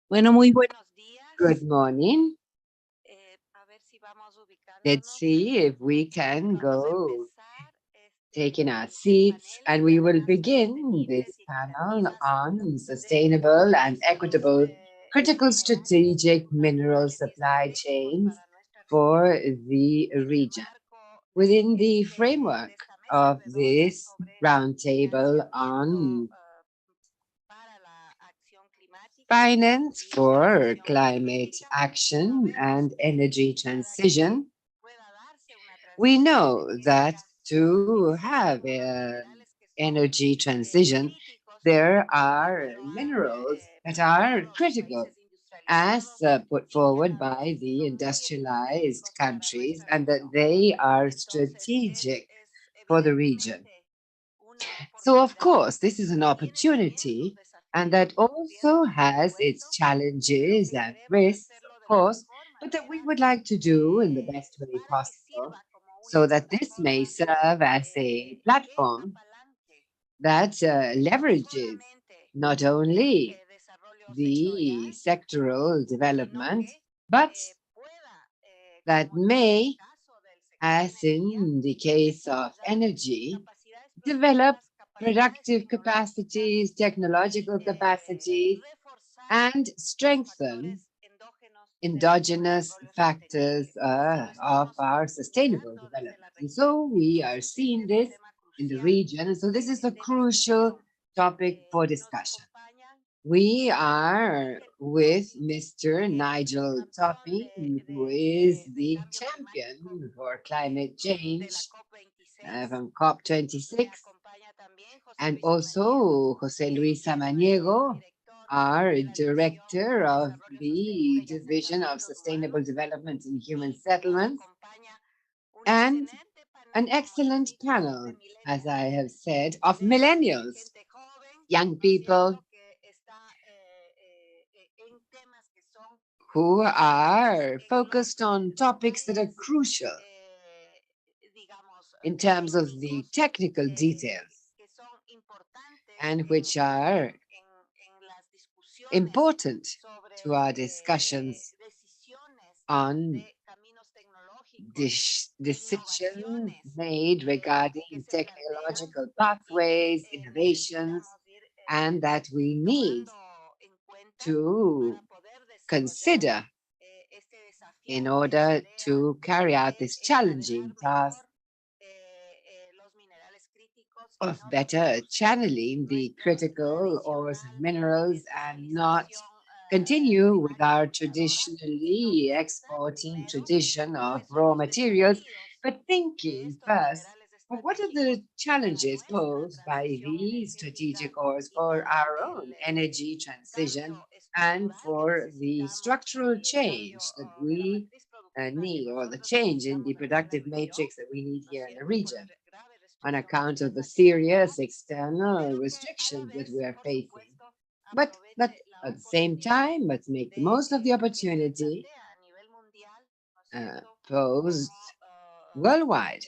Bueno, muy buenos días. Good morning. A ver si vamos Let's ubicándonos. see if we can Vamos a go empezar taking our este seats, panel and de we will mejoras begin this sostenibles y panel equitativas on de sustainable and estos equitable critical minerales strategic mineral naturales y supply estratégicos chains para nuestra región for the en el region. marco Within the de framework esta mesa of redonda this sobre roundtable financiamiento on para la acción climática finance y for transición climate energética, como action vemos, and energy para que transition, pueda darse una we transición know that energética, se to utilizan have algunos an minerales que son energy transition, críticos there y are que lo han minerals that are planteado los critical, países as industrializados put y que a forward la by vez the son muy industrialized estratégicos para countries, nuestra and that región. they are Entonces, strategic es for the region. evidentemente una So, of oportunidad course, this is an que tiene también sus opportunity, and desafíos, that also ¿cierto? Por has its supuesto, pero challenges que and queremos risks, hacerlo of de la course, mejor but that we manera would like to do in the best way para que possible, sirva como una so that this may plataforma serve as a que platform apalanque that no leverages solamente not only desarrollo the sectorial, sectoral sino development, que but pueda, that como en el may, caso del sector as energía, in the case of desarrollar energy, capacidades develop productivas, capacidades productive tecnológicas capacities, y technological capacities, reforzar and los strengthen factores endógenos de nuestro endogenous desarrollo factors sostenible. Así lo of estamos our sustainable mirando desde development. la And región. so we are Entonces, este seeing es un this tema in the crucial region. And so this is a de crucial discusión. topic for Nos discussion. acompañan We Miguel are Ángel with Topi. Mr. Él es Nigel campeón Toppy, who is de the cambio climático champion for climate de la change COP26. from Me COP26, acompaña también José and Luis Samaniego, also Jose Luis quien es nuestro Samaniego, director our de la División director de of Desarrollo Sostenible the y Division of Asentamientos Sustainable Humanos. Development and Human Y nos Settlements, acompaña un and excelente an panel, como lo he excellent dicho, de panel, as I millennials, have said, of de millennials, gente joven, young ¿no es people cierto?, que está en temas que son who cruciales are en los focused on topics that are detalles, crucial digamos, in terms of the técnicos technical details que son importantes and which are en las discusiones important to sobre our discussions decisiones on de caminos tecnológicos e decisions innovaciones made que regarding se plantean technological y que pathways, innovations, necesitamos ir and that we need tomando en cuenta to para poder desarrollar consider este in desafiante order tarea to carry out de this challenging encadenar task mejor los minerales críticos y of no better reproducir channeling the nuestra critical ores and tradicional minerals and not especialización continue with primaria our exportadora, sino traditionally pensar exporting primero tradition of cuáles son raw los materials, desafíos but que thinking estos first, minerales well, what are the estratégicos para challenges nuestra posed by transición these energética strategic ores y for para our own el energy transition cambio and estructural que for the necesitamos structural y el cambio change that de la we matriz productiva que need, or the nosotros change in necesitamos the aquí en la productive región, matrix that we need ¿no es here in the cierto?, por la region grave on restricción account que of nos the ha significado, serious external pero que a la restrictions that we vez, are por facing. supuesto, But aproveche la at the same oportunidad time, let's make the de most of the que se opportunity plantea a nivel mundial, ¿no es cierto?, posed como worldwide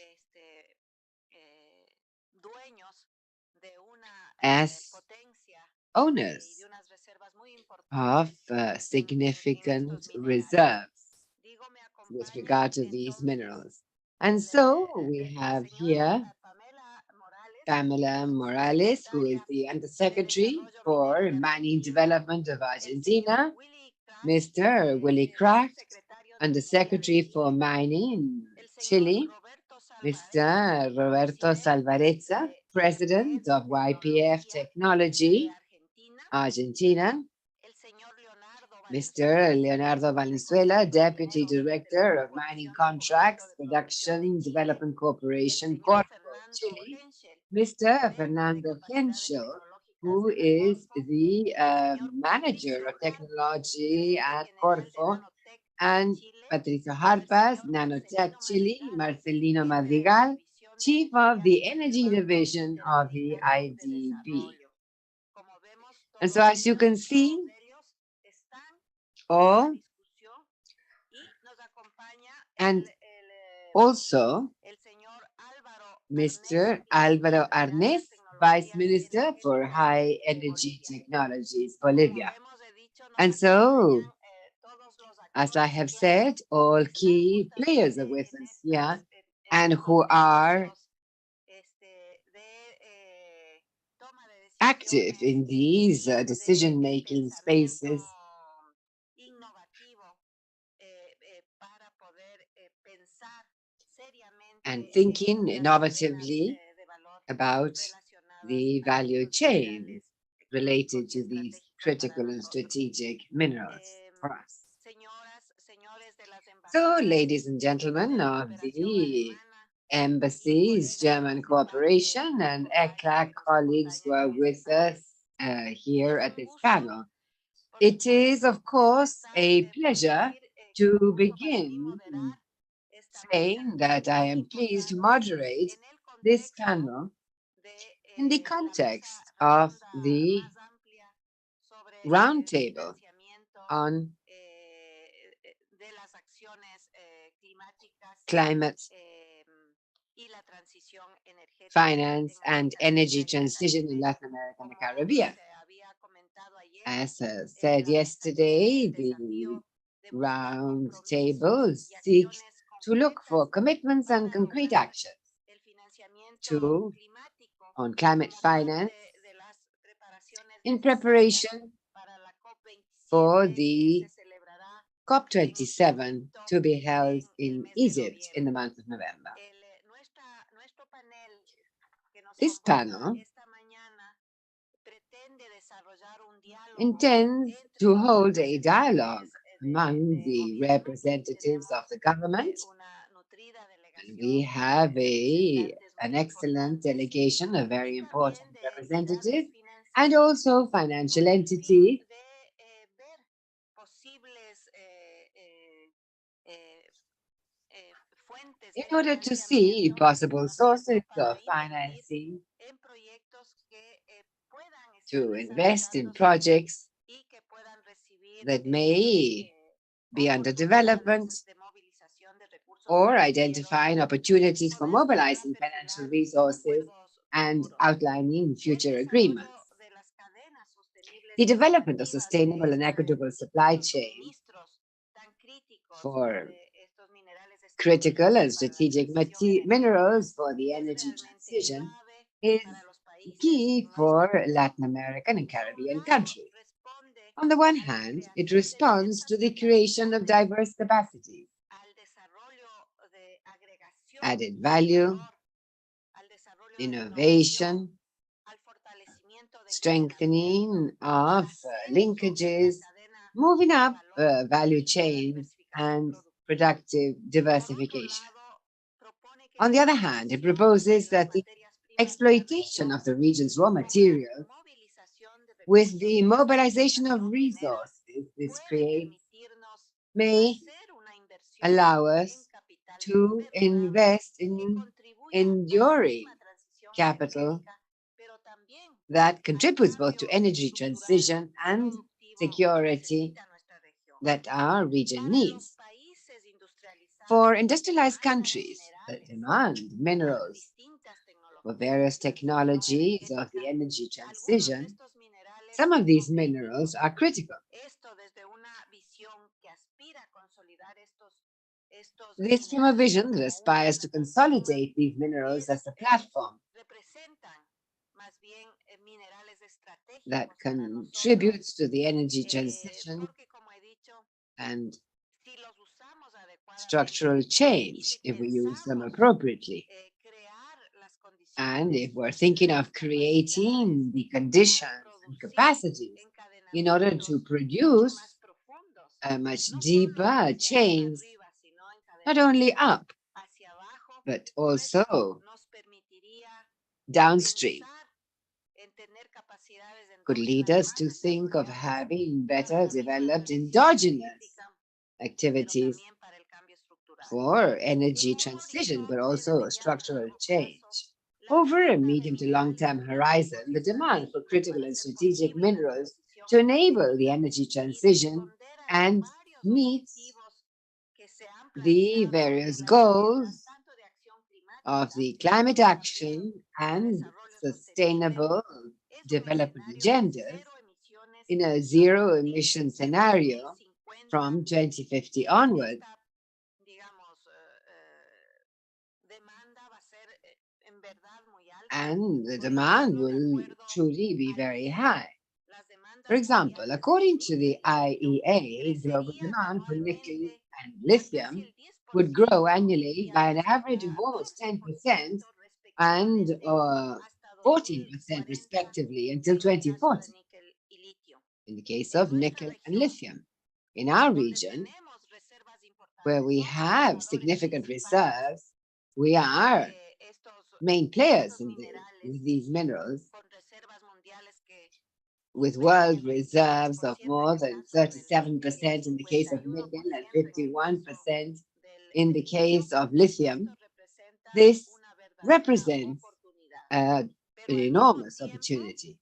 dueños de una as potencia y de owners unas reservas muy of importantes en estos significant minerales. reserves Digo, me with acompaña regard to these entonces minerals. And so we la have señora here Pamela Morales, Pamela Morales, who is secretaria the de Undersecretary Desarrollo Minero for de Mining Argentina, Development of el señor Argentina, Willy Kraft, Mr. Willy Kraft, subsecretario de Minería de Undersecretary for Chile, Mining in el señor Chile, Roberto Salvarezza, Mr. Roberto presidente Salvarezza, de President YPF of YPF Tecnología de Technology, Argentina, Argentina, el señor Leonardo Mr. Valenzuela, Leonardo director de Valenzuela, contratos Deputy mineros de Director la of Mining Coalición del Fomento Contracts, de Producción de Production Chile, Development el Corporation, señor Corpo, Fernando Chile, Henschel, Mr. gerente de Fernando capacidades Henschel, tecnológicas who de la is Corfo, the el señor manager Patricio of Harpa, technology gerente at general de Corfo, Nanotech and Chile, Patricio y el Harpas, señor Nanotech Marcelino Chile, Madrigal, Marcelino jefe de la Madrigal, División de Chief of Energía the del Energy Banco Division of the Interamericano de IDB. Desarrollo. Como vemos, And so todos as you ellos, can see, están en la all discusión y nos acompaña and also el señor Álvaro Arnés, Mr. director Álvaro de áreas Arnés, Vice Minister for High Energy Technologies, Bolivia. And so, as I have said, all key players are with us here and who are active in these decision-making spaces and thinking innovatively about the value chain related to these critical and strategic minerals for us. So, ladies and gentlemen of the embassies, German cooperation, and ECLAC colleagues who are with us here at this panel, it is, of course, a pleasure to begin saying that I am pleased to moderate this panel in the context of the Roundtable on climate, finance, and energy transition in Latin America and the Caribbean. As said yesterday, the Roundtable seeks to look for commitments and concrete actions on climate finance in preparation for the COP27 to be held in Egypt in the month of November. This panel intends to hold a dialogue among the representatives of the government. And we have an excellent delegation, a very important representative, and also financial entities in order to see possible sources of financing to invest in projects that may be under development or identifying opportunities for mobilizing financial resources and outlining future agreements. The development of sustainable and equitable supply chains for critical and strategic minerals for the energy transition is key for Latin American and Caribbean countries. On the one hand, it responds to the creation of diverse capacities, added value, innovation, strengthening of linkages, moving up value chains, and productive diversification. On the other hand, it proposes that the exploitation of the region's raw materials with the mobilization of resources this creates may allow us to invest in enduring capital that contributes both to energy transition and security that our region needs. For industrialized countries that demand minerals for various technologies of the energy transition, some of these minerals are critical. This from a vision that aspires to consolidate these minerals as a platform that contributes to the energy transition and structural change if we use them appropriately. And if we're thinking of creating the conditions and capacities in order to produce a much deeper chains, not only up, but also downstream, could lead us to think of having better developed endogenous activities for energy transition, but also structural change. Over a medium to long-term horizon, the demand for critical and strategic minerals to enable the energy transition and meet the various goals of the climate action and sustainable development agendas in a zero emission scenario from 2050 onwards. And the demand will truly be very high. For example, according to the IEA, global demand for nickel and lithium would grow annually by an average of almost 10% and 14% respectively until 2040, in the case of nickel and lithium. In our region, where we have significant reserves, we are main players in these minerals, with world reserves of more than 37% in the case of nickel and 51% in the case of lithium. This represents an enormous opportunity.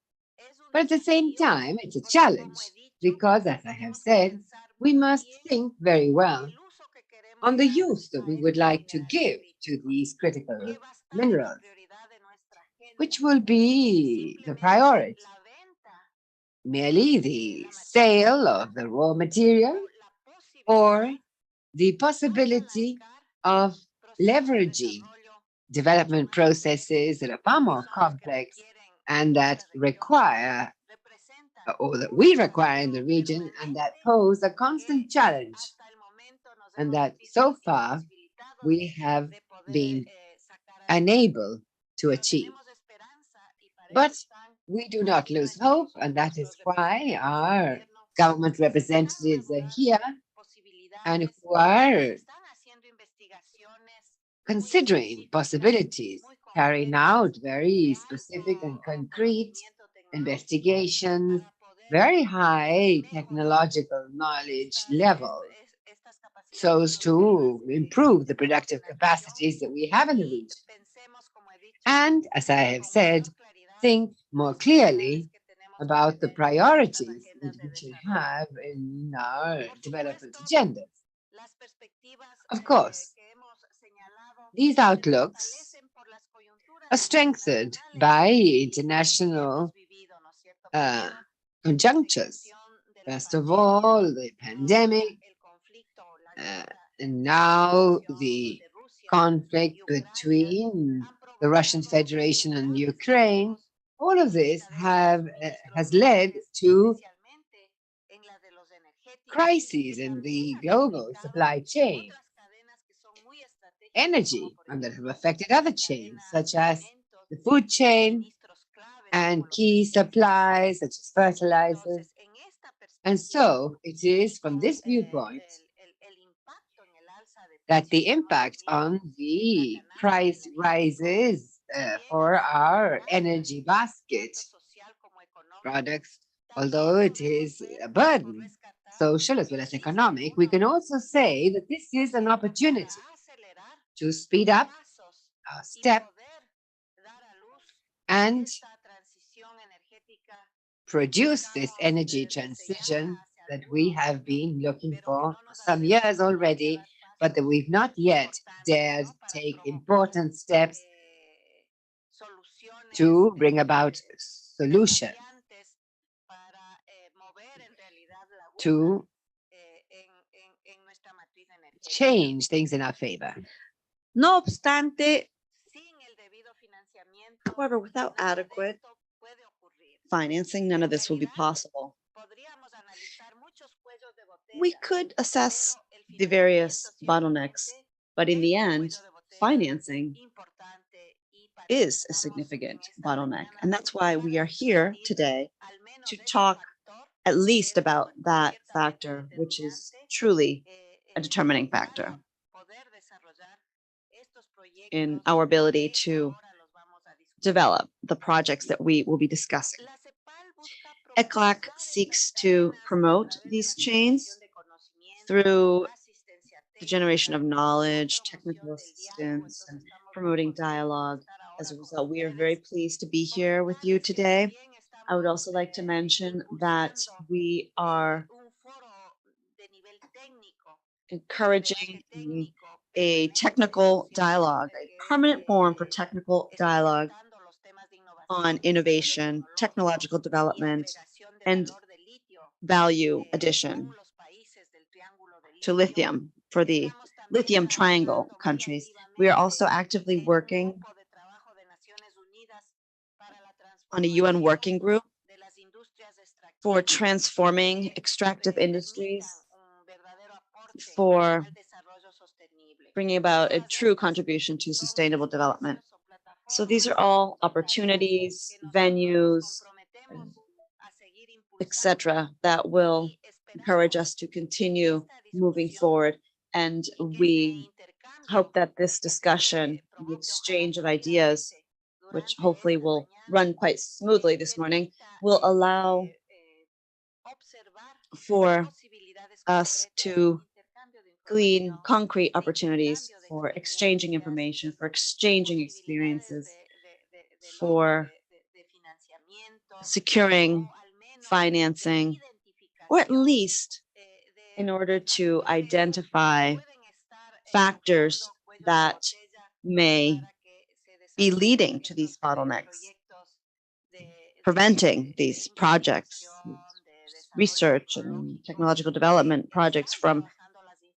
But at the same time, it's a challenge because, as I have said, we must think very well on the use that we would like to give to these critical minerals, which will be the priority. Merely the sale of the raw material or the possibility of leveraging development processes that are far more complex and that require, or that we require in the region, and that pose a constant challenge, and that so far we have been unable to achieve. But we do not lose hope, and that is why our government representatives are here and who are considering possibilities, carrying out very specific and concrete investigations, very high technological knowledge levels, so as to improve the productive capacities that we have in the region. And, as I have said, think more clearly about the priorities that we should have in our development agendas. Of course, these outlooks are strengthened by international conjunctures. First of all, the pandemic, and now the conflict between the Russian Federation and Ukraine. All of this has led to crises in the global supply chain, energy, and that have affected other chains, such as the food chain and key supplies, such as fertilizers. And so it is from this viewpoint that the impact on the price rises for our energy basket products, although it is a burden, social as well as economic, we can also say that this is an opportunity to speed up our step and produce this energy transition that we have been looking for some years already, but that we've not yet dared take important steps to bring about solutions to change things in our favor. No obstante, however, without adequate financing, none of this will be possible. We could assess the various bottlenecks, but in the end, financing is a significant bottleneck. And that's why we are here today to talk at least about that factor, which is truly a determining factor in our ability to develop the projects that we will be discussing. ECLAC seeks to promote these chains through the generation of knowledge, technical assistance, and promoting dialogue. As a result, we are very pleased to be here with you today. I would also like to mention that we are encouraging a technical dialogue, a permanent forum for technical dialogue on innovation, technological development, and value addition to lithium for the Lithium Triangle countries. We are also actively working on a UN working group for transforming extractive industries, for bringing about a true contribution to sustainable development. So these are all opportunities, venues, etc., that will encourage us to continue moving forward. And we hope that this discussion, the exchange of ideas, which hopefully will run quite smoothly this morning, will allow for us to glean concrete opportunities for exchanging information, for exchanging experiences, for securing financing, or at least in order to identify factors that may be leading to these bottlenecks, preventing these projects, research and technological development projects from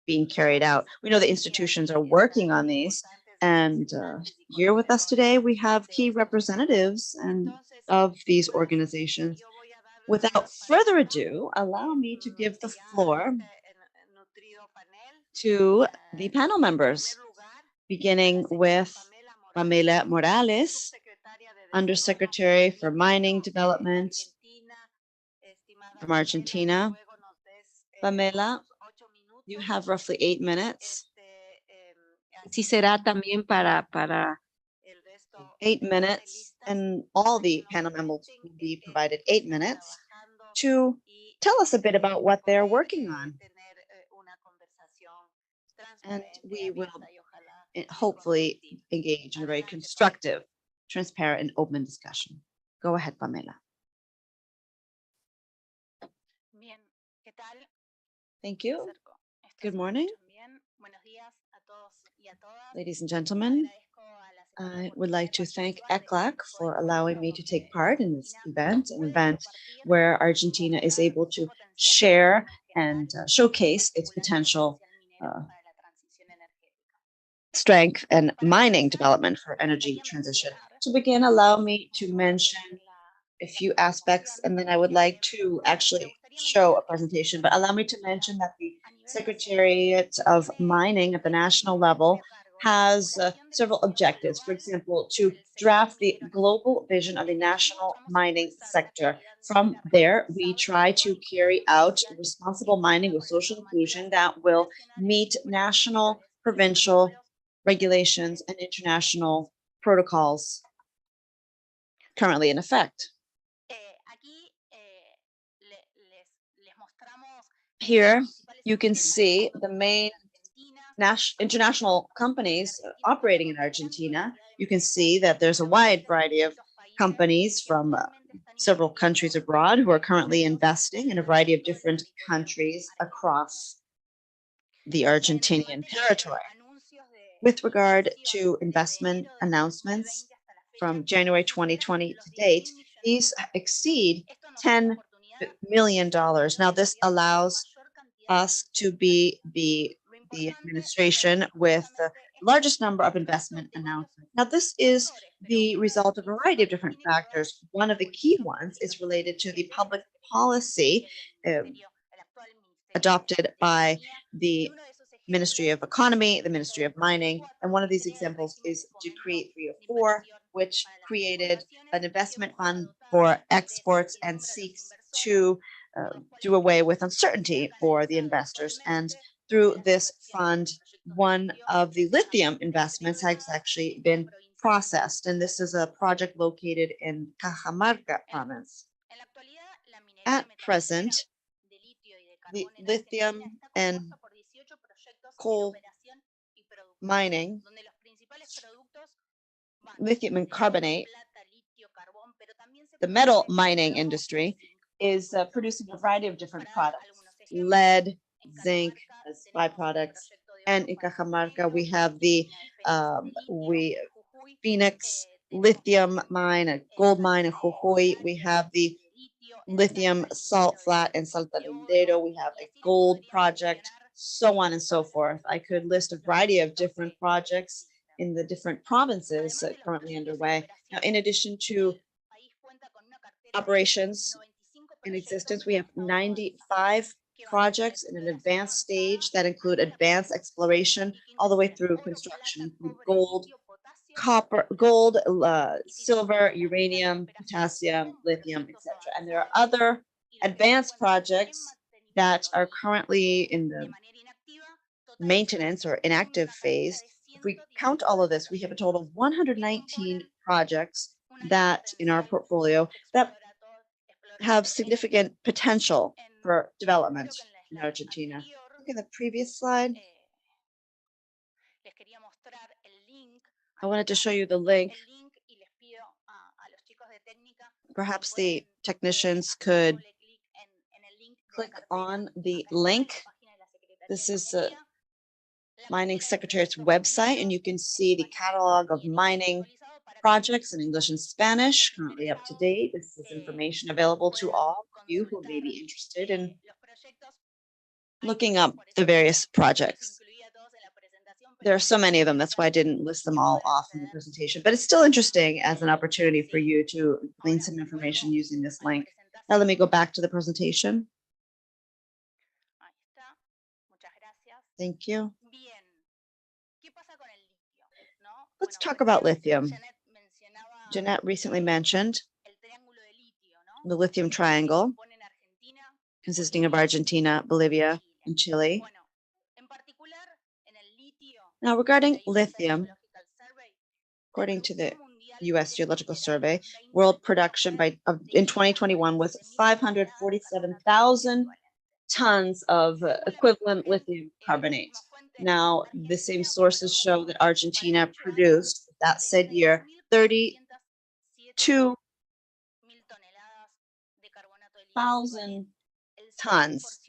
being carried out. We know the institutions are working on these, and here with us today, we have key representatives of these organizations. Without further ado, allow me to give the floor to the panel members, beginning with Pamela Morales, Undersecretary for Mining Development from Argentina. Pamela, you have roughly 8 minutes. Sí será también para 8 minutes, and all the panel members will be provided 8 minutes to tell us a bit about what they're working on. And we will hopefully engage in a very constructive, transparent, and open discussion. Go ahead, Pamela. Thank you. Good morning. Ladies and gentlemen, I would like to thank ECLAC for allowing me to take part in this event, an event where Argentina is able to share and showcase its potential strength and mining development for energy transition. To begin, allow me to mention a few aspects, and then I would like to actually show a presentation, but allow me to mention that the Secretariat of Mining at the national level has several objectives. For example, to draft the global vision of the national mining sector. From there, we try to carry out responsible mining with social inclusion that will meet national, provincial regulations and international protocols currently in effect. Here, you can see the main international companies operating in Argentina. You can see that there's a wide variety of companies from several countries abroad who are currently investing in a variety of different countries across the Argentinian territory. With regard to investment announcements from January 2020 to date, these exceed $10 million. Now, this allows us to be the administration with the largest number of investment announcements. Now, this is the result of a variety of different factors. One of the key ones is related to the public policy adopted by the Ministry of Economy, the Ministry of Mining, and one of these examples is Decree 304, which created an investment fund for exports and seeks to do away with uncertainty for the investors. And through this fund, one of the lithium investments has actually been processed, and this is a project located in Cajamarca province. At present, the lithium and coal mining, lithium and carbonate, the metal mining industry is producing a variety of different products, lead, zinc as byproducts. And in Cajamarca, we have the Phoenix lithium mine, a gold mine in Jujuy. We have the lithium salt flat in Salta Lindero. We have a gold project, so on and so forth. I could list a variety of different projects in the different provinces currently underway. Now, in addition to operations in existence, we have 95 projects in an advanced stage that include advanced exploration all the way through construction, gold, copper, gold, silver, uranium, potassium, lithium, etc. And there are other advanced projects that are currently in the maintenance or inactive phase. If we count all of this, we have a total of 119 projects that in our portfolio that have significant potential for development in Argentina. Look at the previous slide. I wanted to show you the link. Perhaps the technicians could click on the link. This is the Mining Secretariat's website, and you can see the catalog of mining projects in English and Spanish, currently up to date. This is information available to all of you who may be interested in looking up the various projects. There are so many of them, that's why I didn't list them all off in the presentation, but it's still interesting as an opportunity for you to glean some information using this link. Now let me go back to the presentation. Thank you. Let's talk about lithium. Jeanette recently mentioned the Lithium Triangle, consisting of Argentina, Bolivia, and Chile. Now, regarding lithium, according to the U.S. Geological Survey, world production in 2021 was 547,000 tons of equivalent lithium carbonate. Now, the same sources show that Argentina produced that said year 32,000 tons,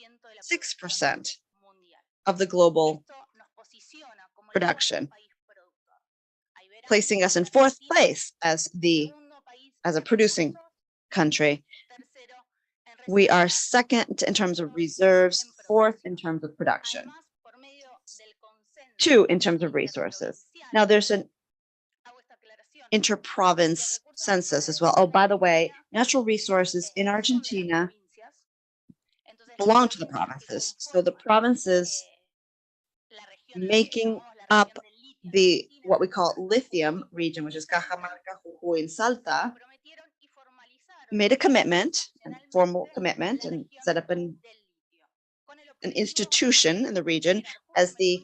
6% of the global production, placing us in fourth place as a producing country. We are second in terms of reserves, fourth in terms of production, 2 in terms of resources. Now there's an inter-province census as well. Oh, by the way, natural resources in Argentina belong to the provinces. So the provinces making up the what we call lithium region, which is Cajamarca, Jujuy, and Salta, made a commitment, a formal commitment, and set up an institution in the region as the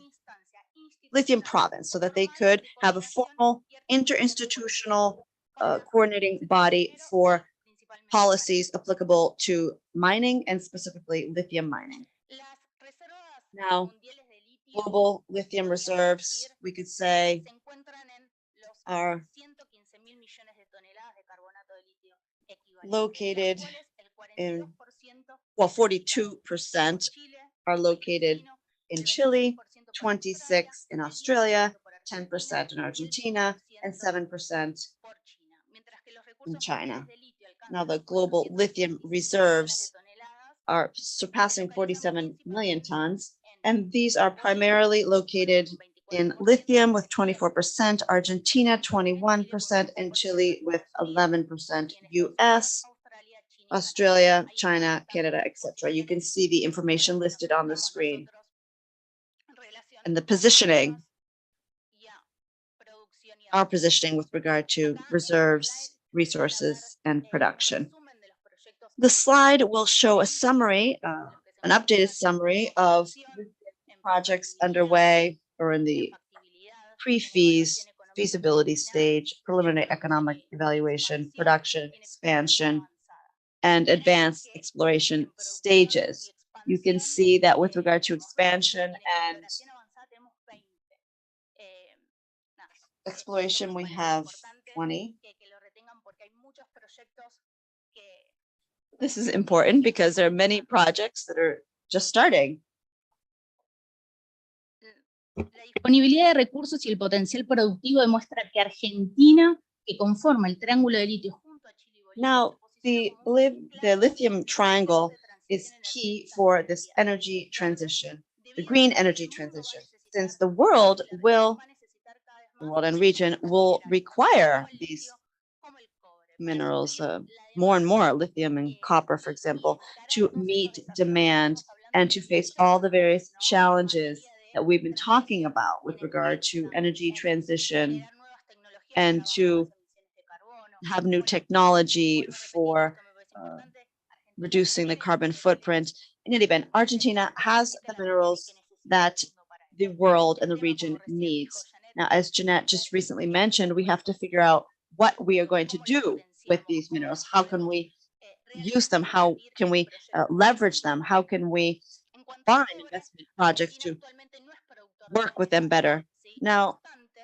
lithium province, so that they could have a formal interinstitutional coordinating body for policies applicable to mining and specifically lithium mining. Now, global lithium reserves, we could say, are located in, well, 42% are located in Chile, 26% in Australia, 10% in Argentina, and 7% in China. Now, the global lithium reserves are surpassing 47 million tons, and these are primarily located in lithium with 24%, Argentina 21%, and Chile with 11%, US, Australia, China, Canada, etc. You can see the information listed on the screen and the positioning, our positioning with regard to reserves, resources, and production. The slide will show a summary, an updated summary of projects underway or in the feasibility stage, preliminary economic evaluation, production, expansion, and advanced exploration stages. You can see that with regard to expansion and exploration, we have 20. This is important because there are many projects that are just starting. La disponibilidad de recursos y el potencial productivo demuestra que Argentina que conforma el triángulo de litio. Now, the lithium triangle is key for this energy transition, the green energy transition, since the world and region will require these minerals, more and more lithium and copper, for example, to meet demand and to face all the various challenges that we've been talking about with regard to energy transition and to have new technology for reducing the carbon footprint. In any event, Argentina has the minerals that the world and the region needs. Now, as Jeanette just recently mentioned, we have to figure out what we are going to do with these minerals. How can we use them? How can we leverage them? How can we find investment projects to work with them better? Now,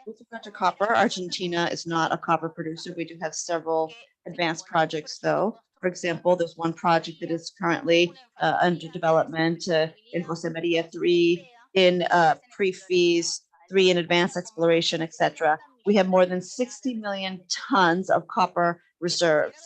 with regard to copper, Argentina is not a copper producer. We do have several advanced projects, though. For example, there's one project that is currently under development in Jose Maria 3, in pre-fees, 3 in advanced exploration, etc. We have more than 60 million tons of copper reserves.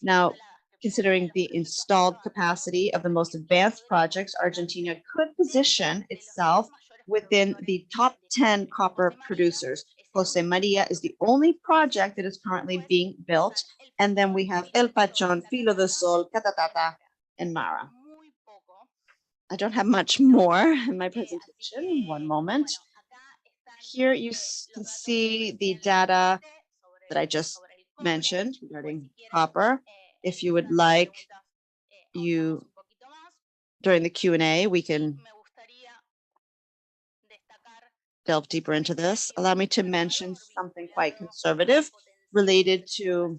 Now, considering the installed capacity of the most advanced projects, Argentina could position itself within the top 10 copper producers. Jose Maria is the only project that is currently being built. And then we have El Pachón, Filo del Sol, Catatata, and Mara. I don't have much more in my presentation. One moment. Here you can see the data that I just mentioned regarding copper. If you would like, during the Q&A, we can delve deeper into this. Allow me to mention something quite conservative related to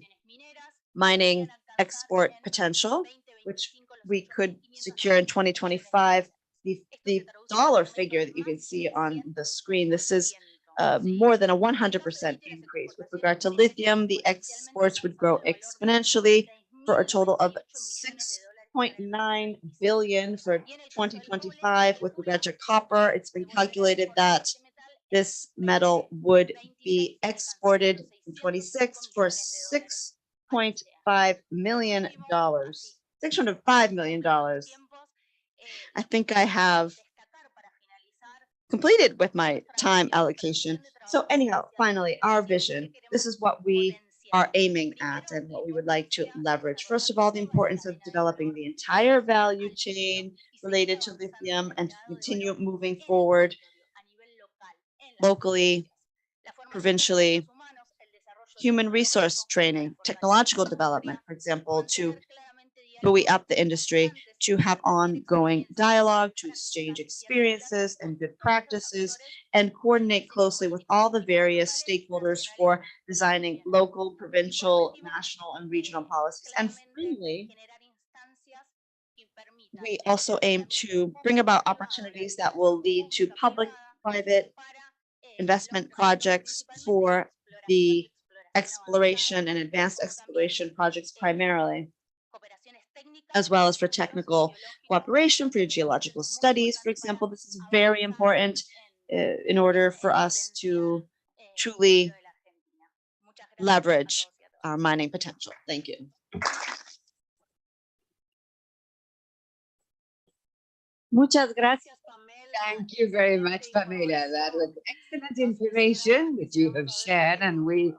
mining export potential, which we could secure in 2025. The dollar figure that you can see on the screen, this is more than a 100% increase. With regard to lithium, the exports would grow exponentially for a total of 6.9 billion for 2025. With regard to copper, it's been calculated that this metal would be exported in 26 for $6.5 million. $605 million. I think I have completed with my time allocation. So anyhow, finally, our vision. This is what we are aiming at and what we would like to leverage. First of all, the importance of developing the entire value chain related to lithium and to continue moving forward locally, provincially, human resource training, technological development, for example, to buoy up the industry, to have ongoing dialogue, to exchange experiences and good practices, and coordinate closely with all the various stakeholders for designing local, provincial, national, and regional policies. And finally, we also aim to bring about opportunities that will lead to public-private investment projects for the exploration and advanced exploration projects primarily, as well as for technical cooperation for geological studies. For example, this is very important in order for us to truly leverage our mining potential. Thank you. Muchas gracias, Pamela. Thank you very much, Pamela. That was excellent information that you have shared, and we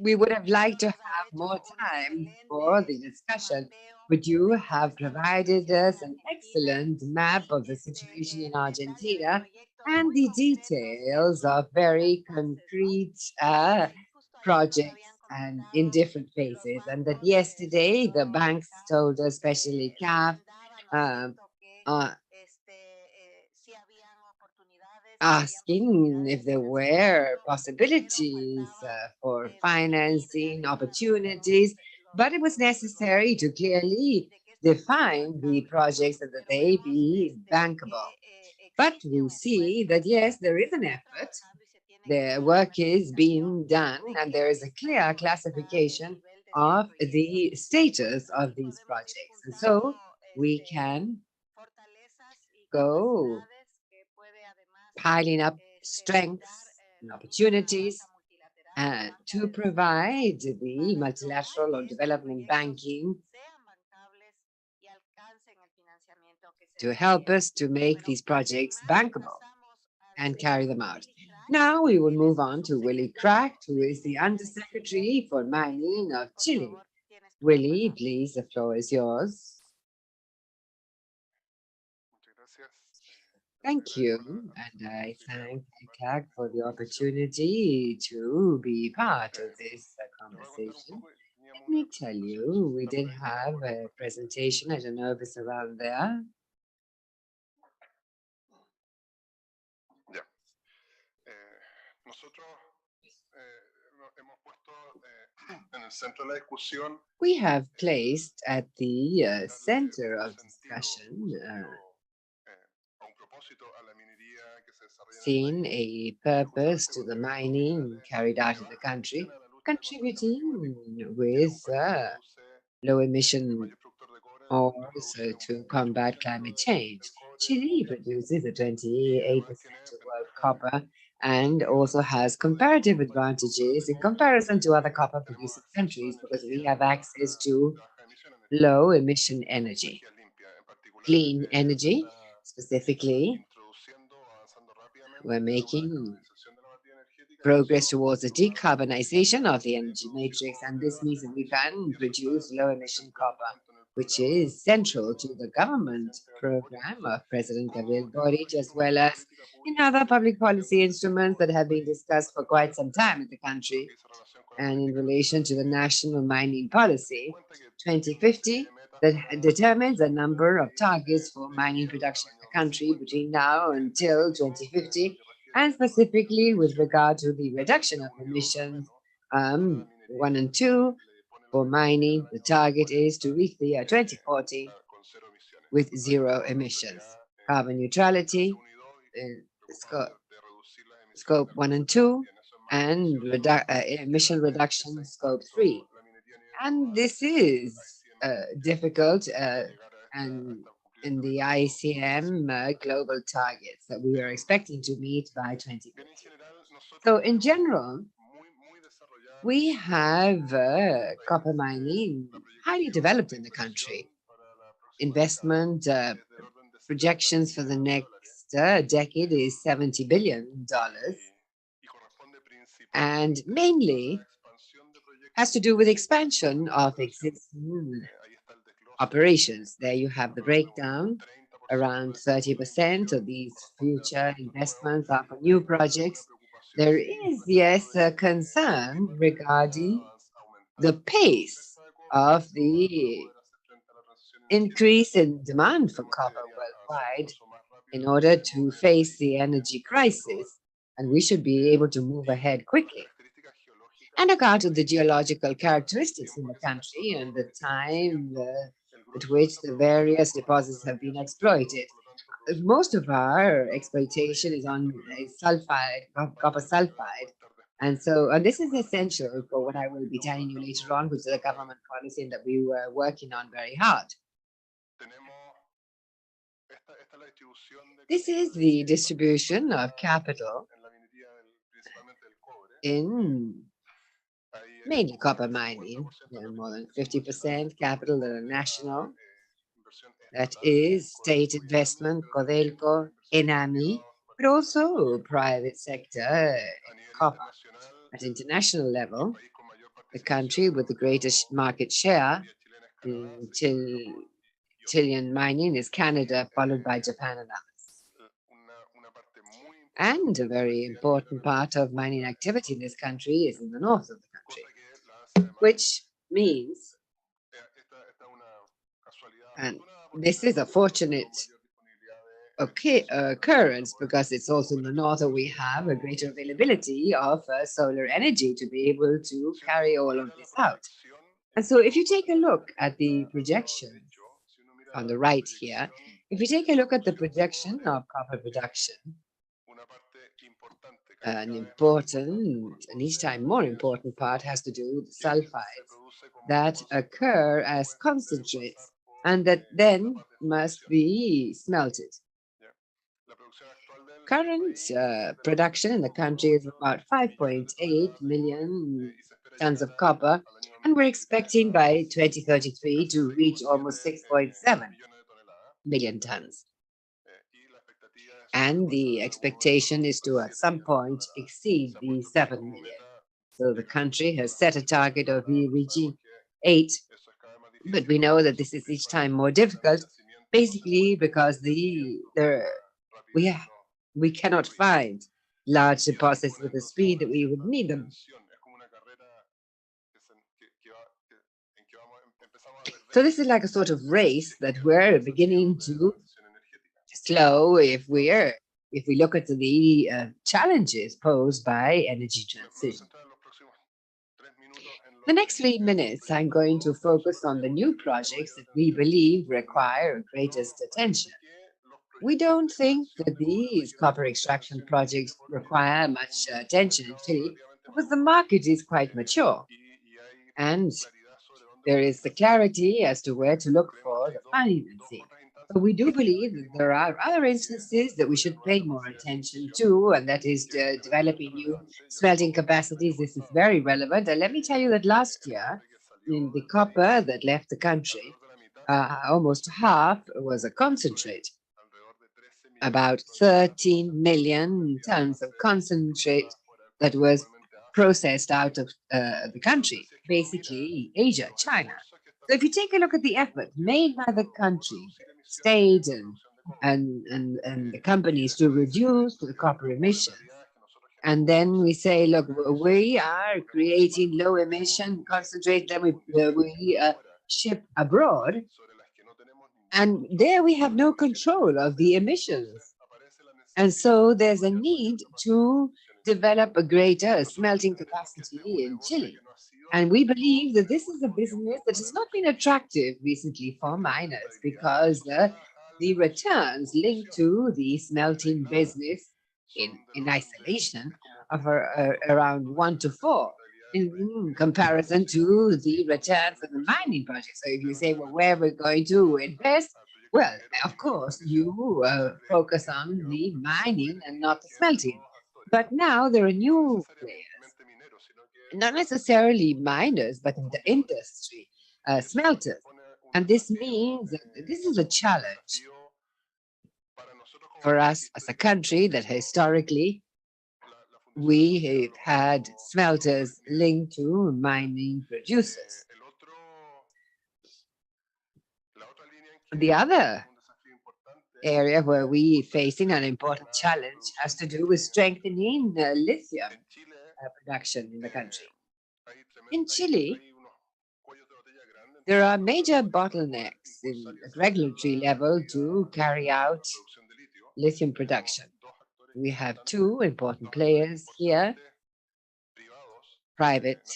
would have liked to have more time for the discussion, but you have provided us an excellent map of the situation in Argentina and the details of very concrete projects and in different phases. And that yesterday the banks told us, especially CAF, asking if there were possibilities for financing opportunities, but it was necessary to clearly define the projects so that they be bankable. But we see that, yes, there is an effort. The work is being done, and there is a clear classification of the status of these projects. And so we can go piling up strengths and opportunities to provide the multilateral or development banking to help us to make these projects bankable and carry them out. Now we will move on to Willie Cracked, who is the Undersecretary for Mining of Chile. Willie, please, the floor is yours. Thank you, and I thank ECAC for the opportunity to be part of this conversation. Let me tell you, we did have a presentation. I don't know if it's around there. We have placed at the center of discussion seen a purpose to the mining carried out in the country, contributing with low emission ores to combat climate change. Chile produces a 28% of world copper and also has comparative advantages in comparison to other copper producing countries because we have access to low emission energy, clean energy specifically. We're making progress towards the decarbonization of the energy matrix, and this means that we can produce low emission copper, which is central to the government program of President Gabriel Boric, as well as in other public policy instruments that have been discussed for quite some time in the country. And in relation to the national mining policy 2050, that determines a number of targets for mining production in the country between now until 2050, and specifically with regard to the reduction of emissions 1 and 2 for mining. The target is to reach the year 2040 with 0 emissions. Carbon neutrality, scope 1 and 2, and emission reduction scope 3. And this is difficult and in the ICM global targets that we are expecting to meet by 2050. So in general, we have copper mining highly developed in the country. Investment projections for the next decade is $70 billion, and mainly has to do with expansion of existing operations. There you have the breakdown. Around 30% of these future investments are for new projects. There is, yes, a concern regarding the pace of the increase in demand for copper worldwide in order to face the energy crisis, and we should be able to move ahead quickly. And account to the geological characteristics in the country and the time at which the various deposits have been exploited. Most of our exploitation is on sulfide, copper sulfide. And this is essential for what I will be telling you later on, which is a government policy that we were working on very hard. This is the distribution of capital in mainly copper mining. There are more than 50% capital international. That is state investment, Codelco, Enami, but also private sector copper. At international level, the country with the greatest market share in Chilean mining is Canada, followed by Japan and others. And a very important part of mining activity in this country is in the north of the country, which means, and this is a fortunate occurrence because it's also in the north that we have a greater availability of solar energy to be able to carry all of this out. And so if you take a look at the projections on the right here, if you take a look at the projection of copper production, an important and each time more important part has to do with sulfides that occur as concentrates and that then must be smelted. Current production in the country is about 5.8 million tons of copper, and we're expecting by 2033 to reach almost 6.7 million tons. And the expectation is to, at some point, exceed the 7 million. So the country has set a target of reaching 8, but we know that this is each time more difficult, basically because we cannot find large deposits with the speed that we would need them. So this is like a sort of race that we're beginning to slow if we look at the challenges posed by energy transition. The next 3 minutes, I'm going to focus on the new projects that we believe require greatest attention. We don't think that these copper extraction projects require much attention in Chile because the market is quite mature and there is the clarity as to where to look for the financing. But we do believe that there are other instances that we should pay more attention to, and that is developing new smelting capacities. This is very relevant. And let me tell you that last year, in the copper that left the country, almost half was a concentrate. About 13 million tons of concentrate that was processed out of the country, basically Asia, China. So if you take a look at the effort made by the country, state and the companies to reduce the copper emissions, and then we say, look, we are creating low emission concentrate, then we ship abroad, and there we have no control of the emissions. And so there's a need to develop a greater smelting capacity in Chile. And we believe that this is a business that has not been attractive recently for miners because the returns linked to the smelting business in isolation are around 1 to 4 in comparison to the returns of the mining project. So if you say, well, where we're going to invest, well, of course, you focus on the mining and not the smelting. But now there are new players, not necessarily miners, but in the industry, smelters. And this means that this is a challenge for us as a country that historically we have had smelters linked to mining producers. The other area where we're facing an important challenge has to do with strengthening lithium production in the country. In Chile, there are major bottlenecks at regulatory level to carry out lithium production. We have 2 important players here, private,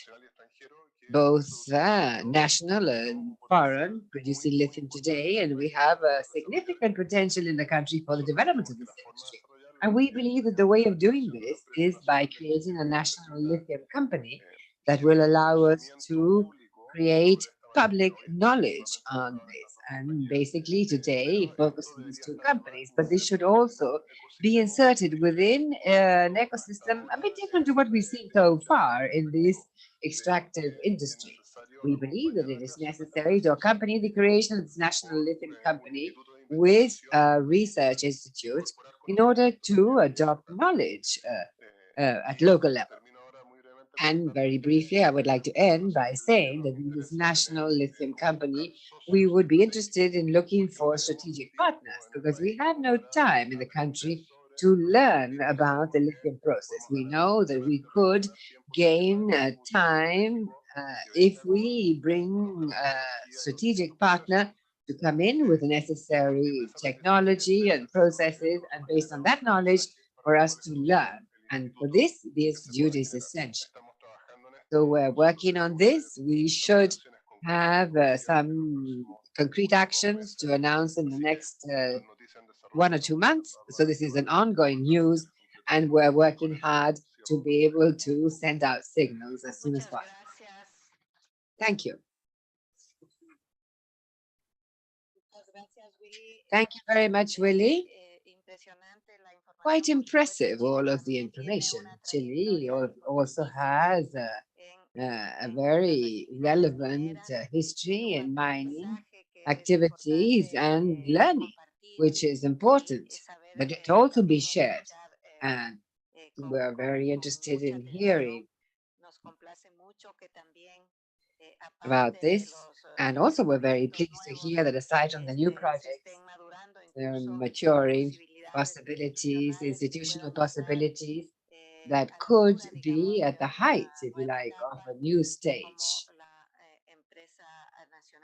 both national and foreign, producing lithium today, and we have a significant potential in the country for the development of this industry. And we believe that the way of doing this is by creating a national lithium company that will allow us to create public knowledge on this. And basically today focus on these 2 companies, but this should also be inserted within an ecosystem a bit different to what we've seen so far in this extractive industry. We believe that it is necessary to accompany the creation of this national lithium company with a research institute in order to adopt knowledge at local level. And very briefly, I would like to end by saying that in this national lithium company, we would be interested in looking for strategic partners because we have no time in the country to learn about the lithium process. We know that we could gain time if we bring a strategic partner to come in with the necessary technology and processes, and based on that knowledge, for us to learn. And for this, the institute is essential. So we're working on this. We should have some concrete actions to announce in the next 1 or 2 months. So this is an ongoing news, and we're working hard to be able to send out signals as soon as possible. Thank you. Thank you very much, Willie. quite impressive, all of the information. Chile also has a very relevant history in mining activities and learning, which is important, that it also be shared. And we're very interested in hearing about this. And also, we're very pleased to hear that aside from the new projects, there are maturing possibilities, institutional possibilities that could be at the height, if you like, of a new stage,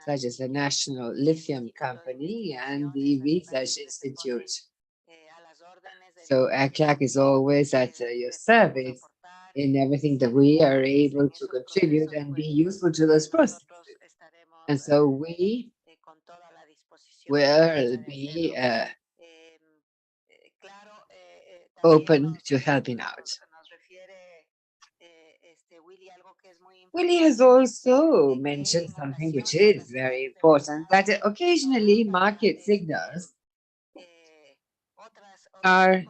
such as the National Lithium Company and the Research Institute. So ECLAC is always at your service in everything that we are able to contribute and be useful to those processes. And so we will be open to helping out. Willie has also mentioned something which is very important, that occasionally market signals are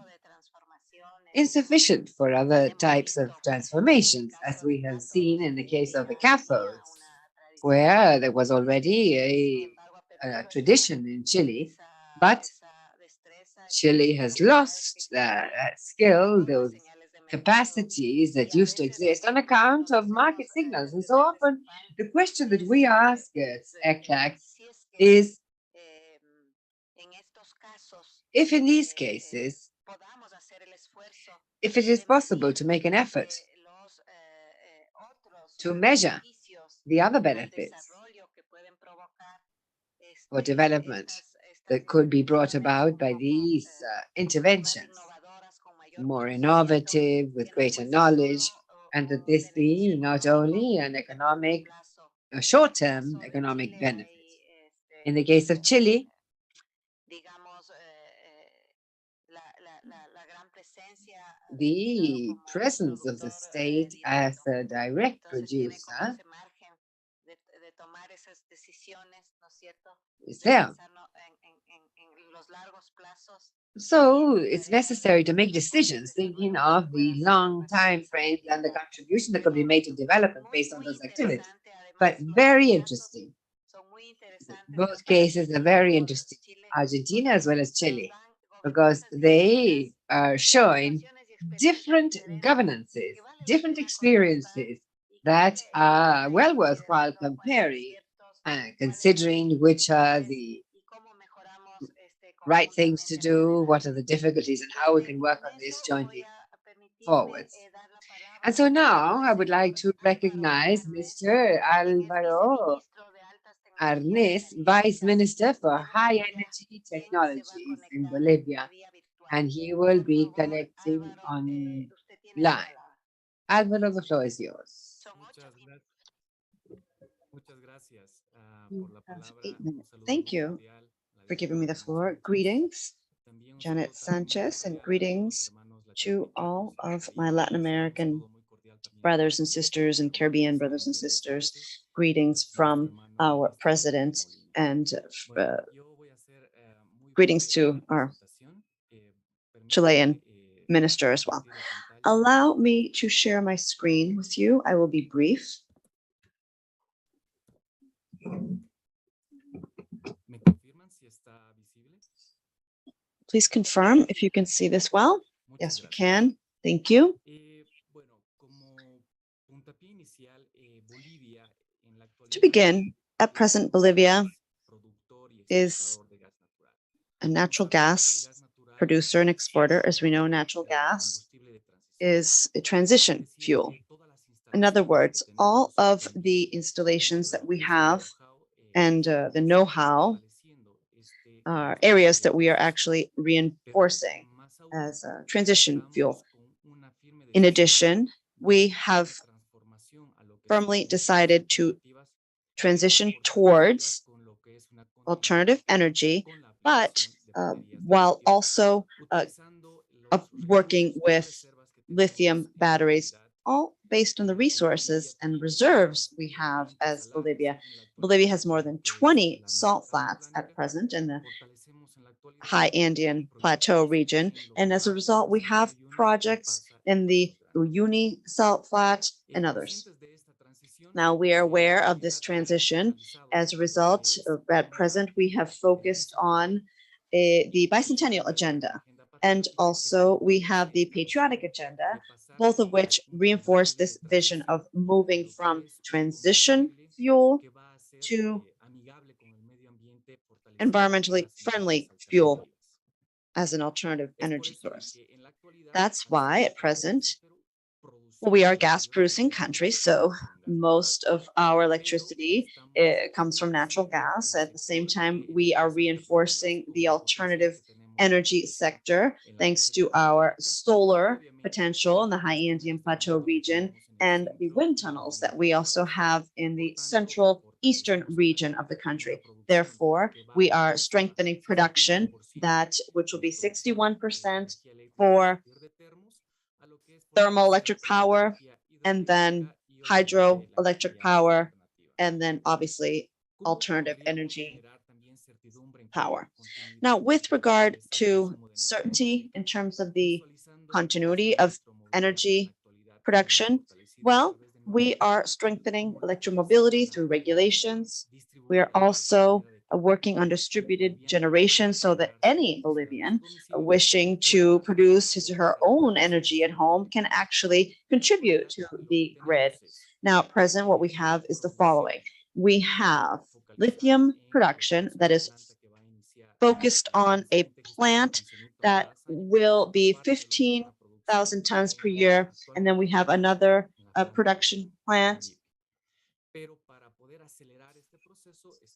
insufficient for other types of transformations, as we have seen in the case of the cathodes, where there was already a tradition in Chile, but Chile has lost that skill, those capacities that used to exist on account of market signals. And so often the question that we ask at ECLAC is if in these cases, if it is possible to make an effort to measure the other benefits or development that could be brought about by these interventions, more innovative, with greater knowledge, and that this be not only an economic, a short-term economic benefit. In the case of Chile, the presence of the state as a direct producer is there. So it's necessary to make decisions thinking of the long time frames and the contribution that could be made to development based on those activities. But very interesting. Both cases are very interesting, Argentina as well as Chile, because they are showing different governances, different experiences that are well worthwhile comparing, considering which are the right things to do, what are the difficulties, and how we can work on this jointly forwards. And so now I would like to recognize Mr. Alvaro Arnes, Vice Minister for High Energy Technologies in Bolivia, and he will be connecting online. Alvaro, the floor is yours. Thank you for giving me the floor. Greetings, Janet Sanchez, and greetings to all of my Latin American brothers and sisters and Caribbean brothers and sisters. Greetings from our president and greetings to our Chilean minister as well. Allow me to share my screen with you. I will be brief. Please confirm if you can see this well. Yes, we can. Thank you. To begin, at present, Bolivia is a natural gas producer and exporter. As we know, natural gas is a transition fuel. In other words, all of the installations that we have and the know-how are areas that we are actually reinforcing as a transition fuel. In addition, we have firmly decided to transition towards alternative energy, but while also working with lithium batteries, all based on the resources and reserves we have as Bolivia. Bolivia has more than 20 salt flats at present, and the high Andean plateau region. And as a result, we have projects in the Uyuni salt flat and others. Now we are aware of this transition. As a result, at present, we have focused on the bicentennial agenda. And also we have the patriotic agenda, both of which reinforce this vision of moving from transition fuel to environmentally friendly fuel as an alternative energy source. That's why at present, we are a gas producing country, so most of our electricity comes from natural gas. At the same time, we are reinforcing the alternative energy sector thanks to our solar potential in the high Andean Plateau region and the wind tunnels that we also have in the central eastern region of the country. Therefore, we are strengthening production which will be 61% for thermoelectric power, and then hydroelectric power, and then obviously alternative energy power. Now, with regard to certainty in terms of the continuity of energy production, well, we are strengthening electromobility through regulations. We are also working on distributed generation so that any Bolivian wishing to produce his or her own energy at home can actually contribute to the grid. Now, at present, what we have is the following. We have lithium production that is focused on a plant that will be 15,000 tons per year, and then we have another production plant.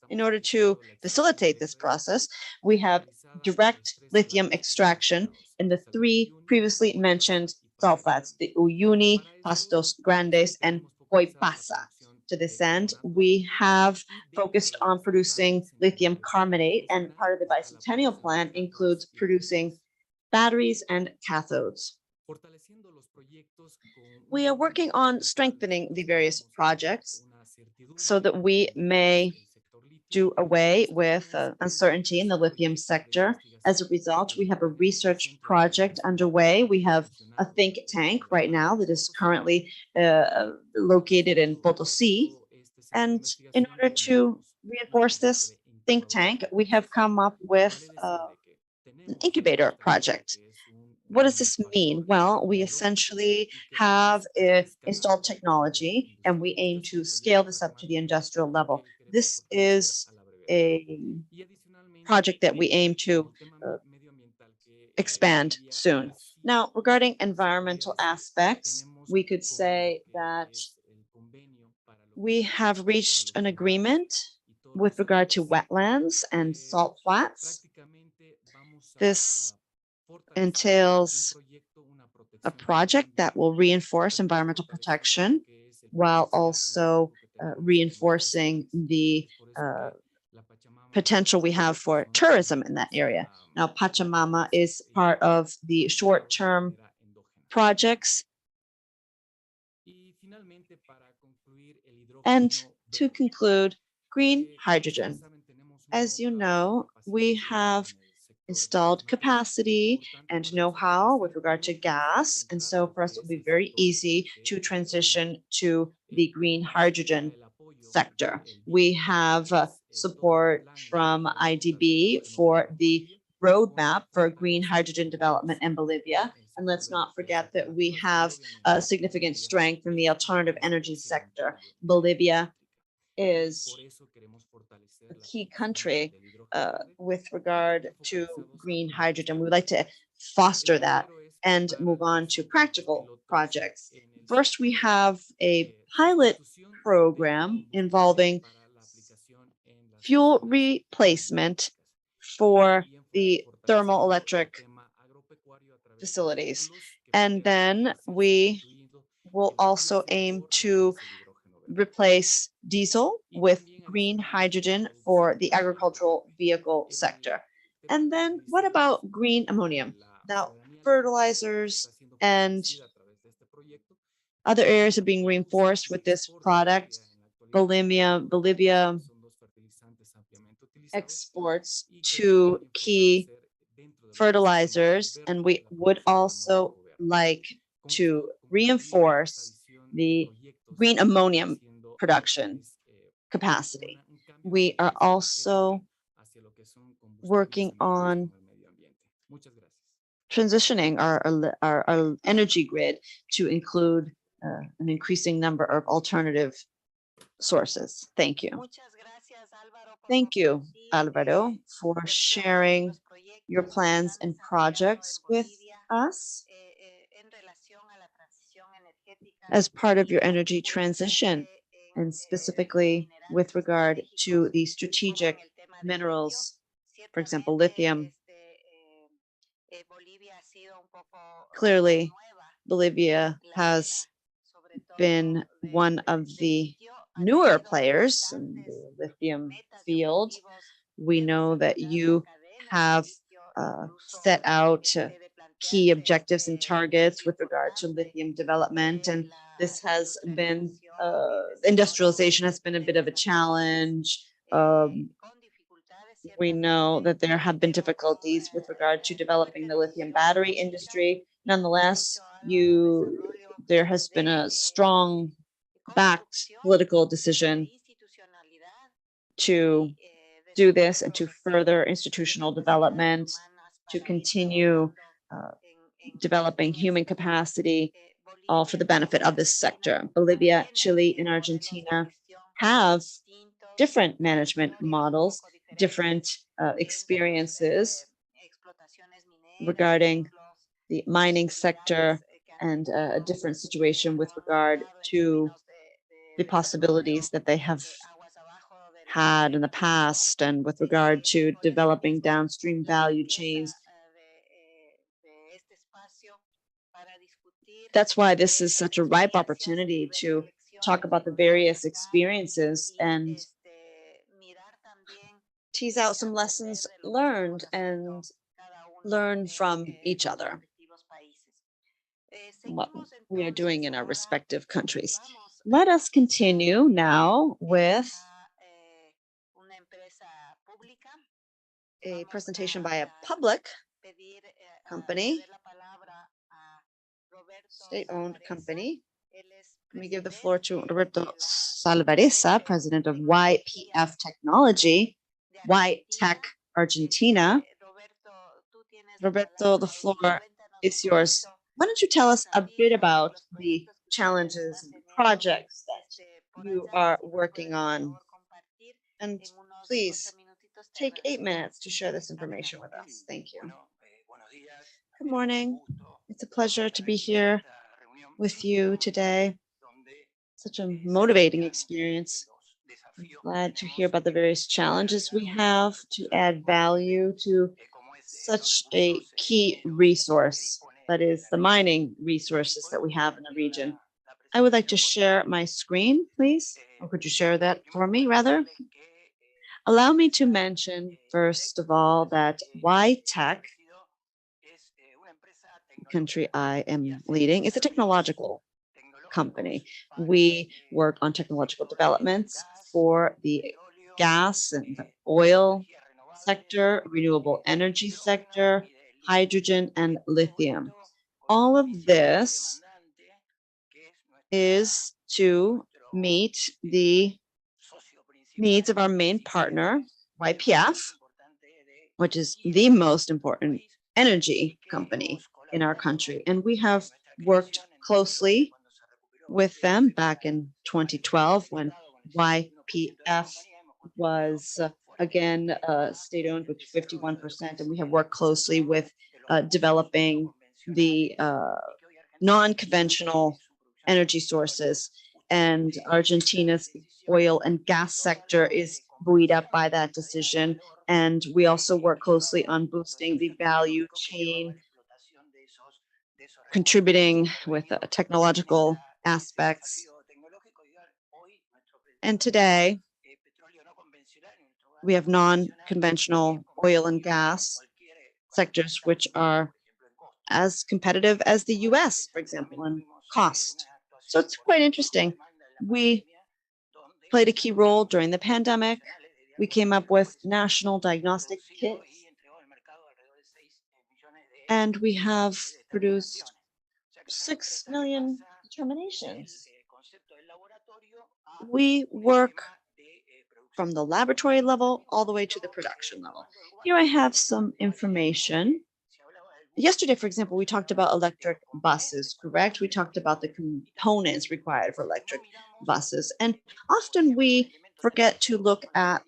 In order to facilitate this process, we have direct lithium extraction in the three previously mentioned salt flats, the Uyuni, Pastos Grandes, and Coipasa. To this end, we have focused on producing lithium carbonate, and part of the bicentennial plan includes producing batteries and cathodes. We are working on strengthening the various projects so that we may do away with uncertainty in the lithium sector. As a result, we have a research project underway. We have a think tank right now that is currently located in Potosí. And in order to reinforce this think tank, we have come up with an incubator project. What does this mean? Well, we essentially have installed technology and we aim to scale this up to the industrial level. This is a project that we aim to expand soon. Now, regarding environmental aspects, we could say that we have reached an agreement with regard to wetlands and salt flats. This entails a project that will reinforce environmental protection while also reinforcing the potential we have for tourism in that area. Now, Pachamama is part of the short-term projects. And to conclude, green hydrogen. As you know, we have installed capacity and know-how with regard to gas. And so for us, it will be very easy to transition to the green hydrogen sector. We have support from IDB for the roadmap for green hydrogen development in Bolivia. And let's not forget that we have a significant strength in the alternative energy sector. Bolivia is a key country with regard to green hydrogen. We would like to foster that and move on to practical projects. First, we have a pilot program involving fuel replacement for the thermoelectric facilities. And then we will also aim to replace diesel with green hydrogen for the agricultural vehicle sector. And then what about green ammonium? Now, fertilizers and other areas are being reinforced with this product. Bolivia exports two key fertilizers, and we would also like to reinforce the green ammonium production capacity. We are also working on transitioning our energy grid to include an increasing number of alternative sources. Thank you. Thank you, Alvaro, for sharing your plans and projects with us as part of your energy transition, and specifically with regard to the strategic minerals, for example, lithium. Clearly, Bolivia has been one of the newer players in the lithium field. We know that you have set out key objectives and targets with regard to lithium development, and this has been industrialization has been a bit of a challenge. We know that there have been difficulties with regard to developing the lithium battery industry. Nonetheless, there has been a strong backed political decision to do this and to further institutional development, to continue developing human capacity, all for the benefit of this sector. Bolivia, Chile, and Argentina have different management models, different experiences regarding the mining sector, and a different situation with regard to the possibilities that they have had in the past, and with regard to developing downstream value chains. That's why this is such a ripe opportunity to talk about the various experiences and tease out some lessons learned and learn from each other, what we are doing in our respective countries. Let us continue now with a presentation by a public company, state-owned company. Let me give the floor to Roberto Salvareza, president of YPF Technology, Y-Tech Argentina. Roberto, the floor is yours. Why don't you tell us a bit about the challenges and projects that you are working on? And please take 8 minutes to share this information with us. Thank you. Good morning. It's a pleasure to be here with you today. Such a motivating experience. I'm glad to hear about the various challenges we have to add value to such a key resource, that is the mining resources that we have in the region. I would like to share my screen, please. Or could you share that for me, rather? Allow me to mention, first of all, that Y-Tech, country I am leading, is a technological company. We work on technological developments for the gas and the oil sector, renewable energy sector, hydrogen, and lithium. All of this is to meet the needs of our main partner, YPF, which is the most important energy company in our country. And we have worked closely with them back in 2012 when YPF was again state-owned with 51%, and we have worked closely with developing the non-conventional energy sources, and Argentina's oil and gas sector is buoyed up by that decision. And we also work closely on boosting the value chain, contributing with technological aspects. And today, we have non-conventional oil and gas sectors which are as competitive as the US, for example, in cost. So it's quite interesting. We played a key role during the pandemic. We came up with national diagnostic kits And we have produced 6 million determinations. We work from the laboratory level all the way to the production level. Here I have some information. Yesterday, for example, we talked about electric buses, correct? We talked about the components required for electric buses. And often we forget to look at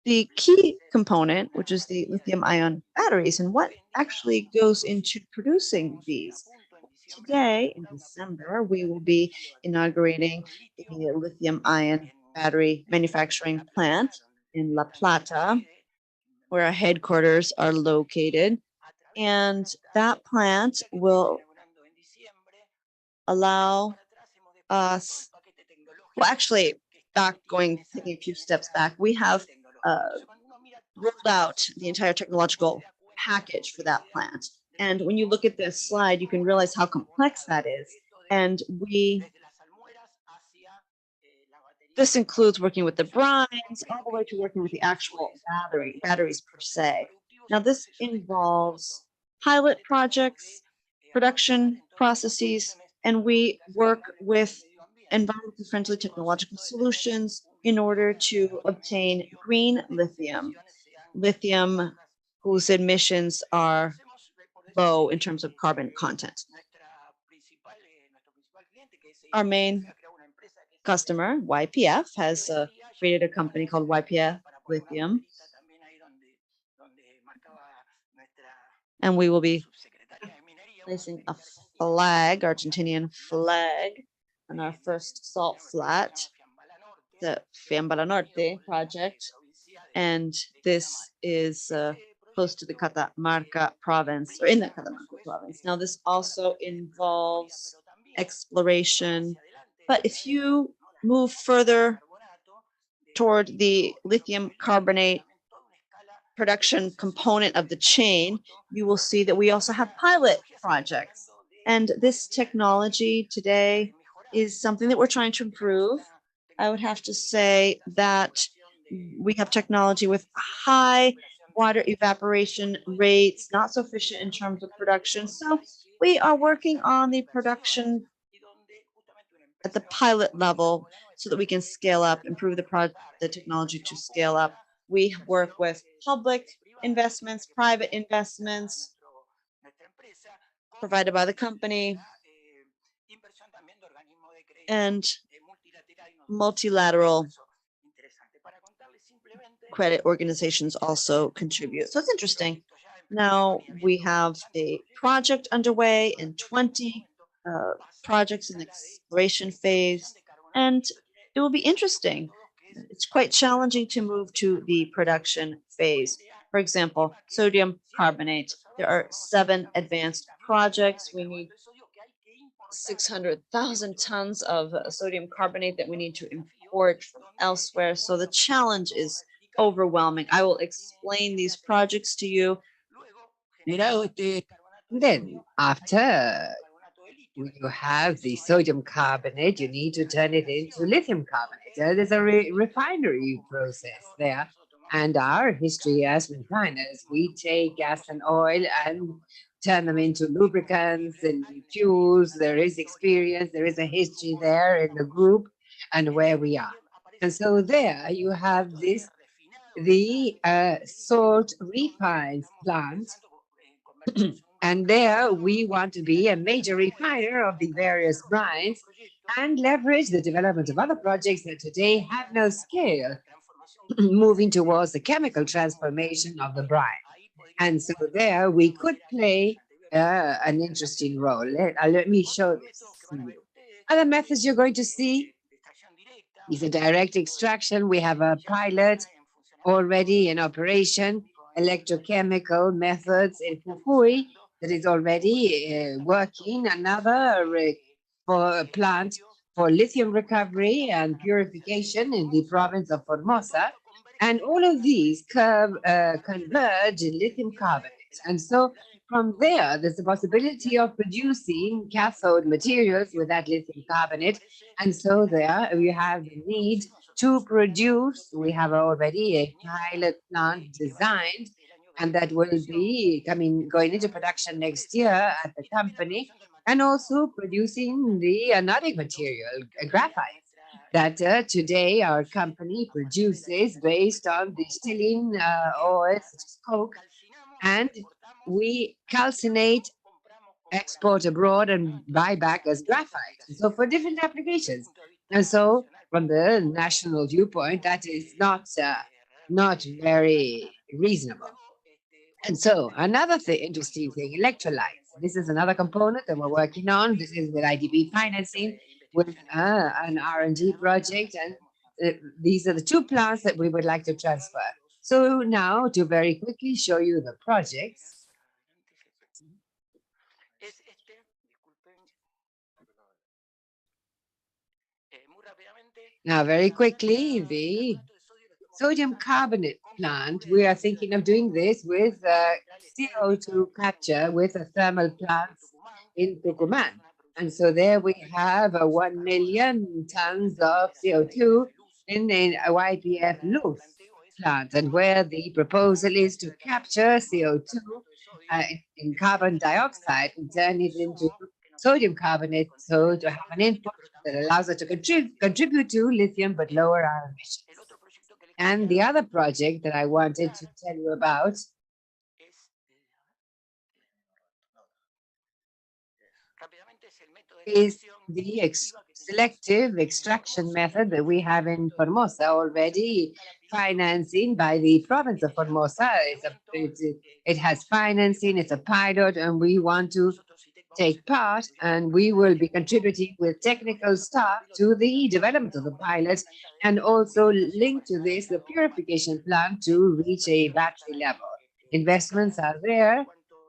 the key component, which is the lithium-ion batteries, and what actually goes into producing these. Today, in December, we will be inaugurating the lithium-ion battery manufacturing plant in La Plata, where our headquarters are located. And that plant will allow us, well, actually, taking a few steps back, we have rolled out the entire technological package for that plant. And when you look at this slide, you can realize how complex that is. And this includes working with the brines all the way to working with the actual batteries per se. Now, this involves pilot projects, production processes, and we work with environmentally friendly technological solutions in order to obtain green lithium whose emissions are low in terms of carbon content. Our main customer, YPF, has created a company called YPF Lithium. And we will be placing a flag, Argentinian flag, on our first salt flat, the Fiambala Norte project. And this is close to the Catamarca province, or in the Catamarca province. Now, this also involves exploration. But if you move further toward the lithium carbonate production component of the chain, you will see that we also have pilot projects. And this technology today is something that we're trying to improve. I would have to say that we have technology with high water evaporation rates, not sufficient in terms of production. So we are working on the production at the pilot level so that we can scale up, improve the technology to scale up. We work with public investments, private investments provided by the company, and multilateral credit organizations also contribute. So it's interesting. Now we have a project underway and 20 projects in the exploration phase, and it will be interesting. It's quite challenging to move to the production phase. For example, sodium carbonate. There are 7 advanced projects. We need 600,000 tons of sodium carbonate that we need to import from elsewhere. So the challenge is overwhelming. I will explain these projects to you. Then, after you have the sodium carbonate, you need to turn it into lithium carbonate. There's a refinery process there. And our history as refiners, we take gas and oil and turn them into lubricants and fuels. There is experience, there is a history there in the group and where we are. And so there you have the salt refines plant. And there we want to be a major refiner of the various brines and leverage the development of other projects that today have no scale, moving towards the chemical transformation of the brine. And so there we could play an interesting role. Let me show this to you. Other methods you're going to see is a direct extraction. We have a pilot already in operation, electrochemical methods in Jujuy that is already working. Another for a plant for lithium recovery and purification in the province of Formosa. And all of these converge in lithium carbonate. And so from there's the possibility of producing cathode materials with that lithium carbonate. And so there we have the need to produce. We have already a pilot plant designed and that will be going into production next year at the company, and also producing the anodic material, graphite, that today our company produces based on distilling oil such as coke, and we calcinate, export abroad, and buy back as graphite. So for different applications. And so from the national viewpoint, that is not very reasonable. And so another interesting thing, electrolytes. This is another component that we're working on. This is with IDB financing, with an R&D project, and these are the two plants that we would like to transfer. So now to very quickly show you the projects. Now, very quickly, the sodium carbonate plant, we are thinking of doing this with CO2 capture with a thermal plant in Tucumán. And so there we have 1 million tons of CO2 in a YPF Luz plant, and where the proposal is to capture CO2 in carbon dioxide and turn it into sodium carbonate, so to have an input that allows us to contribute to lithium but lower our emissions. And the other project that I wanted to tell you about is the selective extraction method that we have in Formosa already, financing by the province of Formosa. It has financing, it's a pilot, and we want to take part, and we will be contributing with technical staff to the development of the pilot, and also linked to this, the purification plant to reach a battery level. Investments are there,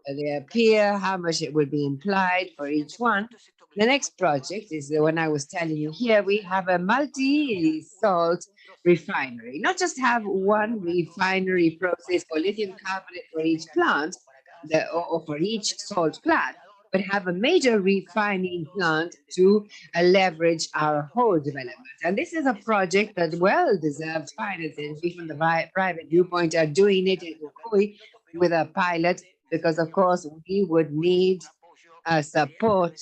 they appear, how much it will be implied for each one. The next project is the one I was telling you here. We have a multi-salt refinery, not just have one refinery process for lithium carbonate for each plant, or for each salt plant, but have a major refining plant to leverage our whole development. And this is a project that well deserves financing. We from the private viewpoint are doing it in Jujuy with a pilot, because of course we would need support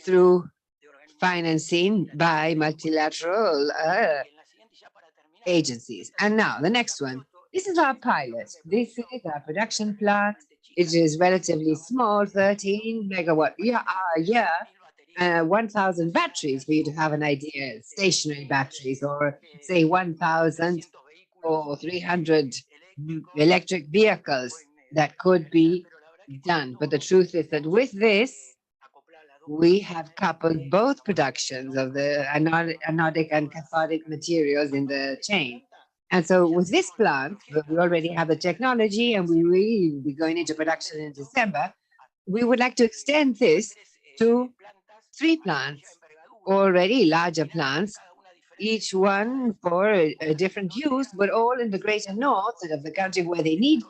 through financing by multilateral agencies. And now the next one. This is our pilot. This is our production plant. It is relatively small, 13 megawatt a year, 1,000 batteries for you to have an idea, stationary batteries, or say 1,000 or 300 electric vehicles that could be done. But the truth is that with this, we have coupled both productions of the anodic and cathodic materials in the chain. And so with this plant, we already have the technology, and we will be going into production in December. We would like to extend this to 3 plants, already larger plants, each one for a different use, but all in the greater north of the country, where they need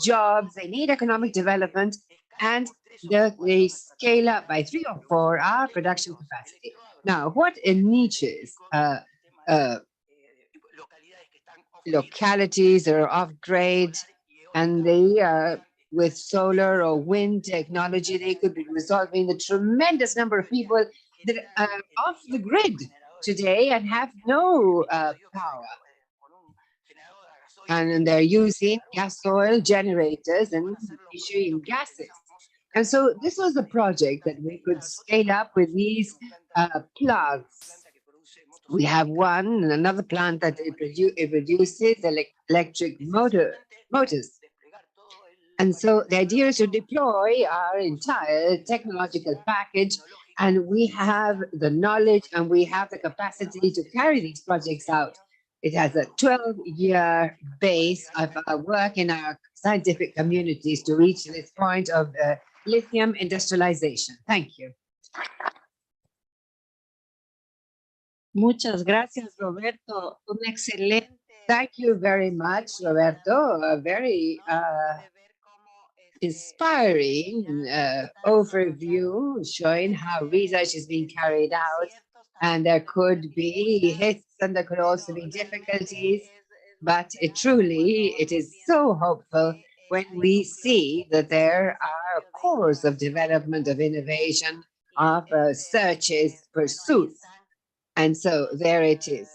jobs, they need economic development, and they scale up by 3 or 4 our production capacity. Now, what niches, localities are off-grid, and they with solar or wind technology, they could be resolving the tremendous number of people that are off the grid today and have no power. And they're using gas oil generators and issuing gases. And so this was a project that we could scale up with these plants. We have another plant that it produces electric motors. And so the idea is to deploy our entire technological package, and we have the knowledge and we have the capacity to carry these projects out. It has a 12-year base of work in our scientific communities to reach this point of lithium industrialization. Thank you. Muchas gracias, Roberto. Un excelente. Thank you very much, Roberto. A very inspiring overview showing how research is being carried out, and there could be hits and there could also be difficulties. But it is so hopeful when we see that there are cores of development, of innovation, of searches, pursuits. And so there it is.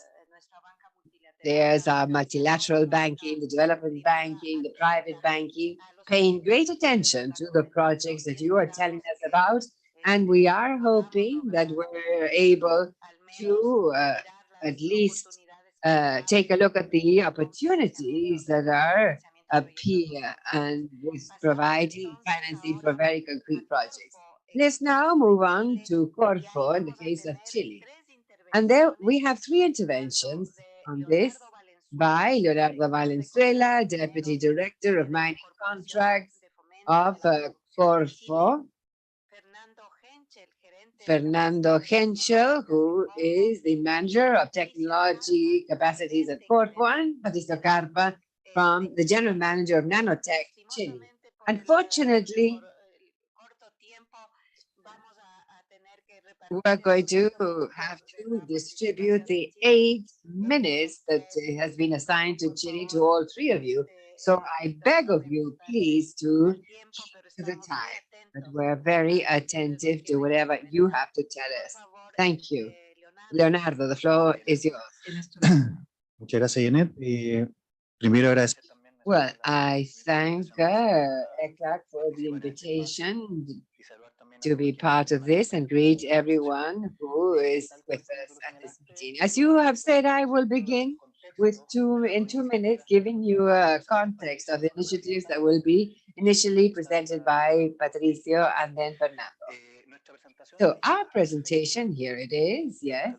There's our multilateral banking, the development banking, the private banking, paying great attention to the projects that you are telling us about. And we are hoping that we're able to at least take a look at the opportunities that are appear and with providing financing for very concrete projects. Let's now move on to Corfo in the case of Chile. And there we have three interventions on this by Leonardo Valenzuela, Deputy Director of Mining Contracts of Corfo, Fernando Henschel, who is the Manager of Technology Capacities at Corfo, and Patricio Carpa from the General Manager of Nanotech Chile. Unfortunately, we're going to have to distribute the 8 minutes that has been assigned to Chile to all three of you. So I beg of you, please, to keep to the time. But we're very attentive to whatever you have to tell us. Thank you. Leonardo, the floor is yours. Muchas gracias, Janet. Primero agradecer. Well, I thank ECLAC for the invitation to be part of this and greet everyone who is with us at this meeting. As you have said, I will begin with in 2 minutes, giving you a context of the initiatives that will be initially presented by Patricio and then Fernando. So our presentation, here it is, yes.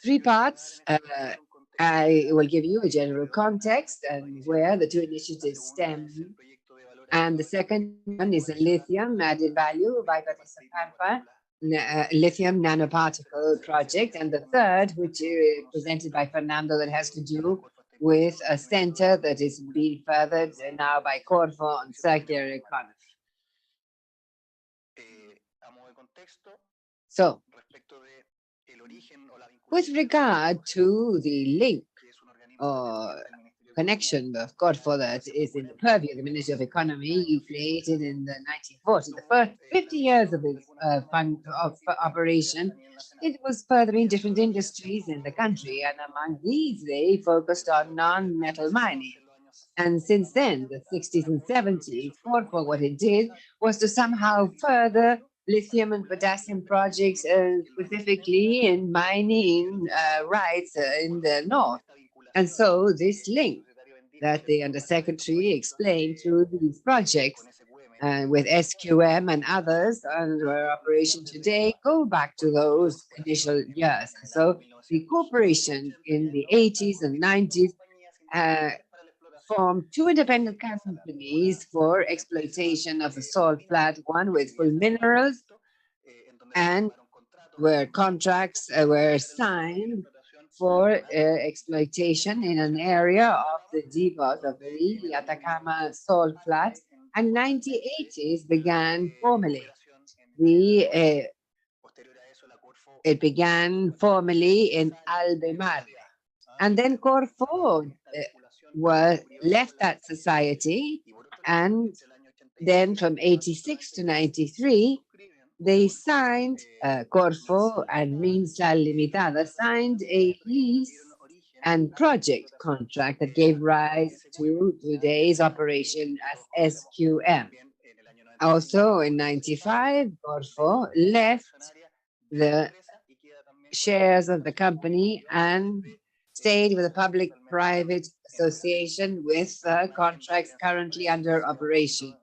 3 parts. I will give you a general context and where the 2 initiatives stem. And the second one is a lithium added value by Patricio Carpa, lithium nanoparticle project. And the third, which is presented by Fernando, that has to do with a center that is being furthered now by Corfo on circular economy. So, with regard to the link or connection of Corfo that is in the purview of the Ministry of Economy, created in the 1940s, the first 50 years of its operation, it was furthering different industries in the country, and among these, they focused on non-metal mining. And since then, the 60s and 70s, Corfo, what it did was to somehow further lithium and potassium projects, specifically in mining rights in the north. And so this link that the Undersecretary explained through these projects with SQM and others under operation today go back to those initial years. And so the corporation in the 80s and 90s formed 2 independent companies for exploitation of the salt flat, one with full minerals, and where contracts were signed for exploitation in an area of the depot of the Atacama salt flat, and 1980s began formally. It began formally in Albemarle, and then Corfo left that society, and then from 86 to 93, they signed, Corfo and Minsal Limitada signed a lease and project contract that gave rise to today's operation as SQM. Also in 95, Corfo left the shares of the company and stayed with a public-private association with contracts currently under operation.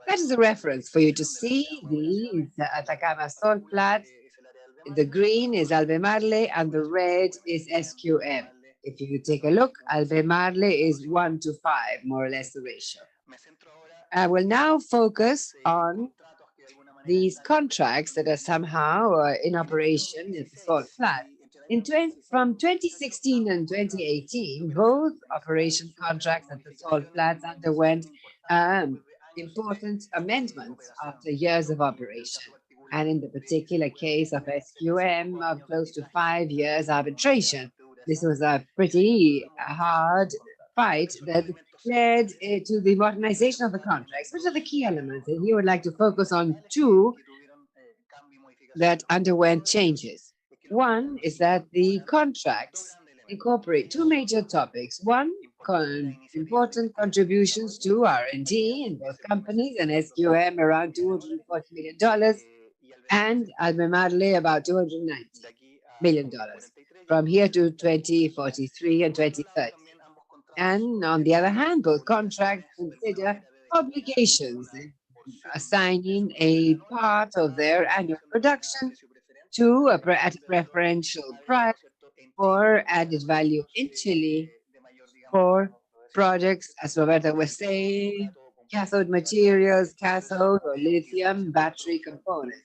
That is a reference for you to see the Atacama salt flat. The green is Albemarle and the red is SQM. If you take a look, Albemarle is 1 to 5, more or less the ratio. I will now focus on these contracts that are somehow in operation at the salt flat. From 2016 and 2018, both operation contracts at the salt flats underwent important amendments after years of operation, and in the particular case of SQM, of close to 5 years arbitration. This was a pretty hard fight that led to the modernization of the contracts. Which are the key elements? And here would like to focus on two that underwent changes. One is that the contracts incorporate two major topics. One, important contributions to R&D in both companies and SQM around $240 million, and Albemarle about $290 million from here to 2043 and 2030. And on the other hand, both contracts consider obligations, assigning a part of their annual production to at a preferential price for added value in Chile for projects, as Roberta was saying, cathode materials, cathode or lithium battery components.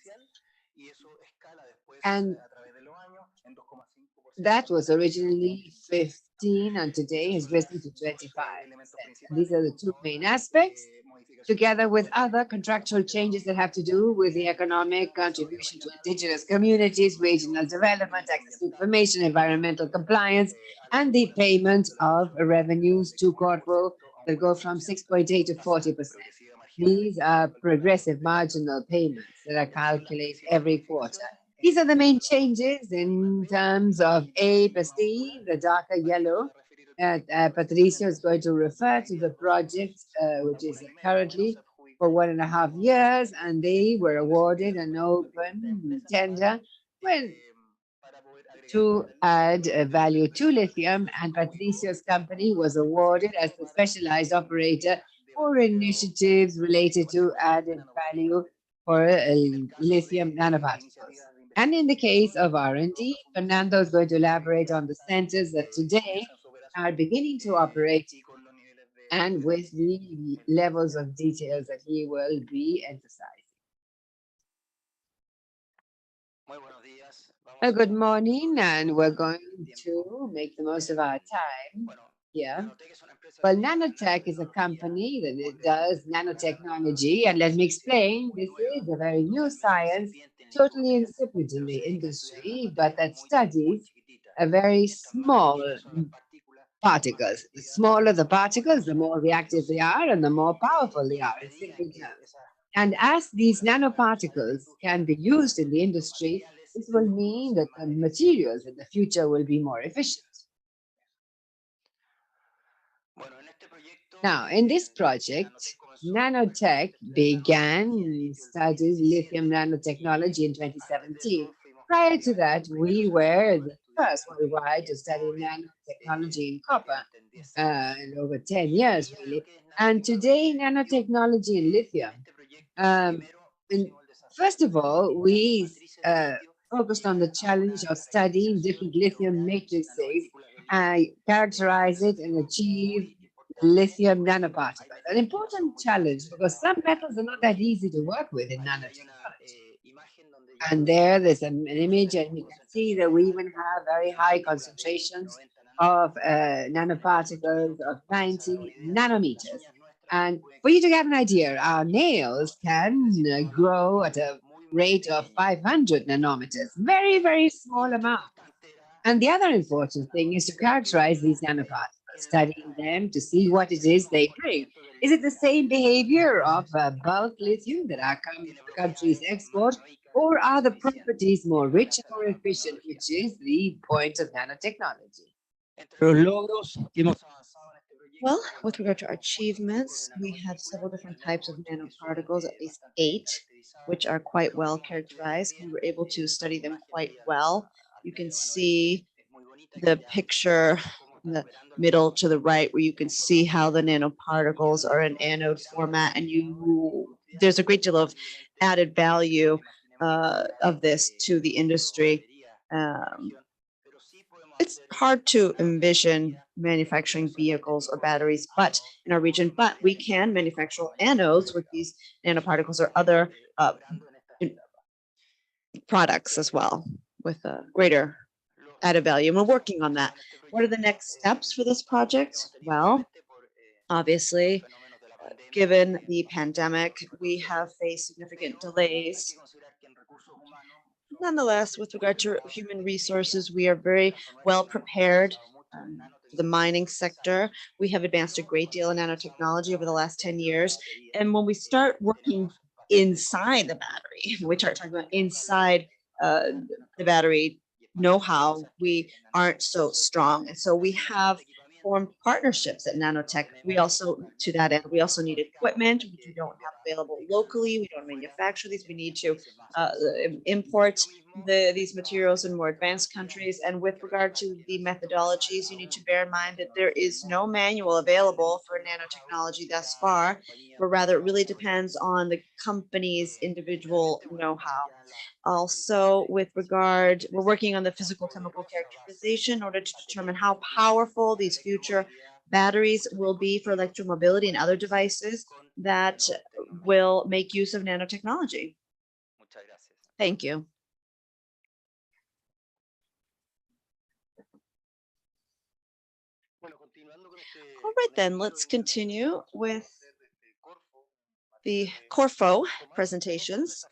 And that was originally 15 and today has risen to 25%. And these are the two main aspects, together with other contractual changes that have to do with the economic contribution to indigenous communities, regional development, access to information, environmental compliance, and the payment of revenues to Corpo that go from 6.8 to 40%. These are progressive marginal payments that are calculated every quarter. These are the main changes in terms of A plus D, the darker yellow. Patricio is going to refer to the project, which is currently for 1.5 years, and they were awarded an open tender to add value to lithium, and Patricio's company was awarded as the specialized operator for initiatives related to added value for lithium nanoparticles. And in the case of R&D, Fernando is going to elaborate on the centers that today are beginning to operate and with the levels of details that he will be emphasizing. Good morning, and we're going to make the most of our time here. Well, Nanotech is a company that does nanotechnology, and let me explain, this is a very new science, totally incipient in the industry, but that studies a very small particles. The smaller the particles, the more reactive they are, and the more powerful they are, in simple terms. And as these nanoparticles can be used in the industry, this will mean that the materials in the future will be more efficient. Now, in this project, Nanotech began studying lithium nanotechnology in 2017. Prior to that, we were the first worldwide to study nanotechnology in copper, in over 10 years, really. And today, nanotechnology in lithium. First of all, we focused on the challenge of studying different lithium matrices, characterize it, and achieve lithium nanoparticles. An important challenge because some metals are not that easy to work with in nanotechnology. And there's an image, and you can see that we even have very high concentrations of nanoparticles of 90 nanometers. And for you to get an idea, our nails can grow at a rate of 500 nanometers, very, very small amount. And the other important thing is to characterize these nanoparticles, studying them to see what it is they bring. Is it the same behavior of bulk lithium that our countries export, or are the properties more rich and more efficient, which is the point of nanotechnology? Well, with regard to our achievements, we have several different types of nanoparticles, at least 8, which are quite well characterized. We were able to study them quite well. You can see the picture in the middle to the right, where you can see how the nanoparticles are in anode format, and there's a great deal of added value of this to the industry. It's hard to envision manufacturing vehicles or batteries, but in our region, but we can manufacture anodes with these nanoparticles or other products as well with a greater added value. And we're working on that. What are the next steps for this project? Well, obviously, given the pandemic, we have faced significant delays. Nonetheless, with regard to human resources, we are very well prepared for the mining sector. We have advanced a great deal in nanotechnology over the last 10 years. And when we start working inside the battery, when we start talking about inside the battery know-how, we aren't so strong. And so we have formed partnerships at nanotech. We also, to that end, we also need equipment, which we don't have available locally. We don't manufacture these. We need to import these materials in more advanced countries. And with regard to the methodologies, you need to bear in mind that there is no manual available for nanotechnology thus far, but rather it really depends on the company's individual know-how. Also, with regard, we're working on the physical chemical characterization in order to determine how powerful these future batteries will be for electromobility and other devices that will make use of nanotechnology. Thank you. All right, then, let's continue with the Corfo presentations.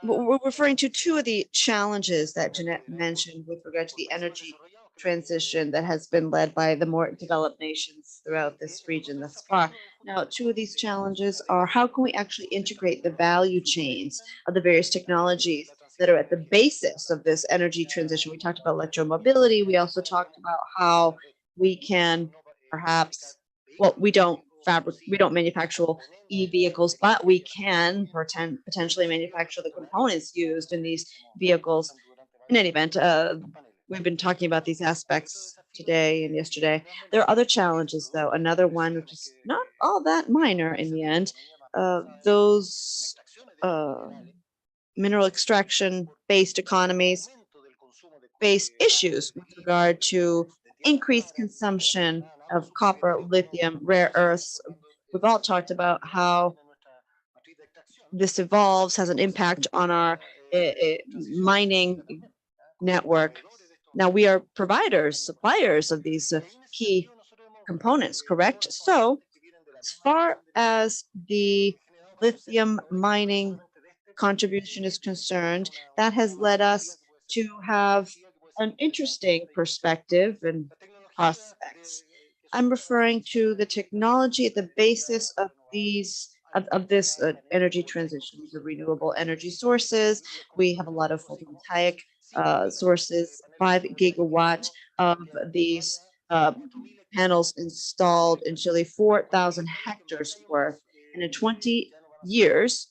We're referring to two of the challenges that Jeanette mentioned with regard to the energy transition that has been led by the more developed nations throughout this region thus far. Now, two of these challenges are how can we actually integrate the value chains of the various technologies that are at the basis of this energy transition. We talked about electromobility. We also talked about how we can perhaps, well, we don't manufacture e-vehicles, but we can potentially manufacture the components used in these vehicles. In any event, we've been talking about these aspects today and yesterday. There are other challenges, though. Another one, which is not all that minor in the end, those mineral extraction-based economies face issues with regard to increased consumption of copper, lithium, rare earths. We've all talked about how this evolves, has an impact on our mining network. Now, we are suppliers of these key components, correct? So, as far as the lithium mining contribution is concerned, that has led us to have an interesting perspective and prospects. I'm referring to the technology at the basis of these of this energy transition. These are renewable energy sources. We have a lot of photovoltaic sources, 5 gigawatt of these panels installed in Chile, 4,000 hectares worth. And in 20 years,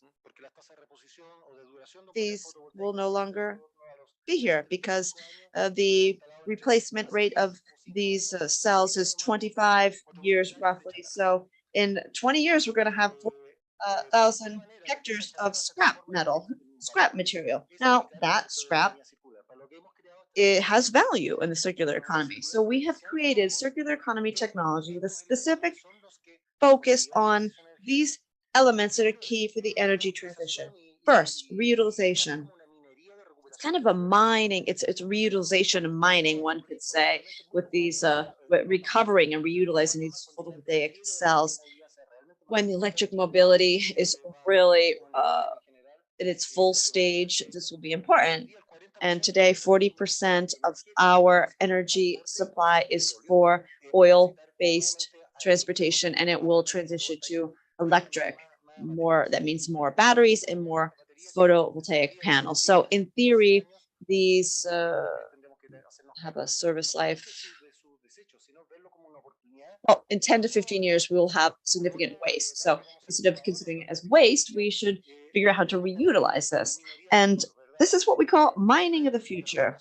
these will no longer be here because the replacement rate of these cells is 25 years roughly. So in 20 years, we're going to have 4,000 hectares of scrap material. Now that scrap, it has value in the circular economy. So we have created circular economy technology with a specific focus on these elements that are key for the energy transition. First, reutilization. It's kind of a mining, it's reutilization of mining, one could say, with these recovering and reutilizing these photovoltaic cells. When the electric mobility is really in its full stage, this will be important. And today, 40% of our energy supply is for oil-based transportation, and it will transition to electric. That means more batteries and more photovoltaic panels. So in theory, these have a service life. Well, in 10 to 15 years, we will have significant waste. So instead of considering it as waste, we should figure out how to reutilize this. And this is what we call mining of the future.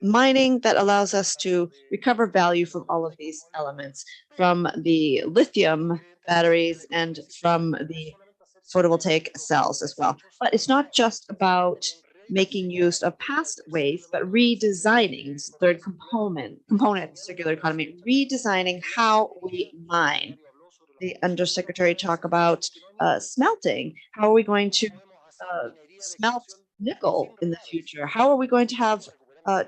Mining that allows us to recover value from all of these elements, from the lithium batteries and from the photovoltaic cells as well. But it's not just about making use of past waste, but redesigning this third component of the circular economy, redesigning how we mine. The Undersecretary talked about smelting. How are we going to smelt nickel in the future? How are we going to have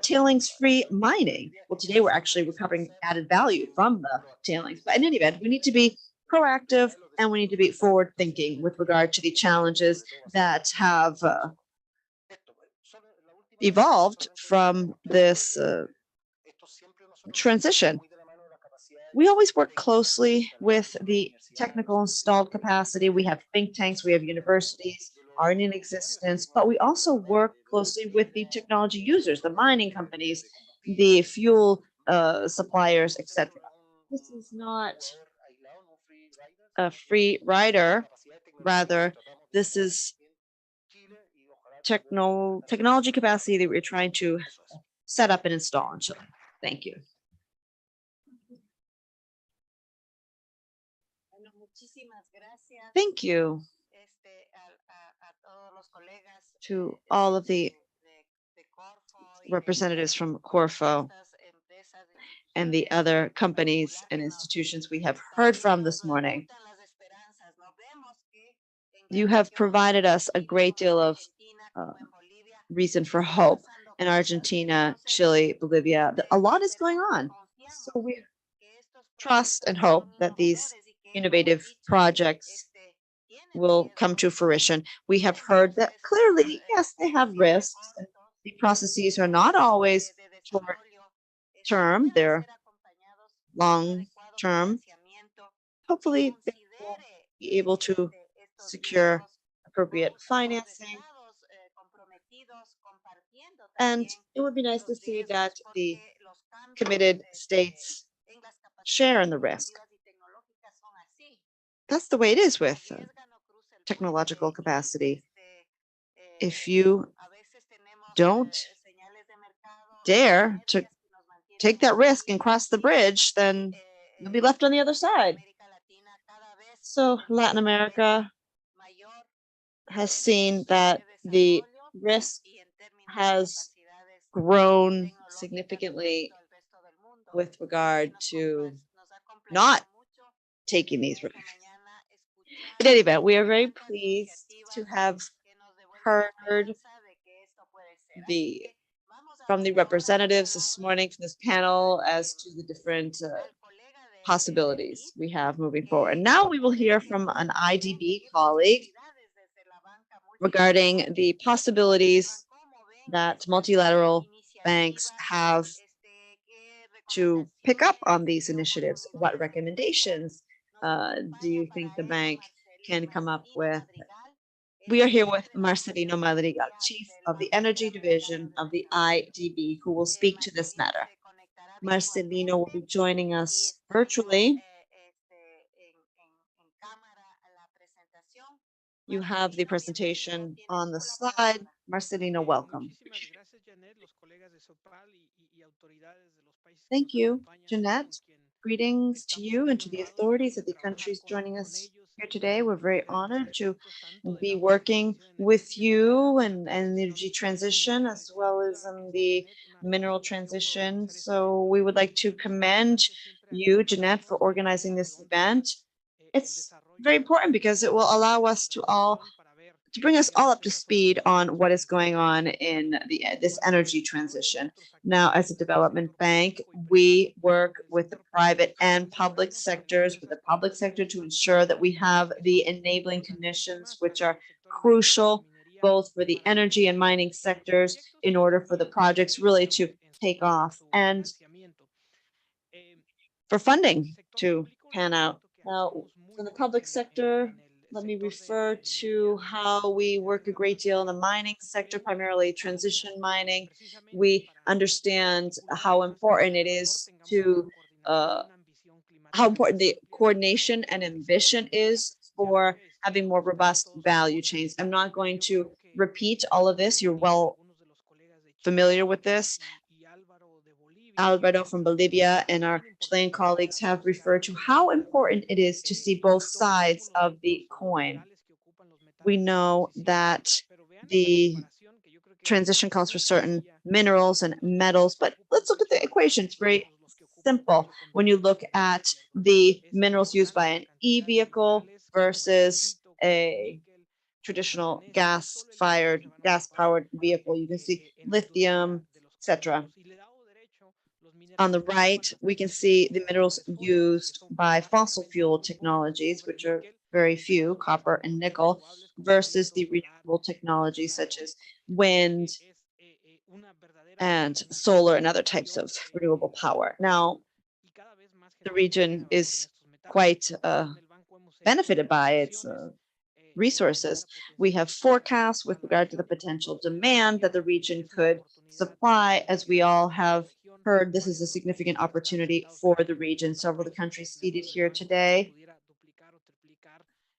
tailings-free mining? Well, today we're actually recovering added value from the tailings. But in any event, we need to be proactive, and we need to be forward thinking with regard to the challenges that have evolved from this transition. We always work closely with the technical installed capacity. We have think tanks, we have universities already in existence, but we also work closely with the technology users, the mining companies, the fuel suppliers, etc. This is not a free rider. Rather, this is technology capacity that we're trying to set up and install in Chile. Thank you. Thank you to all of the representatives from Corfo and the other companies and institutions we have heard from this morning. You have provided us a great deal of reason for hope in Argentina, Chile, Bolivia. A lot is going on. So we trust and hope that these innovative projects will come to fruition. We have heard that clearly, yes, they have risks. The processes are not always short term, they're long term. Hopefully, they will be able to secure appropriate financing. And it would be nice to see that the committed states share in the risk. That's the way it is with technological capacity. If you don't dare to take that risk and cross the bridge, then you'll be left on the other side. So Latin America has seen that the risk has grown significantly with regard to not taking these risks. In any event, we are very pleased to have heard from the representatives this morning from this panel as to the different possibilities we have moving forward. Now we will hear from an IDB colleague regarding the possibilities that multilateral banks have to pick up on these initiatives. What recommendations do you think the bank can come up with? We are here with Marcelino Madrigal, Chief of the Energy Division of the IDB, who will speak to this matter. Marcelino will be joining us virtually. You have the presentation on the slide. Marcelino, welcome. Thank you, Jeanette. Greetings to you and to the authorities of the countries joining us here today. We're very honored to be working with you and energy transition as well as in the mineral transition. So we would like to commend you, Jeanette, for organizing this event. It's very important because it will allow us to bring us all up to speed on what is going on in this energy transition. Now, as a development bank, we work with the private and public sectors, with the public sector to ensure that we have the enabling conditions which are crucial both for the energy and mining sectors in order for the projects really to take off and for funding to pan out. Now, in the public sector, let me refer to how we work a great deal in the mining sector, primarily transition mining. We understand how important it is to, how important the coordination and ambition is for having more robust value chains. I'm not going to repeat all of this. You're well familiar with this. Alvaro from Bolivia and our Chilean colleagues have referred to how important it is to see both sides of the coin. We know that the transition calls for certain minerals and metals, but let's look at the equation. It's very simple. When you look at the minerals used by an e-vehicle versus a traditional gas-powered vehicle, you can see lithium, etc. On the right, we can see the minerals used by fossil fuel technologies, which are very few, copper and nickel, versus the renewable technologies such as wind and solar and other types of renewable power. Now, the region is quite benefited by its resources. We have forecasts with regard to the potential demand that the region could supply. As we all have heard, this is a significant opportunity for the region. Several of the countries seated here today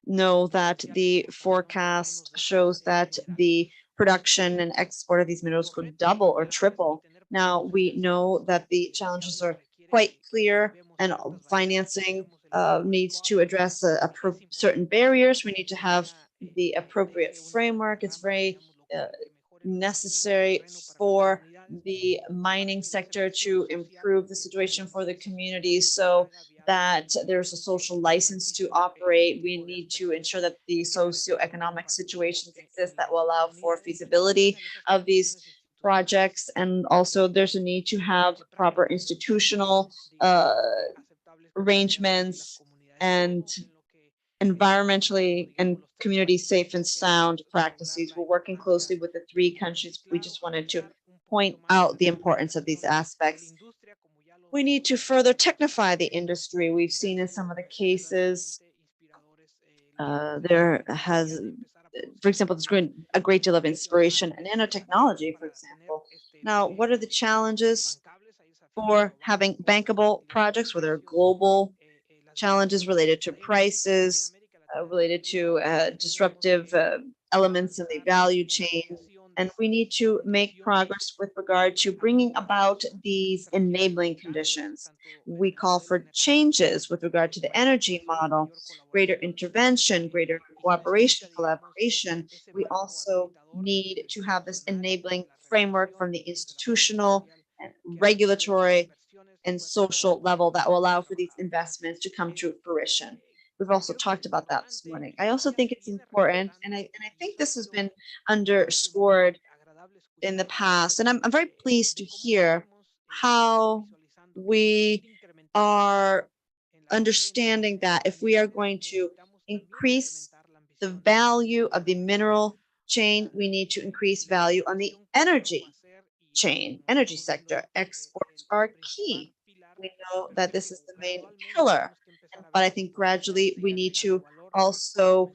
know that the forecast shows that the production and export of these minerals could double or triple. Now, we know that the challenges are quite clear, and financing needs to address certain barriers. We need to have the appropriate framework. It's very necessary for the mining sector to improve the situation for the community so that there's a social license to operate. We need to ensure that the socioeconomic situations exist that will allow for feasibility of these projects. And also there's a need to have proper institutional arrangements and environmentally and community safe and sound practices. We're working closely with the three countries. We just wanted to point out the importance of these aspects. We need to further technify the industry. We've seen in some of the cases, there has, for example, there's a great deal of inspiration in nanotechnology, for example. Now, what are the challenges for having bankable projects where there are global challenges related to prices, related to disruptive elements in the value chain? And we need to make progress with regard to bringing about these enabling conditions. We call for changes with regard to the energy model, greater intervention, greater cooperation, collaboration. We also need to have this enabling framework from the institutional and regulatory and social level that will allow for these investments to come to fruition. We've also talked about that this morning. I also think it's important, and I think this has been underscored in the past, and I'm very pleased to hear how we are understanding that if we are going to increase the value of the mineral chain, we need to increase value on the energy chain, energy sector. Exports are key. We know that this is the main pillar, but I think gradually we need to also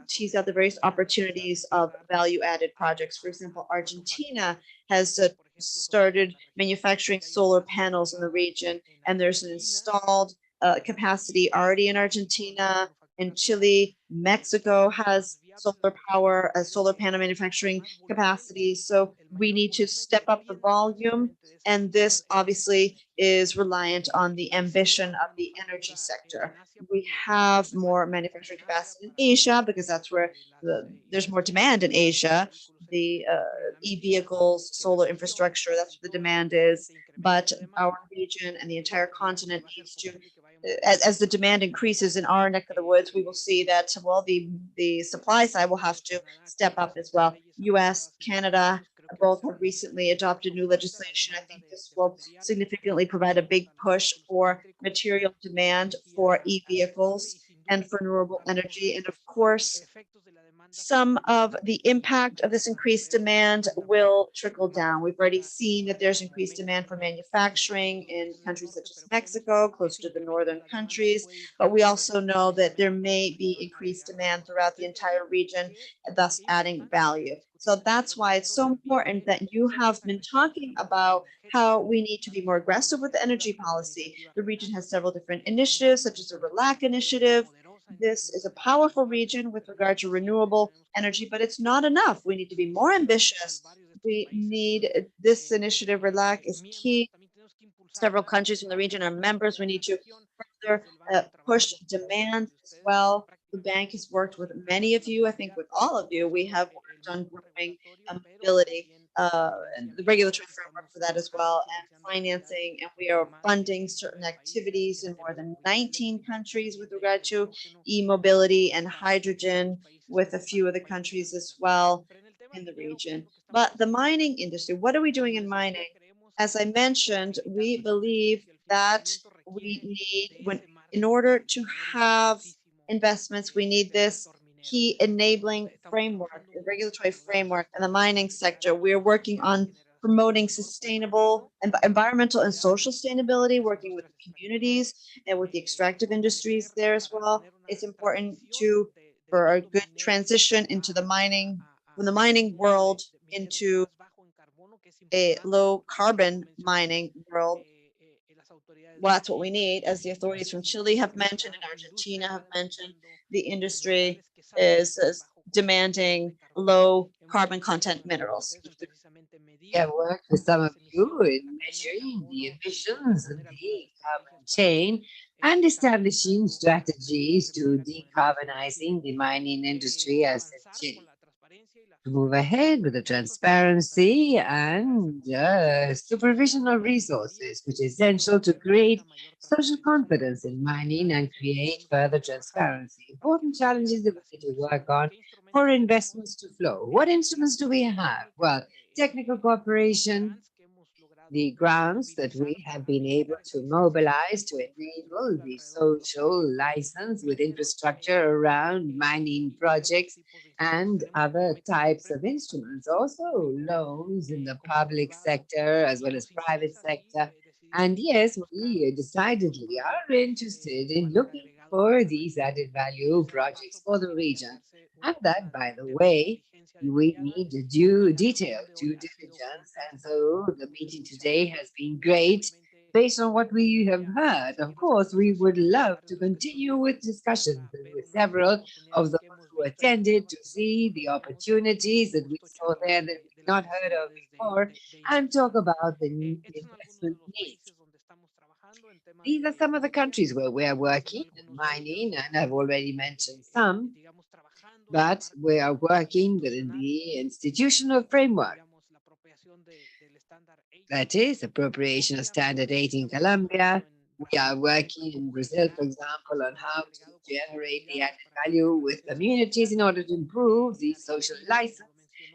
tease out the various opportunities of value-added projects. For example, Argentina has started manufacturing solar panels in the region, and there's an installed capacity already in Argentina. In Chile, Mexico has solar power, solar panel manufacturing capacity. So we need to step up the volume, and this obviously is reliant on the ambition of the energy sector. We have more manufacturing capacity in Asia because that's where there's more demand in Asia. The e-vehicles, solar infrastructure, that's where the demand is. But our region and the entire continent needs to, as the demand increases in our neck of the woods, we will see that, well, the supply side will have to step up as well. US, Canada, both have recently adopted new legislation. I think this will significantly provide a big push for material demand for e-vehicles and for renewable energy. And of course, some of the impact of this increased demand will trickle down. We've already seen that there's increased demand for manufacturing in countries such as Mexico, close to the northern countries, but we also know that there may be increased demand throughout the entire region, thus adding value. So that's why it's so important that you have been talking about how we need to be more aggressive with the energy policy. The region has several different initiatives, such as the RELAC initiative. This is a powerful region with regard to renewable energy, but it's not enough. We need to be more ambitious. We need this initiative. RELAC is key. Several countries from the region are members. We need to further push demand as well. The bank has worked with many of you, I think with all of you. We have worked on growing mobility and the regulatory framework for that as well, and financing, and we are funding certain activities in more than 19 countries with regard to e-mobility and hydrogen, with a few of the countries as well in the region. But the mining industry, what are we doing in mining? As I mentioned, we believe that we need, in order to have investments, we need this key enabling framework, the regulatory framework, and the mining sector. We're working on promoting sustainable environmental and social sustainability, working with the communities and with the extractive industries there as well. It's important for a good transition into the mining, from the mining world into a low carbon mining world. Well, that's what we need, as the authorities from Chile have mentioned and Argentina have mentioned. The industry is demanding low carbon content minerals. We have worked with some of you in measuring the emissions of the carbon chain and establishing strategies to decarbonizing the mining industry as in Chile. To move ahead with the transparency and supervision of resources, which is essential to create social confidence in mining and create further transparency. Important challenges that we need to work on for investments to flow. What instruments do we have? Well, technical cooperation, the grants that we have been able to mobilize to enable the social license with infrastructure around mining projects and other types of instruments. Also, loans in the public sector as well as private sector. And yes, we decidedly are interested in looking for these added value projects for the region. And that, by the way, we need due diligence. And so the meeting today has been great. Based on what we have heard, of course, we would love to continue with discussions with several of those who attended to see the opportunities that we saw there that we've not heard of before and talk about the investment needs. These are some of the countries where we are working and mining, and I've already mentioned some, but we are working within the institutional framework. That is, appropriation of Standard 8 in Colombia. We are working in Brazil, for example, on how to generate the added value with communities in order to improve the social license.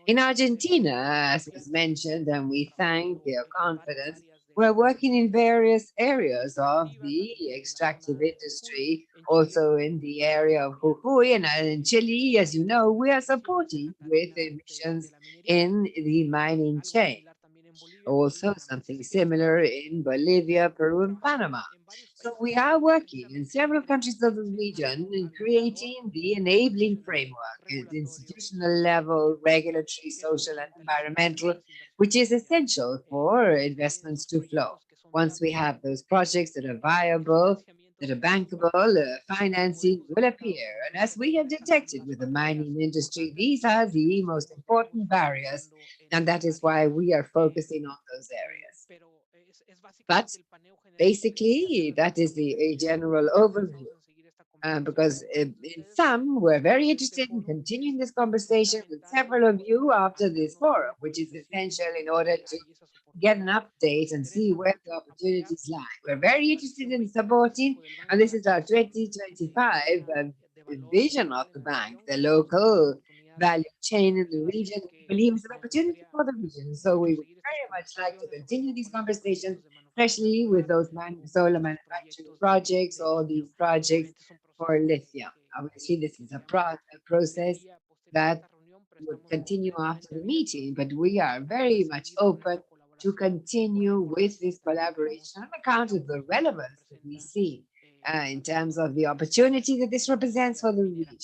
In Argentina, as was mentioned, and we thank their confidence, we're working in various areas of the extractive industry, also in the area of Jujuy and in Chile, as you know, we are supporting with emissions in the mining chain. Also, something similar in Bolivia, Peru, and Panama. So we are working in several countries of the region in creating the enabling framework at institutional level, regulatory, social, and environmental, which is essential for investments to flow. Once we have those projects that are viable, that are bankable, financing will appear. And as we have detected with the mining industry, these are the most important barriers, and that is why we are focusing on those areas. But basically, that is the general overview. Because in some, we're very interested in continuing this conversation with several of you after this forum, which is essential in order to get an update and see where the opportunities lie. We're very interested in supporting, and this is our 2025 vision of the bank, the local value chain in the region. We believe is an opportunity for the region. So we would very much like to continue these conversations, especially with those solar manufacturing projects or these projects for lithium. Obviously, this is a process that would continue after the meeting, but we are very much open to continue with this collaboration on account of the relevance that we see in terms of the opportunity that this represents for the region.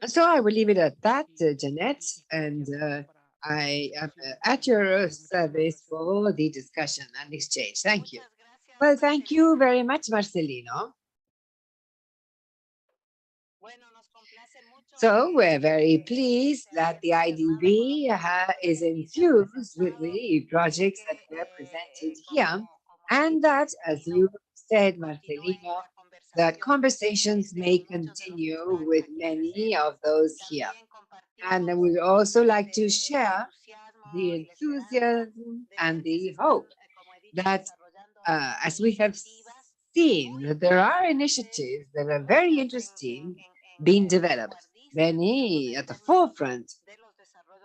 So I will leave it at that, Jeanette, and I am at your service for the discussion and exchange. Thank you. Well, thank you very much, Marcelino. So we're very pleased that the IDB is infused with the projects that were presented here, and that, as you said, Marcelino, that conversations may continue with many of those here. And we would also like to share the enthusiasm and the hope that, as we have seen, that there are initiatives that are very interesting being developed, many at the forefront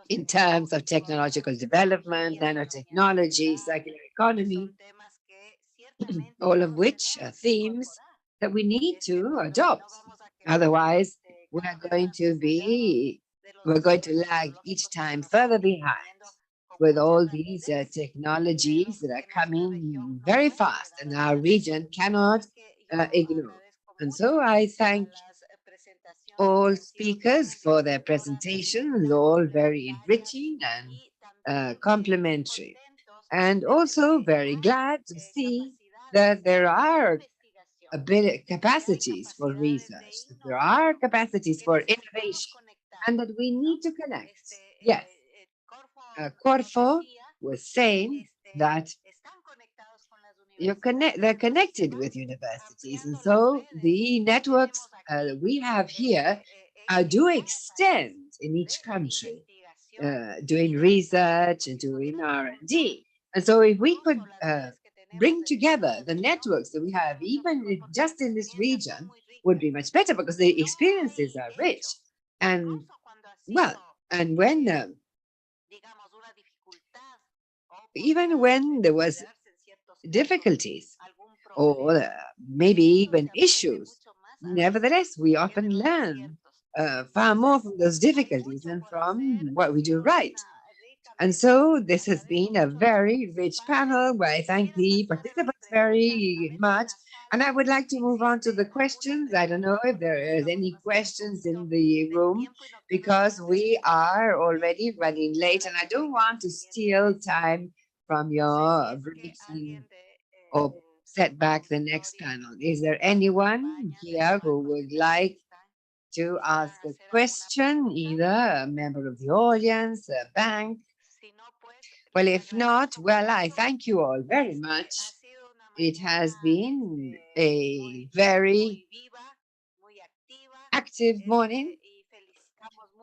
in terms of technological development, nanotechnology, circular economy, all of which are themes that we need to adopt. Otherwise, we're going to lag each time further behind with all these technologies that are coming very fast and our region cannot ignore. And so I thank all speakers for their presentations, all very enriching and complimentary. And also very glad to see that there are capacities for research, that there are capacities for innovation, and that we need to connect. Yes, Corfo was saying that they're connected with universities, and so the networks we have here do extend in each country, doing research and doing R&D. And so if we could bring together the networks that we have, just in this region, would be much better because the experiences are rich. And well, and when even when there was difficulties or maybe even issues, nevertheless, we often learn far more from those difficulties than from what we do right. And so this has been a very rich panel where I thank the participants very much. And I would like to move on to the questions. I don't know if there is any questions in the room because we are already running late and I don't want to steal time from your briefing or set back the next panel. Is there anyone here who would like to ask a question, either a member of the audience, a bank? Well, if not, well, I thank you all very much. It has been a very active morning,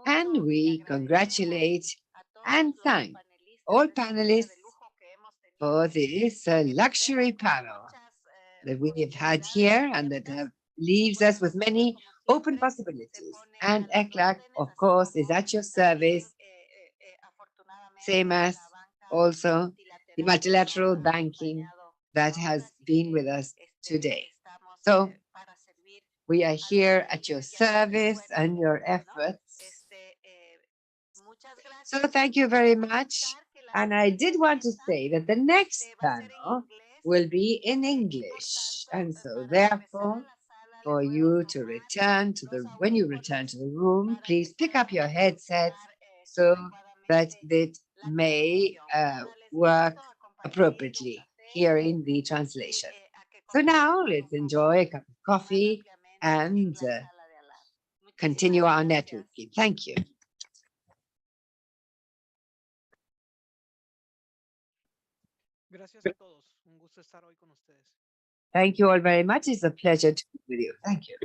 and we congratulate and thank all panelists for this luxury panel that we have had here and that leaves us with many open possibilities. And ECLAC, of course, is at your service, same as also the multilateral banking that has been with us today. So we are here at your service and your efforts. So thank you very much. And I did want to say that the next panel will be in English. And so therefore, for you to return to when you return to the room, please pick up your headsets so that it may work appropriately hearing the translation. So now let's enjoy a cup of coffee and continue our networking. Thank you. Thank you all very much. It's a pleasure to be with you. Thank you.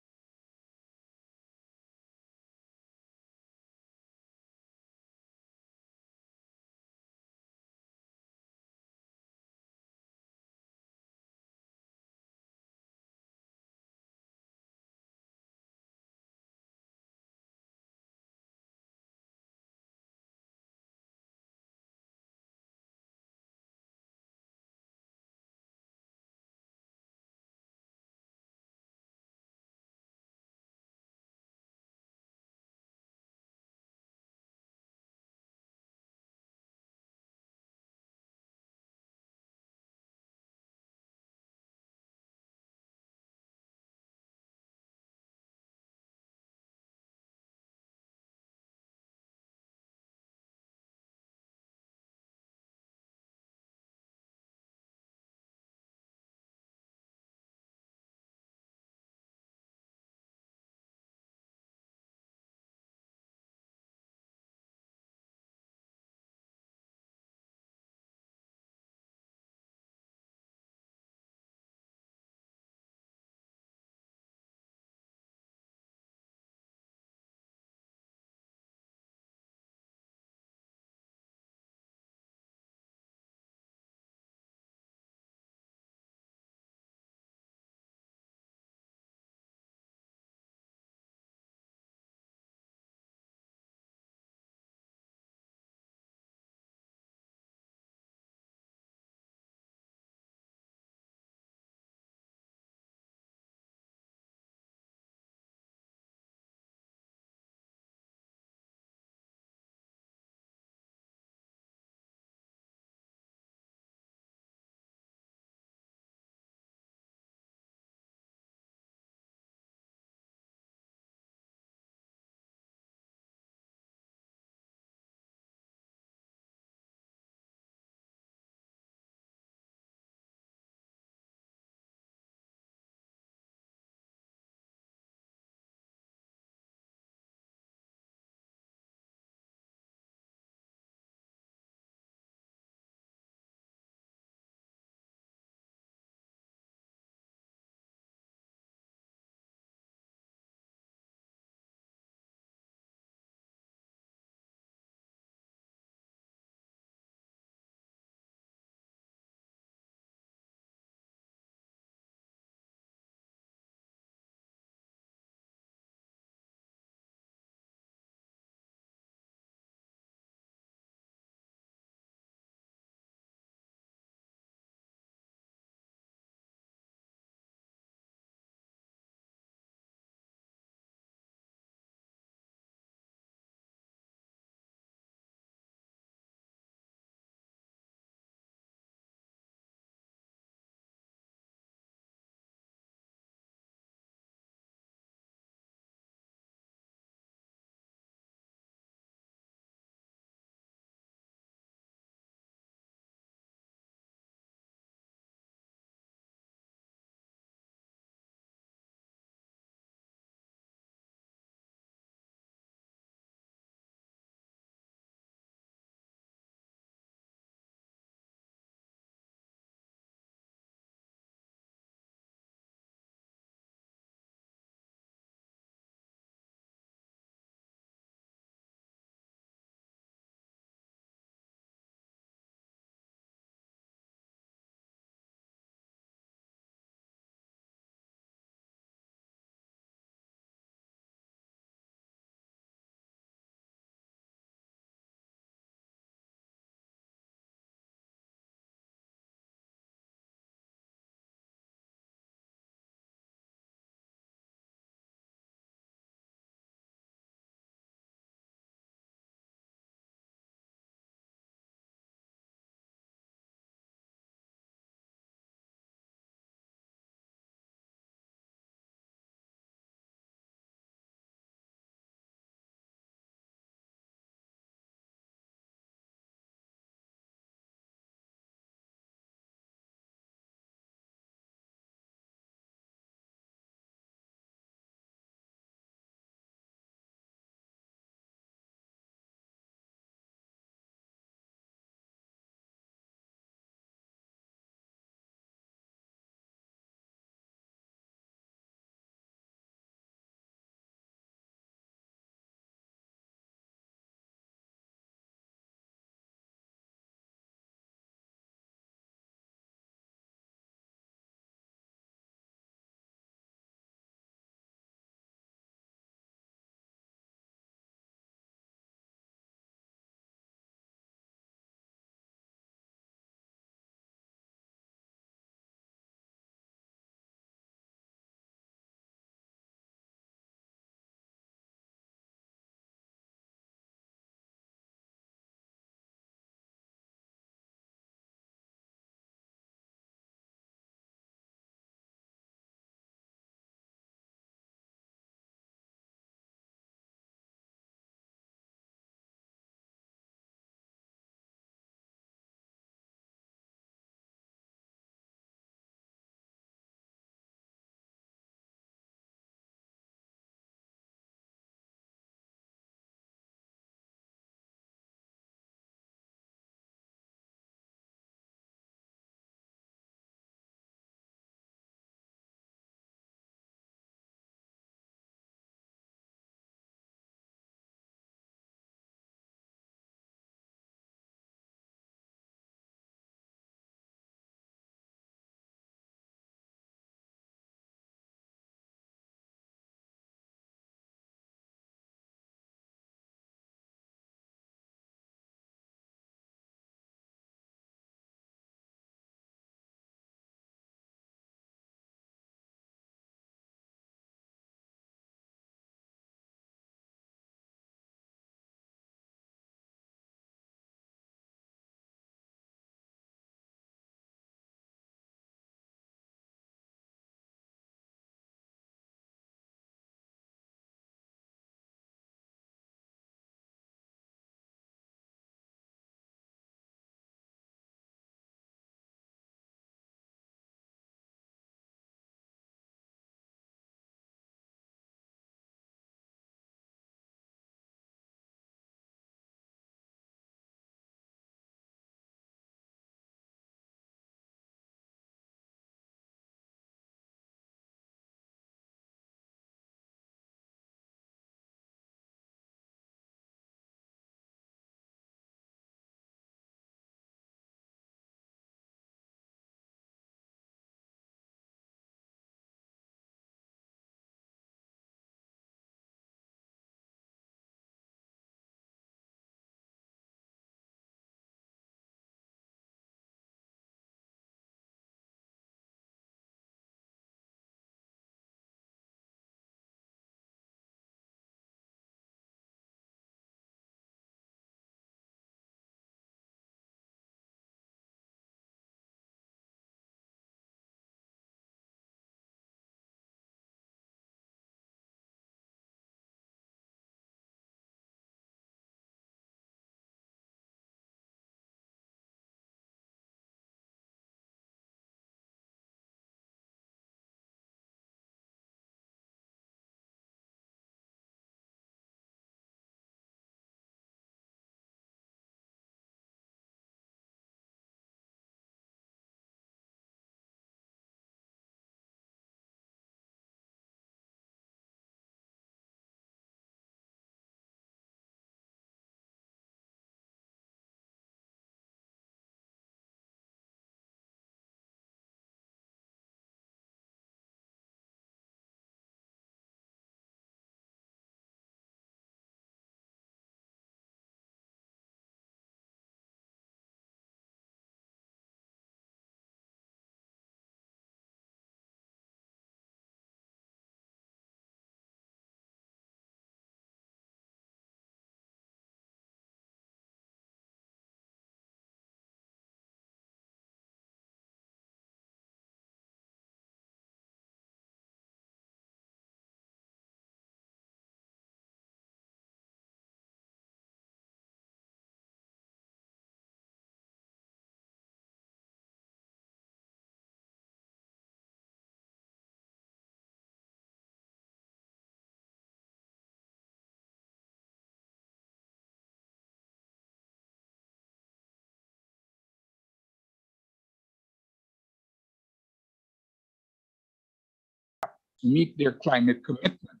to meet their climate commitment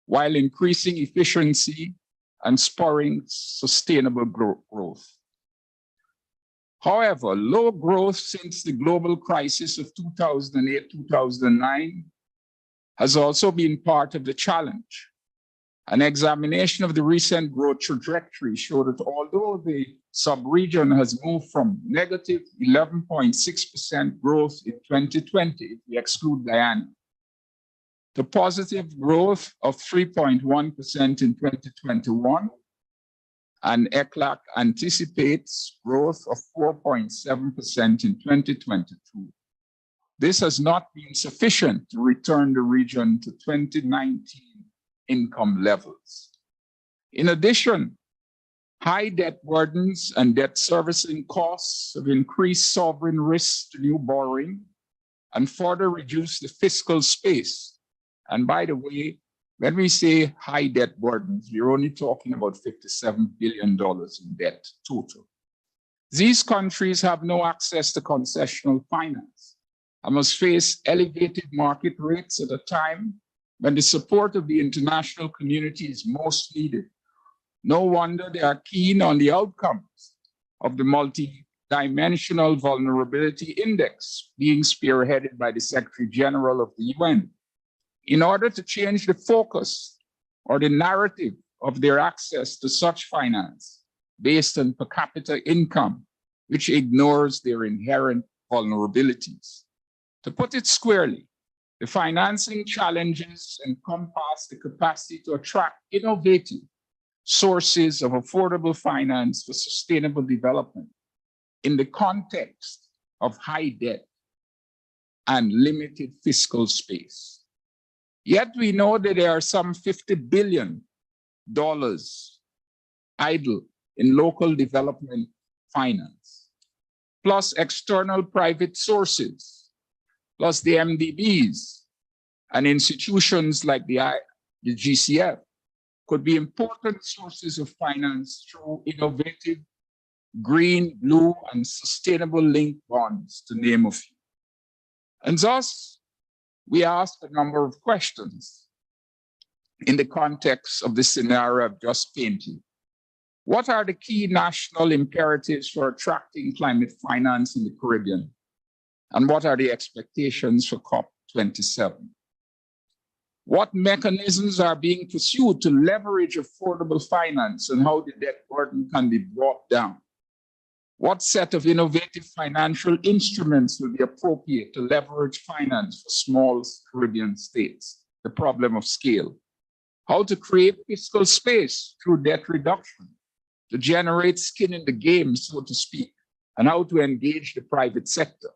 while increasing efficiency and spurring sustainable growth. However, low growth since the global crisis of 2008-2009 has also been part of the challenge. An examination of the recent growth trajectory showed that although the sub-region has moved from negative 11.6% growth in 2020, if we exclude Guyana, to positive growth of 3.1% in 2021, and ECLAC anticipates growth of 4.7% in 2022. This has not been sufficient to return the region to 2019 income levels. In addition, high debt burdens and debt servicing costs have increased sovereign risks to new borrowing and further reduced the fiscal space. And by the way, when we say high debt burdens, we're only talking about $57 billion in debt total. These countries have no access to concessional finance and must face elevated market rates at a time when the support of the international community is most needed. No wonder they are keen on the outcomes of the multi-dimensional vulnerability index being spearheaded by the Secretary General of the UN. In order to change the focus or the narrative of their access to such finance based on per capita income, which ignores their inherent vulnerabilities. To put it squarely, the financing challenges encompass the capacity to attract innovative sources of affordable finance for sustainable development in the context of high debt and limited fiscal space. Yet we know that there are some $50 billion idle in local development finance, plus external private sources, plus the MDBs and institutions like the GCF could be important sources of finance through innovative green, blue, and sustainable linked bonds, to name a few. And thus, we asked a number of questions in the context of the scenario I've just painted. What are the key national imperatives for attracting climate finance in the Caribbean? And what are the expectations for COP27? What mechanisms are being pursued to leverage affordable finance and how the debt burden can be brought down? What set of innovative financial instruments will be appropriate to leverage finance for small Caribbean states? The problem of scale. How to create fiscal space through debt reduction to generate skin in the game, so to speak, and how to engage the private sector.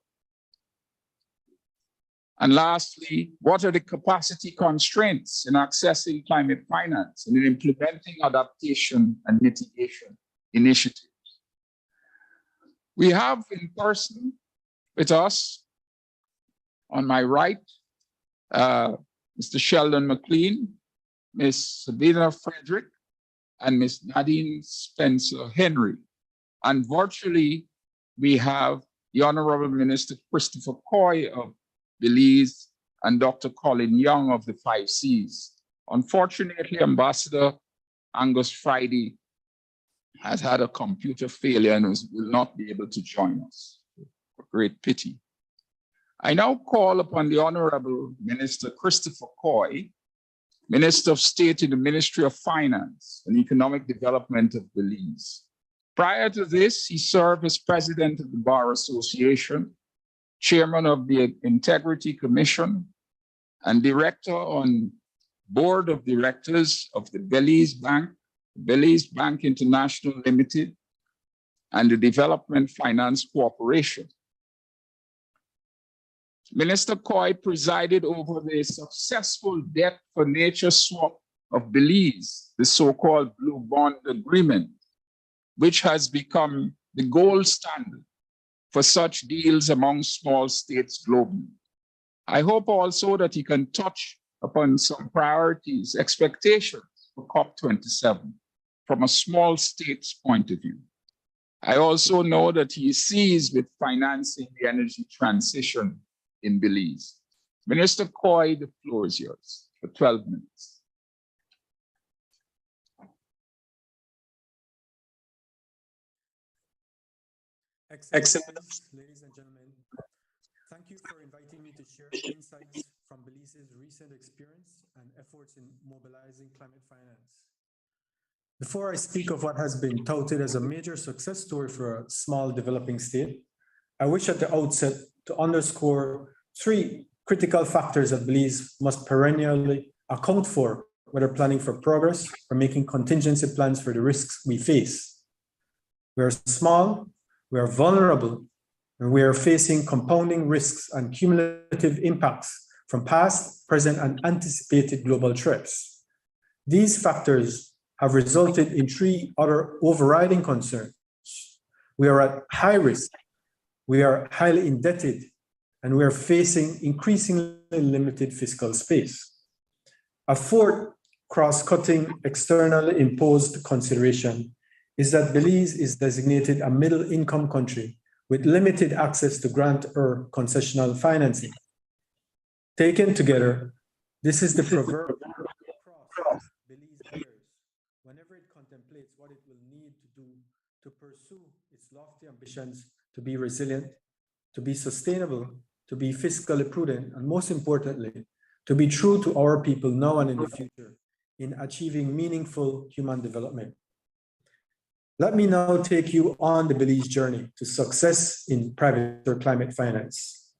And lastly, what are the capacity constraints in accessing climate finance and in implementing adaptation and mitigation initiatives? We have in person with us, on my right, Mr. Sheldon McLean, Ms. Sabina Frederick, and Ms. Nadia Spencer Henry. And virtually, we have the Honorable Minister Christopher Coy of Belize and Dr. Colin Young of the 5 Cs. Unfortunately, Ambassador Angus Friday has had a computer failure and will not be able to join us. A great pity. I now call upon the Honorable Minister Christopher Coy, Minister of State in the Ministry of Finance and Economic Development of Belize. Prior to this, he served as President of the Bar Association, Chairman of the Integrity Commission, and Director on Board of Directors of the Belize Bank International Limited, and the Development Finance Corporation. Minister Coy presided over the successful Debt for Nature swap of Belize, the so-called Blue Bond Agreement, which has become the gold standard for such deals among small states globally. I hope also that he can touch upon some priorities, expectations for COP27 from a small state's point of view. I also know that he is seized with financing the energy transition in Belize. Minister Coy, the floor is yours for 12 minutes. Excellencies, ladies and gentlemen, thank you for inviting me to share insights from Belize's recent experience and efforts in mobilizing climate finance. Before I speak of what has been touted as a major success story for a small developing state, I wish at the outset to underscore three critical factors that Belize must perennially account for, whether planning for progress or making contingency plans for the risks we face. We are small, we are vulnerable, and we are facing compounding risks and cumulative impacts from past, present, and anticipated global threats. These factors have resulted in three other overriding concerns. We are at high risk, we are highly indebted, and we are facing increasingly limited fiscal space. A fourth cross-cutting, externally imposed consideration is that Belize is designated a middle-income country with limited access to grant or concessional financing. Taken together, this is the proverbial cross Belize bears whenever it contemplates what it will need to do to pursue its lofty ambitions to be resilient, to be sustainable, to be fiscally prudent, and most importantly, to be true to our people now and in the future in achieving meaningful human development. Let me now take you on the Belize journey to success in private or climate finance.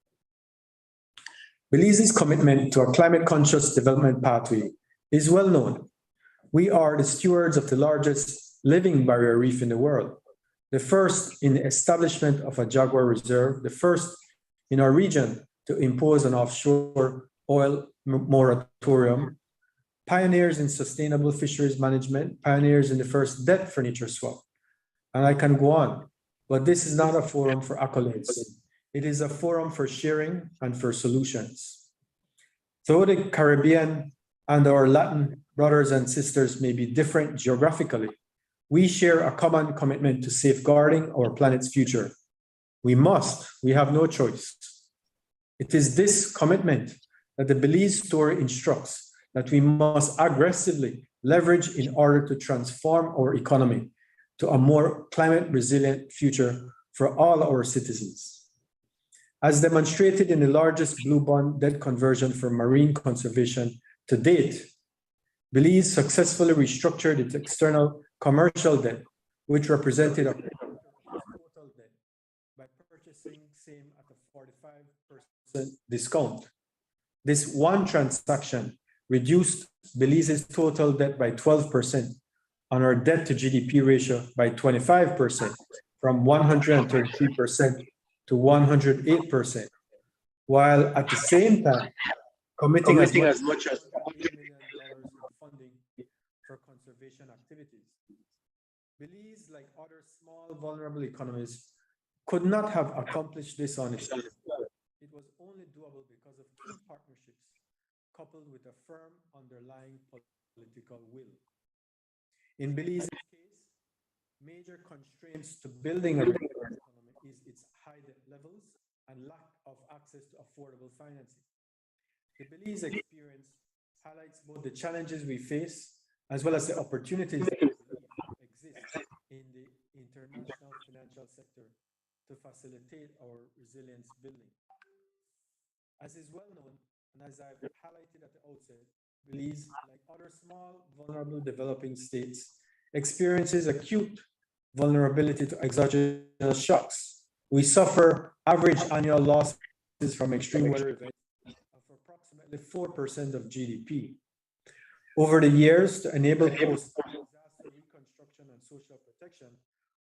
Belize's commitment to a climate-conscious development pathway is well known. We are the stewards of the largest living barrier reef in the world, the first in the establishment of a jaguar reserve, the first in our region to impose an offshore oil moratorium, pioneers in sustainable fisheries management, pioneers in the first debt furniture swap. And I can go on, but this is not a forum for accolades. It is a forum for sharing and for solutions. Though the Caribbean and our Latin brothers and sisters may be different geographically, we share a common commitment to safeguarding our planet's future. We have no choice. It is this commitment that the Belize story instructs that we must aggressively leverage in order to transform our economy to a more climate resilient future for all our citizens. As demonstrated in the largest blue bond debt conversion for marine conservation to date, Belize successfully restructured its external commercial debt, which represented a total debt, by purchasing same at a 45% discount. This one transaction reduced Belize's total debt by 12%, on our debt to GDP ratio by 25%, from 133% to 108%, while at the same time committing as much as $100 million in funding for conservation activities. Belize, like other small, vulnerable economies, could not have accomplished this on its own. It was only doable because of key partnerships coupled with a firm underlying political will. In Belize's case, major constraints to building a resilient economy is its high debt levels and lack of access to affordable financing. The Belize experience highlights both the challenges we face as well as the opportunities that exist in the international financial sector to facilitate our resilience building. As is well known, and as I've highlighted at the outset, Belize, like other small, vulnerable developing states, experiences acute vulnerability to exogenous shocks. We suffer average annual losses from extreme weather events of approximately 4% of GDP. Over the years, to enable post-disaster reconstruction and social protection,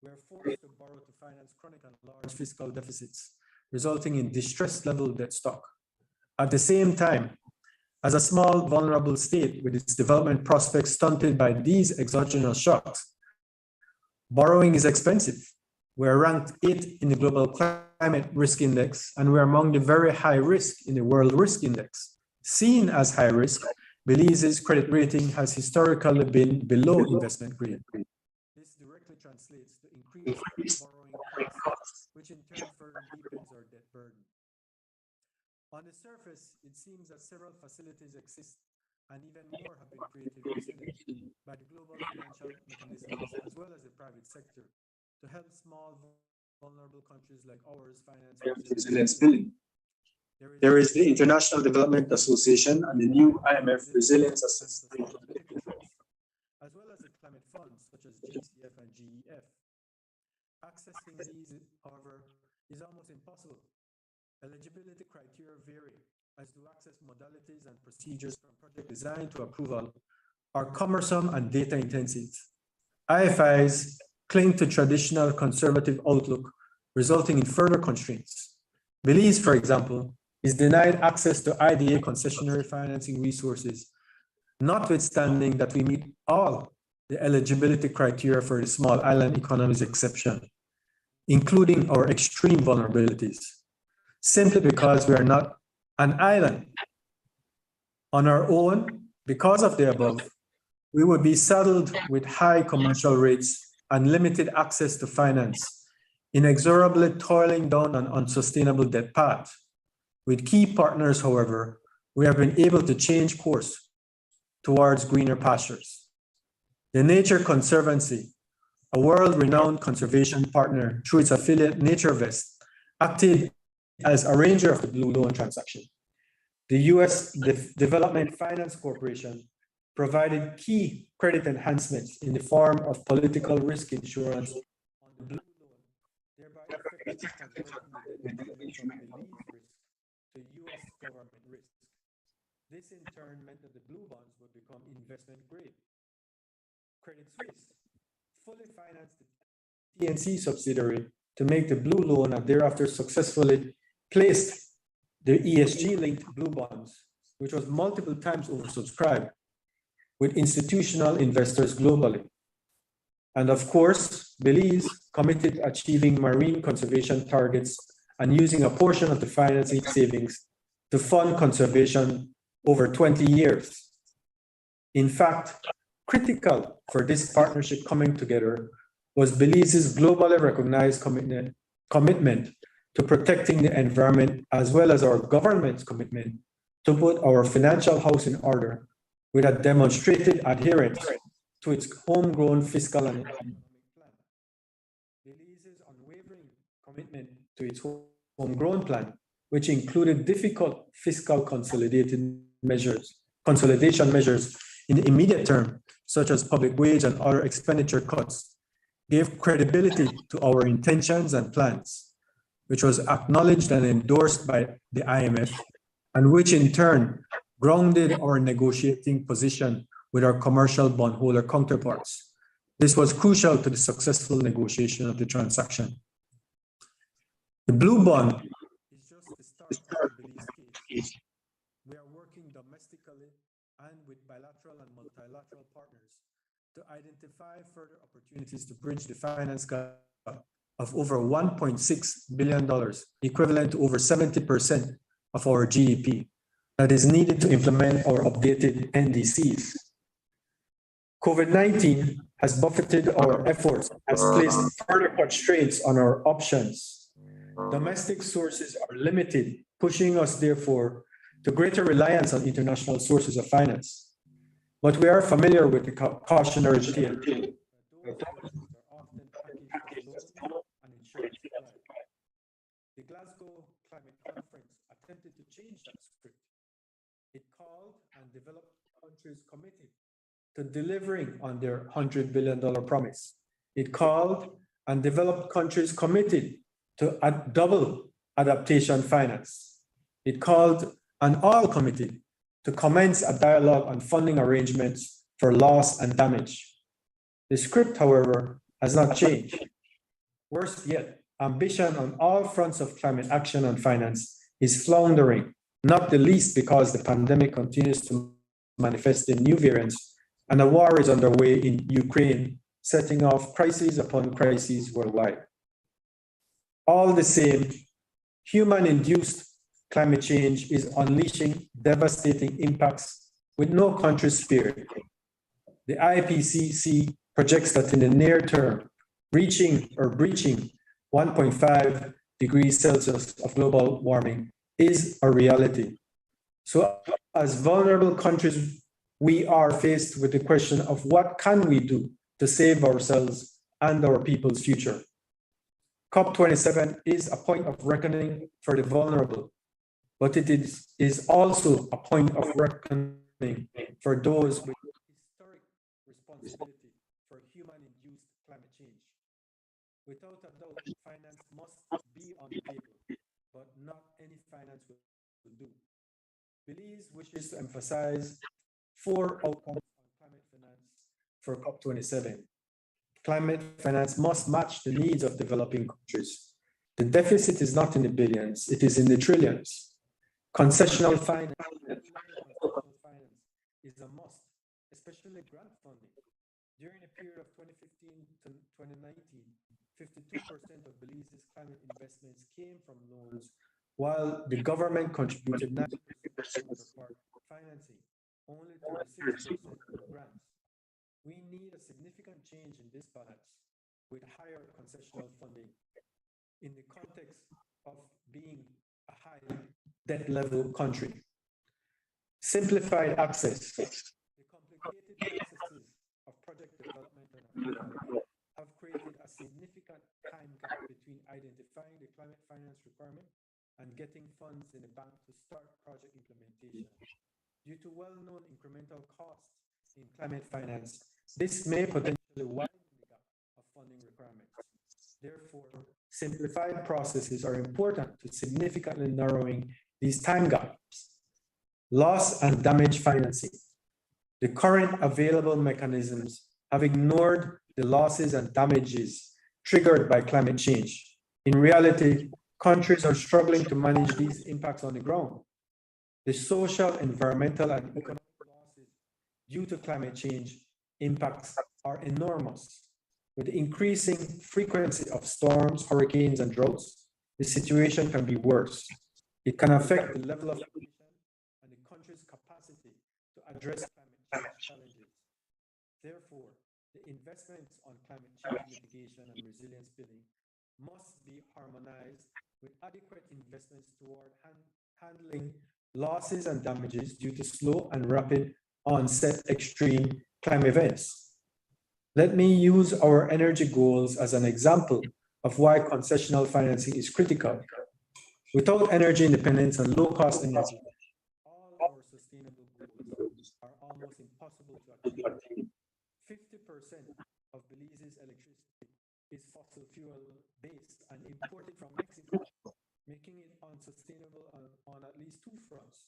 we are forced to borrow to finance chronic and large fiscal deficits, resulting in distressed level debt stock. At the same time, as a small, vulnerable state with its development prospects stunted by these exogenous shocks, borrowing is expensive. We're ranked 8th in the Global Climate Risk Index, and we're among the very high risk in the World Risk Index. Seen as high risk, Belize's credit rating has historically been below investment grade. This directly translates to increased borrowing costs, which in turn further deepens our debt burden. On the surface, it seems that several facilities exist and even more have been created recently by the global financial mechanisms as well as the private sector to help small, vulnerable countries like ours finance resilience building. There is the International Development Association and the new IMF Resilience and Sustainability Funds, as well as the climate funds such as GCF and GEF. Accessing these, however, is almost impossible. Eligibility criteria vary, as do access modalities and procedures from project design to approval are cumbersome and data intensive. IFIs cling to traditional conservative outlook, resulting in further constraints. Belize, for example, is denied access to IDA concessionary financing resources, notwithstanding that we meet all the eligibility criteria for the small island economies exception, including our extreme vulnerabilities, simply because we are not an island. On our own, because of the above, we would be saddled with high commercial rates and limited access to finance, inexorably toiling down an unsustainable debt path. With key partners, however, we have been able to change course towards greener pastures. The Nature Conservancy, a world-renowned conservation partner through its affiliate NatureVest, acted as arranger of the Blue Loan transaction. The U.S. Development Finance Corporation provided key credit enhancements in the form of political risk insurance on the Blue Loan, thereby effectively converting from Belize risk to U.S. government risk. This in turn meant that the blue bonds would become investment grade. Credit Suisse fully financed the TNC subsidiary to make the blue loan and thereafter successfully placed the ESG-linked blue bonds, which was multiple times oversubscribed, with institutional investors globally. And of course, Belize committed to achieving marine conservation targets and using a portion of the financing savings to fund conservation over 20 years. In fact, critical for this partnership coming together was Belize's globally recognized commitment to protecting the environment, as well as our government's commitment to put our financial house in order with a demonstrated adherence to its homegrown fiscal and economic plan. Belize's unwavering commitment to its homegrown plan, which included difficult fiscal consolidation measures in the immediate term, such as public wage and other expenditure cuts, gave credibility to our intentions and plans, which was acknowledged and endorsed by the IMF, and which in turn grounded our negotiating position with our commercial bondholder counterparts. This was crucial to the successful negotiation of the transaction. The blue bond is just the start of the Belize case. We are working domestically and with bilateral and multilateral partners to identify further opportunities to bridge the finance gap of over $1.6 billion, equivalent to over 70% of our GDP, that is needed to implement our updated NDCs. COVID-19 has buffeted our efforts and has placed further constraints on our options. Domestic sources are limited, pushing us, therefore, to greater reliance on international sources of finance. But we are familiar with the cautionary tale. The Glasgow Climate Conference attempted to change that script. It called and developed countries committed to delivering on their $100 billion promise. It called and developed countries committed to double adaptation finance. It called and all committed to commence a dialogue on funding arrangements for loss and damage. The script, however, has not changed. Worse yet, ambition on all fronts of climate action and finance is floundering, not the least because the pandemic continues to manifest in new variants and a war is underway in Ukraine, setting off crises upon crises worldwide. All the same, human-induced climate change is unleashing devastating impacts with no country spared. The IPCC projects that in the near term, reaching or breaching 1.5 degrees Celsius of global warming is a reality. So as vulnerable countries, we are faced with the question of what can we do to save ourselves and our people's future. COP27 is a point of reckoning for the vulnerable, but it is also a point of reckoning for those with historic responsibility for human-induced climate change. Without a doubt, finance must be on the table, but not any finance will do. Belize wishes to emphasize 4 outcomes on climate finance for COP27. Climate finance must match the needs of developing countries. The deficit is not in the billions, it is in the trillions. Concessional finance is a must, especially grant funding. During the period of 2015 to 2019, 52% of Belize's climate investments came from loans, while the government contributed 90% for financing, only 36% for grants. We need a significant change in this balance with higher concessional funding in the context of being a high debt level country. Simplified access. The complicated processes of project development have created a significant time gap between identifying the climate finance requirement and getting funds in the bank to start project implementation. Due to well-known incremental costs in climate finance, this may potentially widen the gap of funding requirements. Therefore, simplified processes are important to significantly narrowing these time gaps. Loss and damage financing. The current available mechanisms have ignored the losses and damages triggered by climate change. In reality, countries are struggling to manage these impacts on the ground. The social, environmental, and economic losses due to climate change impacts are enormous. With the increasing frequency of storms, hurricanes, and droughts, the situation can be worse. It can affect the level of pollution and the country's capacity to address climate change challenges. Therefore, the investments on climate change mitigation and resilience building must be harmonized with adequate investments toward handling losses and damages due to slow and rapid onset extreme climate events. Let me use our energy goals as an example of why concessional financing is critical. Without energy independence and low-cost energy, all our sustainable goals are almost impossible to achieve. 50% of Belize's electricity is fossil fuel based and imported from Mexico, making it unsustainable on at least 2 fronts.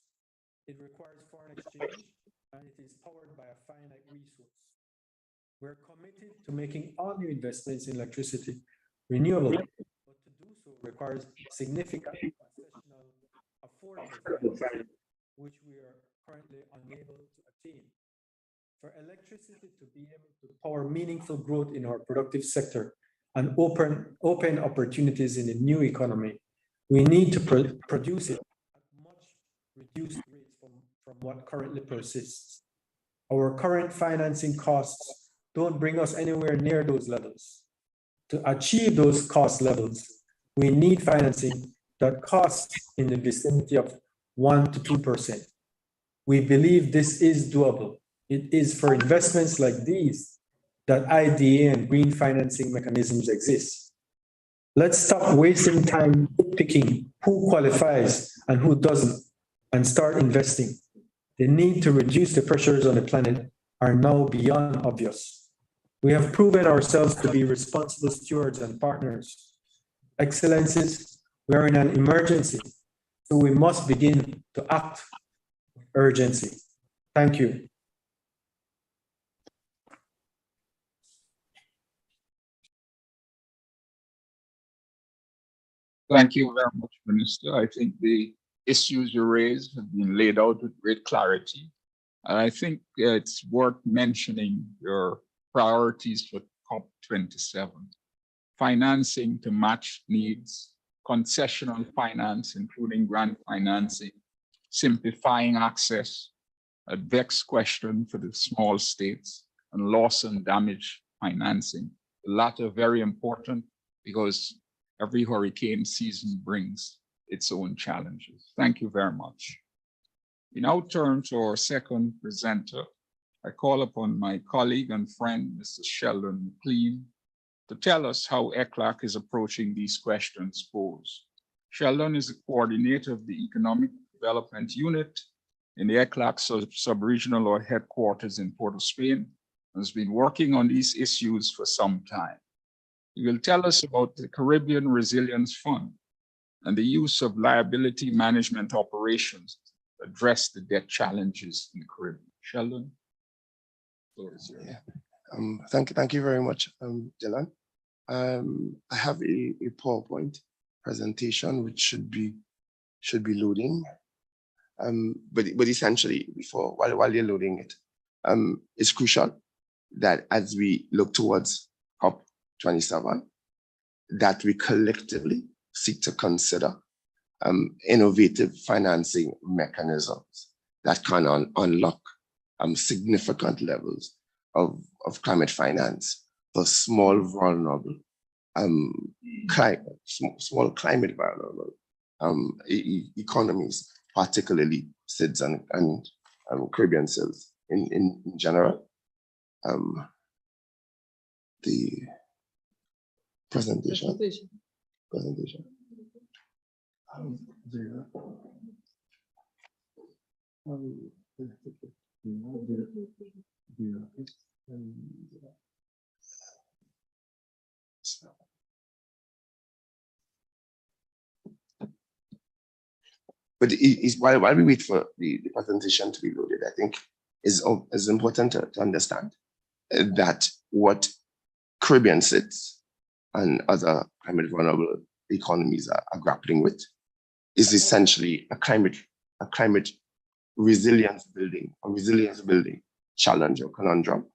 It requires foreign exchange and it is powered by a finite resource. We're committed to making all new investments in electricity renewable, but to do so requires significant concessional affordable finance, which we are currently unable to attain. For electricity to be able to power meaningful growth in our productive sector and open opportunities in the new economy, we need to produce it at much reduced rates from what currently persists. Our current financing costs don't bring us anywhere near those levels. To achieve those cost levels, we need financing that costs in the vicinity of 1 to 2%. We believe this is doable. It is for investments like these that IDA and green financing mechanisms exist. Let's stop wasting time picking who qualifies and who doesn't and start investing. The need to reduce the pressures on the planet are now beyond obvious. We have proven ourselves to be responsible stewards and partners. Excellencies, we are in an emergency, so we must begin to act with urgency. Thank you. Thank you very much, Minister. I think the issues you raised have been laid out with great clarity. And I think it's worth mentioning your priorities for COP27. Financing to match needs, concessional finance, including grant financing, simplifying access, a vexed question for the small states, and loss and damage financing. The latter very important because every hurricane season brings its own challenges. Thank you very much. We now turn to our second presenter. I call upon my colleague and friend, Mr. Sheldon McLean, to tell us how ECLAC is approaching these questions posed. Sheldon is the coordinator of the Economic Development Unit in the ECLAC sub-regional or headquarters in Port of Spain, and has been working on these issues for some time. He will tell us about the Caribbean Resilience Fund and the use of liability management operations to address the debt challenges in the Caribbean. Sheldon, the floor is yours. Yeah. Thank you very much, Dylan. I have a PowerPoint presentation which should be loading. But essentially, while you're loading it, it's crucial that as we look towards COP27, that we collectively seek to consider innovative financing mechanisms that can unlock significant levels of climate finance for small vulnerable small climate vulnerable economies, particularly SIDS and Caribbean SIDS in general. The presentation. But while we wait for the presentation to be loaded, I think is important to understand that what Caribbean SIDS and other climate vulnerable economies are grappling with is essentially a climate resilience building challenge or conundrum,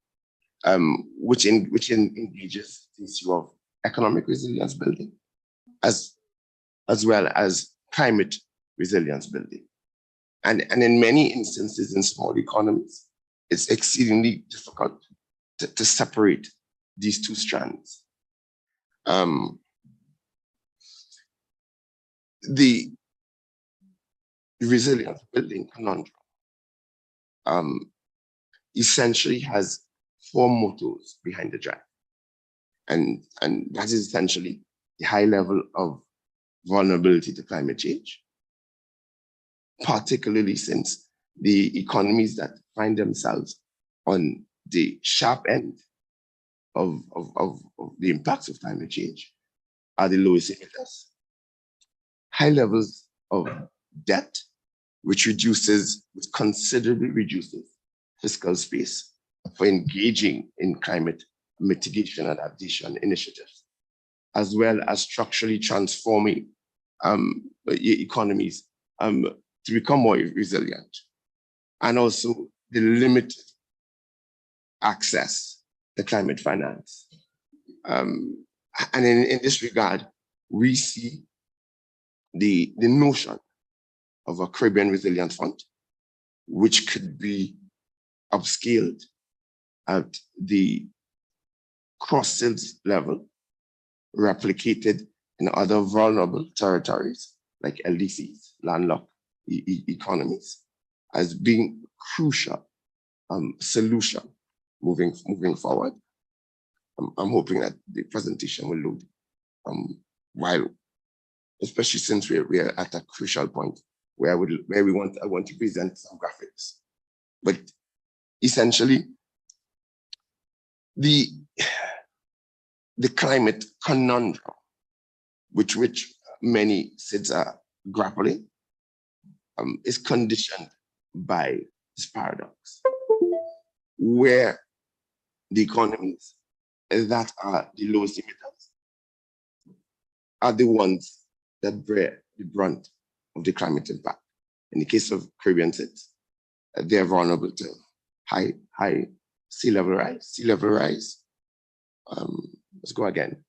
which engages the issue of economic resilience building as well as climate resilience building. And in many instances in small economies, it's exceedingly difficult to separate these two strands. The resilience building conundrum essentially has four mottos behind the drive. And that is essentially the high level of vulnerability to climate change, particularly since the economies that find themselves on the sharp end of the impacts of climate change are the lowest emitters. High levels of debt, which considerably reduces fiscal space for engaging in climate mitigation and adaptation initiatives, as well as structurally transforming economies to become more resilient, and also the limited access to climate finance. And in this regard, we see the notion of a Caribbean Resilience Fund, which could be upscaled at the cross-SIDS level, replicated in other vulnerable territories like LDCs, landlocked economies, as being crucial solution moving forward. I'm hoping that the presentation will load while, especially since we're at a crucial point where I want to present some graphics. But essentially, the climate conundrum which many SIDS are grappling is conditioned by this paradox, where the economies that are the lowest emitters are the ones that bear the brunt of the climate impact. In the case of Caribbean SIDS, they're vulnerable to high sea level rise. Let's go again.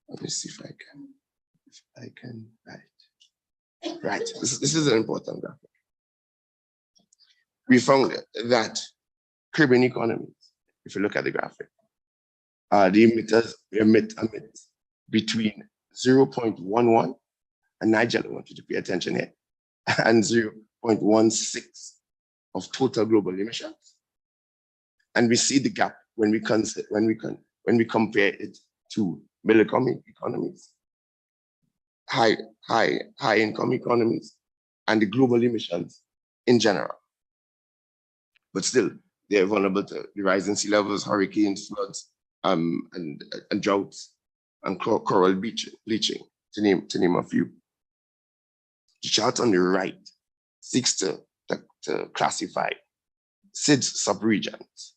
Let me see if I can, right. This is an important graphic. We found that Caribbean economies, if you look at the graphic, the emitters emit between 0.11, and Nigel, I want you to pay attention here, and 0.16 of total global emissions. And we see the gap when we compare it to middle income economies, high income economies, and the global emissions in general. But still, they're vulnerable to the rising sea levels, hurricanes, floods, and droughts, and coral bleaching, to name a few. The chart on the right seeks to classify SIDS subregions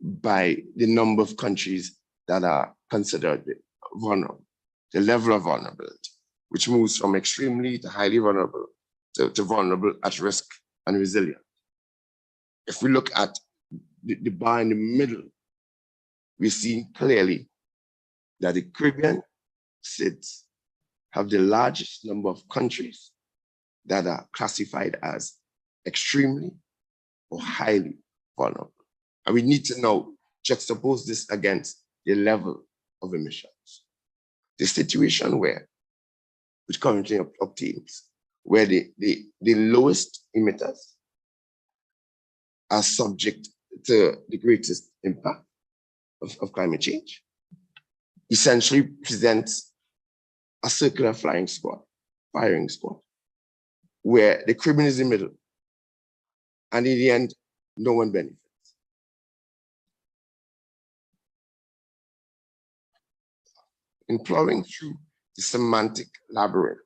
by the number of countries that are considered vulnerable, the level of vulnerability, which moves from extremely to highly vulnerable to vulnerable, at risk, and resilient. If we look at the bar in the middle, we see clearly that the Caribbean SIDS have the largest number of countries that are classified as extremely or highly vulnerable. And we need to now juxtapose this against the level of emissions. The situation which currently obtains, where the lowest emitters are subject to the greatest impact of climate change, essentially presents a circular firing squad, where the Caribbean is in the middle, and in the end, no one benefits. In plowing through the semantic labyrinth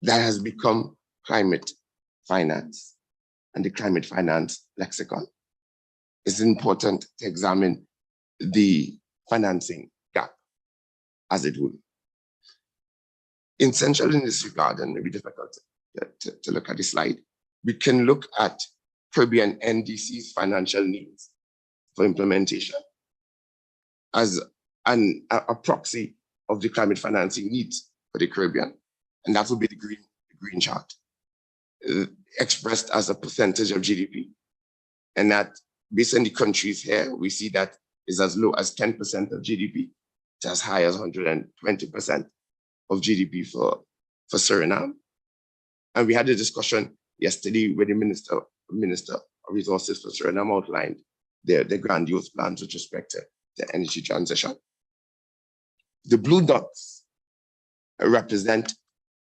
that has become climate finance and the climate finance lexicon, it's important to examine the financing gap, as it will. Essential in this regard, and maybe difficult to look at the slide, we can look at Caribbean NDC's financial needs for implementation as a proxy of the climate financing needs for the Caribbean, and that would be the green chart, expressed as a percentage of GDP. And that, based on the countries here, we see that is as low as 10% of GDP to as high as 120% of GDP for Suriname. And we had a discussion yesterday where the Minister of Resources for Suriname outlined their grandiose plans with respect to the energy transition. The blue dots represent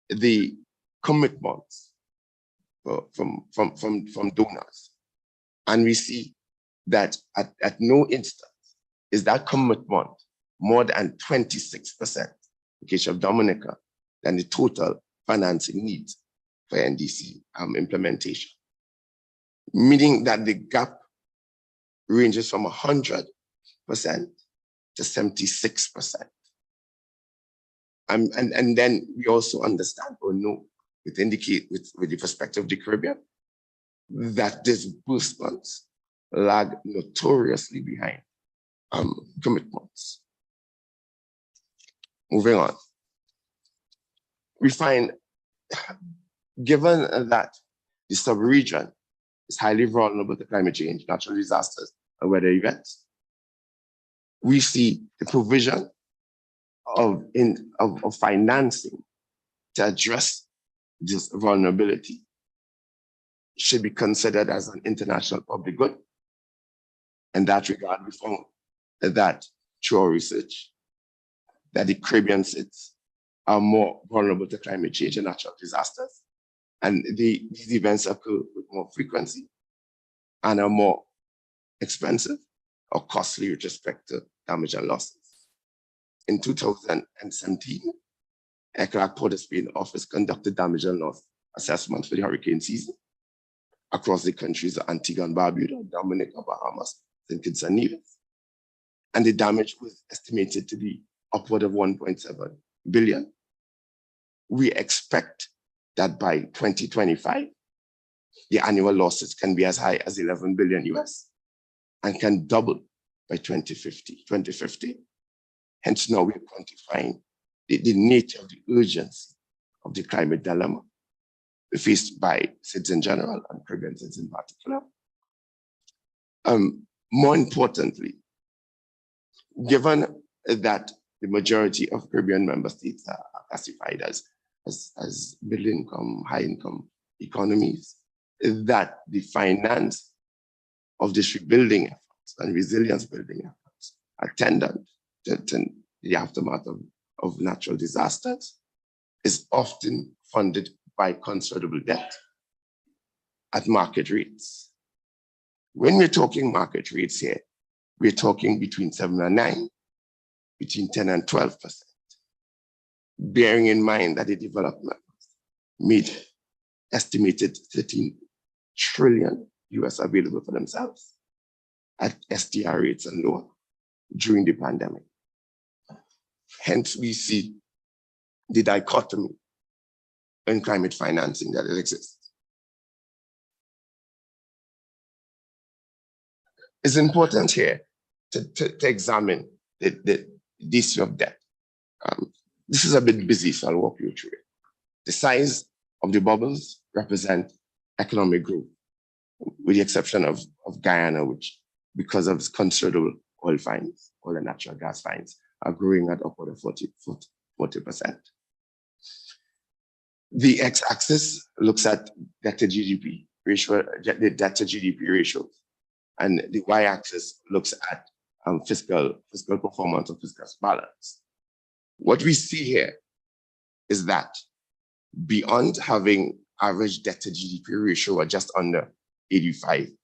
the commitments from donors. And we see that at no instance is that commitment more than 26%, in case of Dominica, than the total financing needs for NDC implementation. Meaning that the gap ranges from 100% to 76%. And then we also understand or know, with the perspective of the Caribbean, that disbursements lag notoriously behind commitments. Moving on. We find, given that the sub-region is highly vulnerable to climate change, natural disasters, and weather events, we see the provision of financing to address this vulnerability should be considered as an international public good. In that regard, we found that through our research, that the Caribbean states are more vulnerable to climate change and natural disasters. And these events occur with more frequency and are more expensive or costly with respect to damage and losses. In 2017, ECLAC Port of Spain office conducted damage and loss assessment for the hurricane season across the countries of Antigua and Barbuda, Dominica, Bahamas, St. Kitts and Nevis. And the damage was estimated to be upward of 1.7 billion. We expect that by 2025, the annual losses can be as high as 11 billion US and can double by 2050. Hence now we're quantifying the nature of the urgency of the climate dilemma faced by SIDS in general and Caribbean SIDS in particular. More importantly, given that the majority of Caribbean member states are classified as middle income, high income economies, is that the finance of this rebuilding efforts and resilience building efforts attendant to the aftermath of natural disasters is often funded by considerable debt at market rates. When we're talking market rates here, we're talking between 7 and 9, between 10 and 12%, bearing in mind that the development made estimated 13 trillion US available for themselves at STR rates and lower during the pandemic. Hence, we see the dichotomy in climate financing that exists. It's important here to examine the issue of debt. This is a bit busy, so I'll walk you through it. The size of the bubbles represent economic growth, with the exception of Guyana, which, because of its considerable oil finds, oil and natural gas finds, are growing at upward of 40%. The x-axis looks at debt to GDP ratio, the debt to GDP ratios, and the y-axis looks at fiscal performance or fiscal balance. What we see here is that beyond having average debt to GDP ratio of just under 85%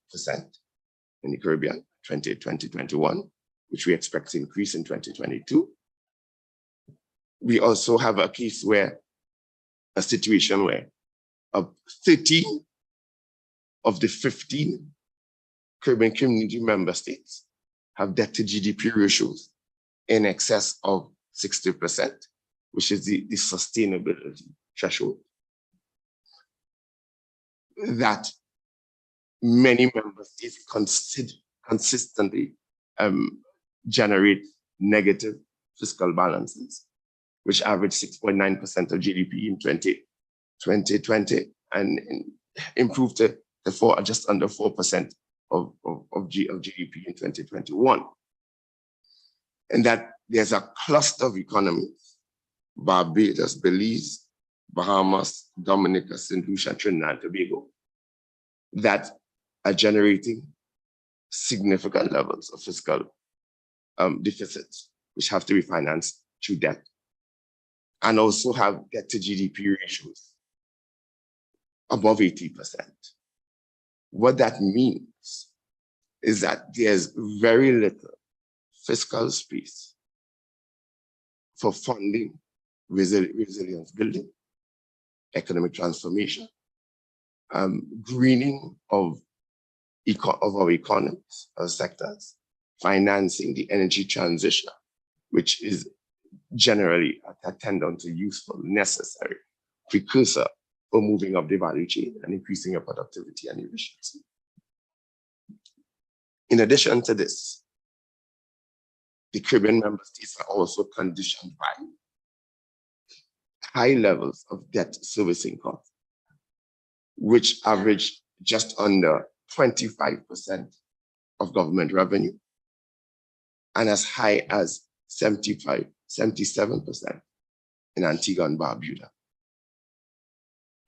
in the Caribbean, 2021, which we expect to increase in 2022, we also have a situation where 13 of the 15 Caribbean Community member states have debt to GDP ratios in excess of 60%, which is the sustainability threshold. That many member states consistently generate negative fiscal balances, which average 6.9% of GDP in 2020 and improved to just under 4% of GDP in 2021. And that there's a cluster of economies, Barbados, Belize, Bahamas, Dominica, St. Lucia, Trinidad, and Tobago, that are generating significant levels of fiscal deficits, which have to be financed through debt, and also have debt to GDP ratios above 80%. What that means is that there's very little fiscal space for funding resilience building, economic transformation, greening of our economies, our sectors, financing the energy transition, which is generally attendant to useful, necessary precursor for moving up the value chain and increasing your productivity and efficiency. In addition to this, the Caribbean member states are also conditioned by high levels of debt servicing costs, which average just under 25% of government revenue, and as high as 77% in Antigua and Barbuda.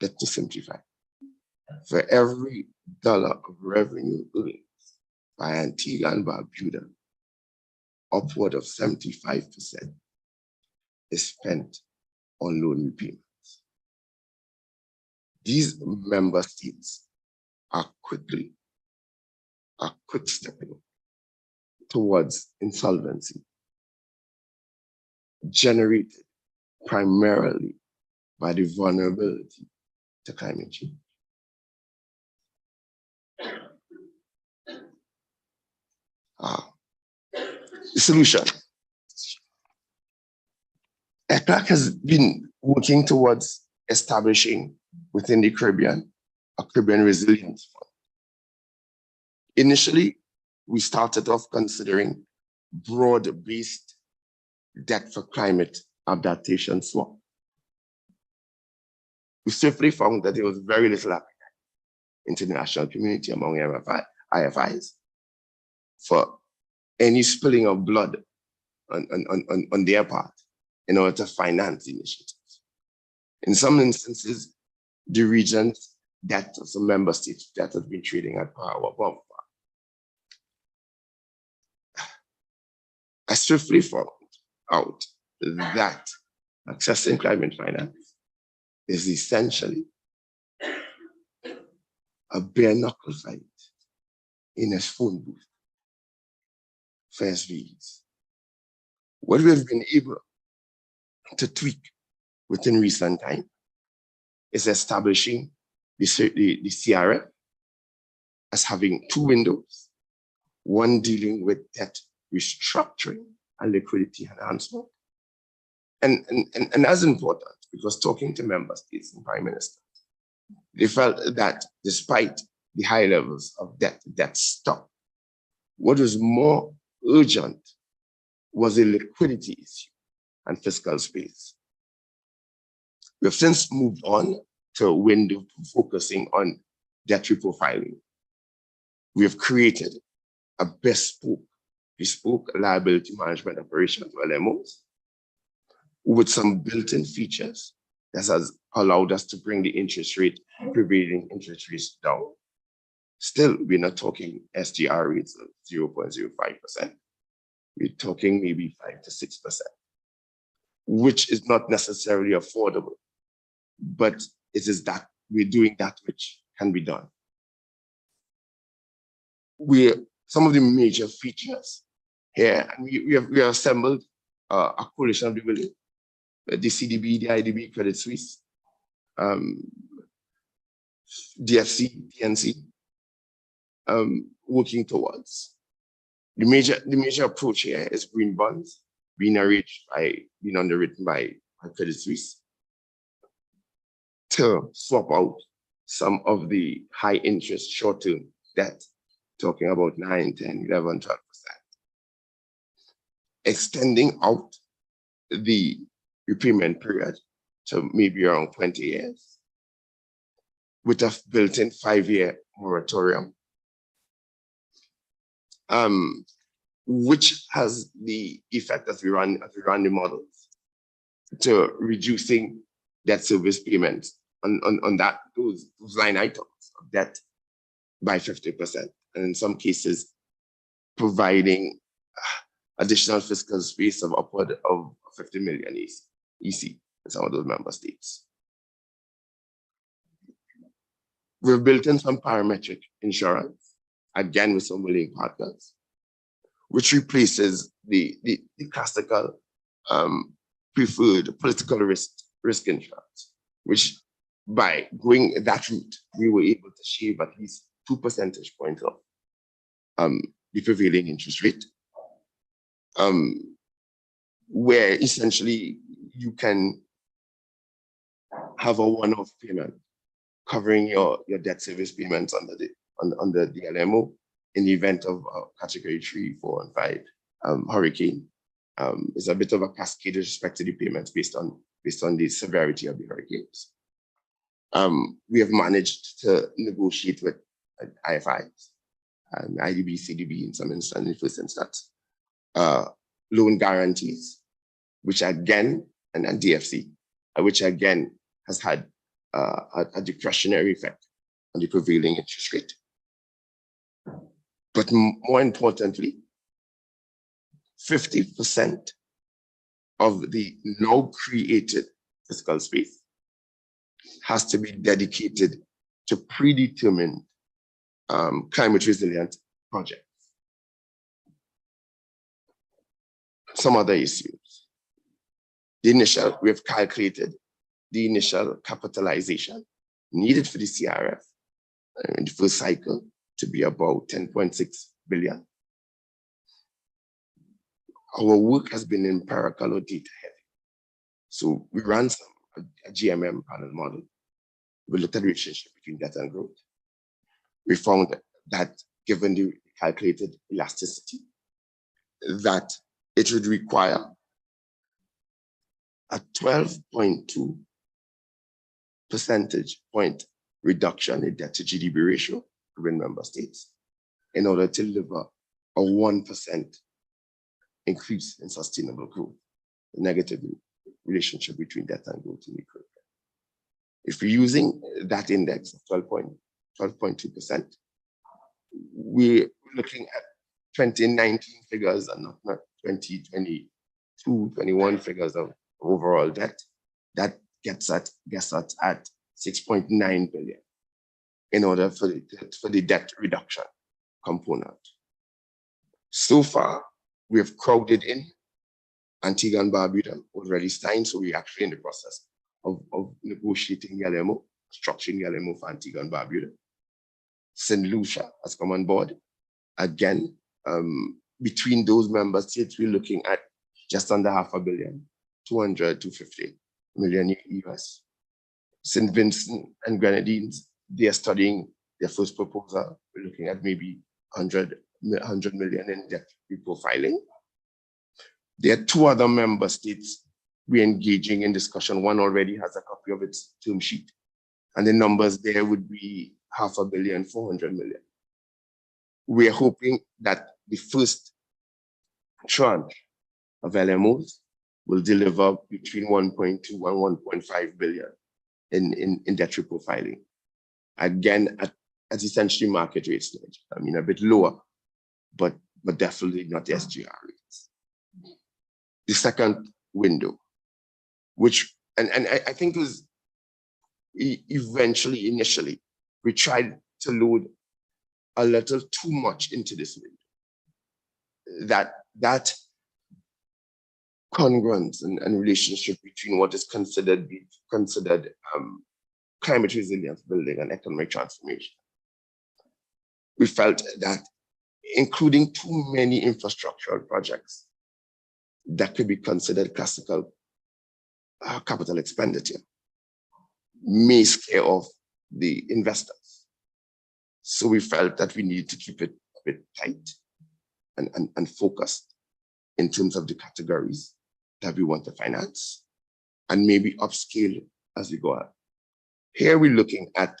Let's simplify. For every dollar of revenue earned by Antigua and Barbuda, upward of 75% is spent on loan repayments. These member states are quick stepping towards insolvency, generated primarily by the vulnerability to climate change. The solution. ECLAC has been working towards establishing within the Caribbean a Caribbean Resilience Fund. Initially, we started off considering broad-based debt for climate adaptation swap. We swiftly found that there was very little appetite in the international community among IFIs for any spilling of blood on their part in order to finance initiatives. In some instances, the region's debt of some member states that has been trading at par or above par. I swiftly found out that accessing climate finance is essentially a bare knuckle fight in a phone booth for SVs. What we have been able to tweak within recent time is establishing the CRF as having two windows, one dealing with debt restructuring and liquidity enhancement. And as important, because talking to member states and prime ministers, they felt that despite the high levels of debt stock, what was more urgent was a liquidity issue and fiscal space. We have since moved on to a window focusing on debt reprofiling. We have created a bespoke liability management operation, LMOs, with some built-in features that has allowed us to bring the prevailing interest rates down. Still, we're not talking SGR rates of 0.05%. We're talking maybe 5 to 6%, which is not necessarily affordable, but it is that we're doing that which can be done. Some of the major features here, and we have assembled a coalition of the willing, the CDB, the IDB, Credit Suisse, DFC, TNC, working towards. The major approach here is green bonds being underwritten by Credit Suisse to swap out some of the high interest short-term debt, talking about 9, 10, 11, 12%. Extending out the repayment period to maybe around 20 years with a built-in 5-year moratorium, which has the effect as we run the models to reducing debt service payments on those line items of debt by 50%, and in some cases providing additional fiscal space of upward of 50 million EC in some of those member states. We've built in some parametric insurance, again with some willing partners, which replaces the classical preferred political risk insurance, which by going that route, we were able to shave at least 2 percentage points of the prevailing interest rate, where essentially you can have a one-off payment covering your debt service payments under the LMO in the event of category 3, 4, and 5 hurricane. It's a bit of a cascade with respect to the payments based on the severity of the hurricanes. We have managed to negotiate with IFIs, IDB, CDB in some instances, in the first instance, loan guarantees, which again, and DFC, which again has had a discretionary effect on the prevailing interest rate. But more importantly, 50% of the now created fiscal space has to be dedicated to predetermined climate resilient projects. Some other issues. We have calculated the initial capitalization needed for the CRF in the first cycle to be about 10.6 billion. Our work has been empirical or data heavy. So we ran a GMM panel model. We looked at the relationship between debt and growth. We found that given the calculated elasticity, that it would require a 12.2 percentage point reduction in debt to GDP ratio within member states in order to deliver a 1% increase in sustainable growth, the negative relationship between debt and growth in the Caribbean. If we're using that index of 12.2%, we're looking at 2019 figures and not 2022, 21 figures of overall debt. That gets us at 6.9 billion in order for the debt reduction component. So far, we have crowded in Antigua and Barbuda, already signed, so we're actually in the process of negotiating the LMO, structuring the LMO for Antigua and Barbuda. St. Lucia has come on board. Again, between those member states, we're looking at just under $500 million, 250 million US. St. Vincent and Grenadines, they are studying their first proposal. We're looking at maybe 100 million in debt reprofiling. There are two other member states we're engaging in discussion. One already has a copy of its term sheet, and the numbers there would be $500 million, 400 million. We're hoping that the first tranche of LMOs will deliver between 1.2 and 1.5 billion in debt reprofiling. Again, at essentially market rates, I mean, a bit lower, but definitely not the SGR rates. The second window, which, and I think was initially, we tried to load a little too much into this window. That congruence and relationship between what is considered climate resilience building and economic transformation. We felt that including too many infrastructural projects that could be considered classical capital expenditure may scare off the investors. So we felt that we needed to keep it a bit tight and focused in terms of the categories that we want to finance and maybe upscale as we go on. Here we're looking at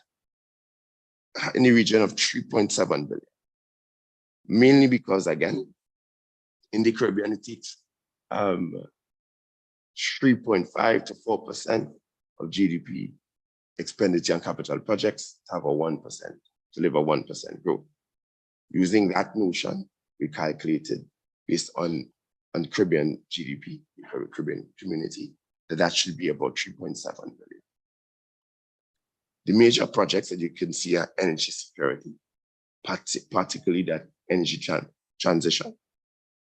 in the region of 3.7 billion, mainly because, again, in the Caribbean, it takes 3.5 to 4% of GDP expenditure on capital projects to have a 1%, to deliver 1% growth. Using that notion, we calculated based on Caribbean GDP, the Caribbean community, that should be about 3.7 billion. The major projects that you can see are energy security, particularly that energy transition,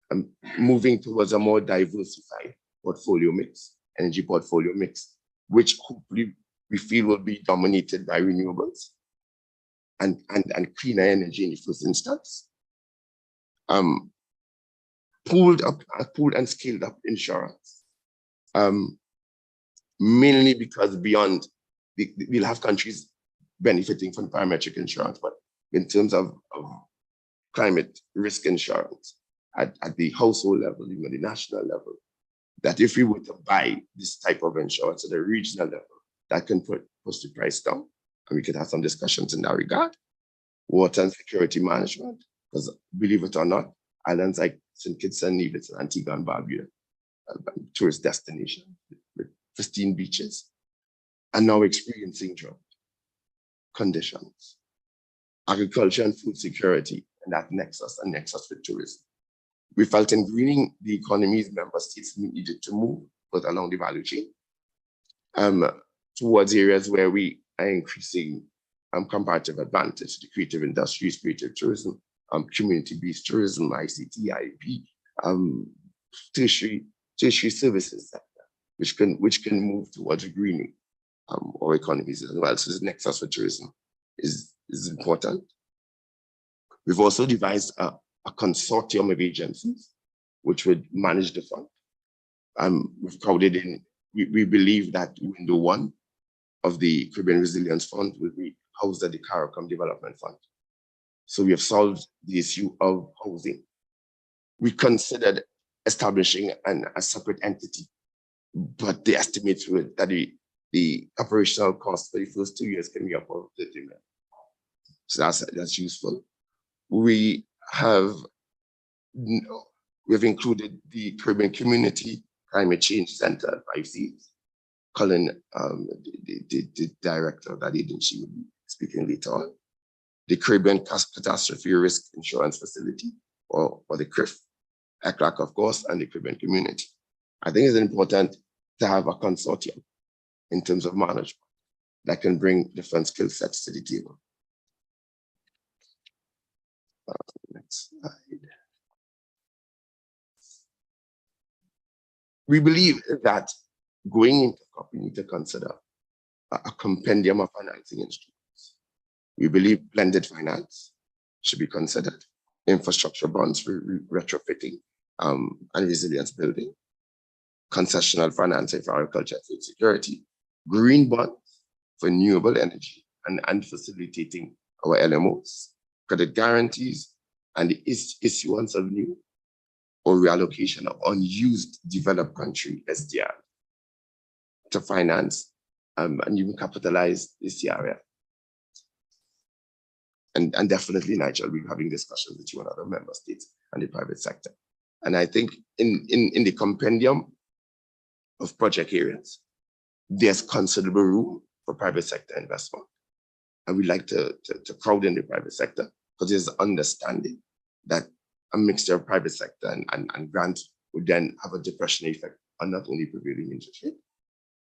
and moving towards a more diversified portfolio mix, energy portfolio mix, which hopefully we feel will be dominated by renewables and cleaner energy in the first instance. Pooled and scaled up insurance, mainly because beyond, we'll have countries benefiting from parametric insurance, but in terms of climate risk insurance at the household level, even the national level, that if we were to buy this type of insurance at a regional level, that can push the price down, and we could have some discussions in that regard. Water and security management, because believe it or not, islands like St. Kitts and Nevis and Antigua and Barbuda, tourist destination with pristine beaches, are now experiencing drought conditions. Agriculture and food security, and that nexus with tourism. We felt in greening the economies, member states needed to move further along the value chain towards areas where we are increasing comparative advantage, the creative industries, creative tourism, community-based tourism, ICT, IEP, tertiary services sector, which can move towards greening our economies as well. So this nexus for tourism is important. We've also devised a consortium of agencies which would manage the fund. We've crowded in, we believe that window one of the Caribbean Resilience Fund will be housed at the CARICOM Development Fund. So we have solved the issue of housing. We considered establishing a separate entity, but the estimates were that the operational cost for the first 2 years can be up to 30 million. So that's useful. We have We have included the Caribbean Community Climate Change Center at 5Cs. Colin, the director of that agency, will be speaking later on. The Caribbean Catastrophe Risk Insurance Facility, or the CRIF, ECLAC, of course, and the Caribbean Community. I think it's important to have a consortium in terms of management that can bring different skill sets to the table. Next slide. We believe that going into COP, we need to consider a compendium of financing instruments. We believe blended finance should be considered, infrastructure bonds for retrofitting and resilience building, concessional financing for agriculture and food security, green bonds for renewable energy and facilitating our LMOs, credit guarantees, and the issuance of new or reallocation of unused developed country SDR to finance and even capitalize this area. And definitely, Nigel, we're having discussions with you and other member states and the private sector. And I think in the compendium of project areas, there's considerable room for private sector investment. And we'd like to crowd in the private sector because there's understanding that a mixture of private sector and grant would then have a depression effect on not only prevailing interest rate,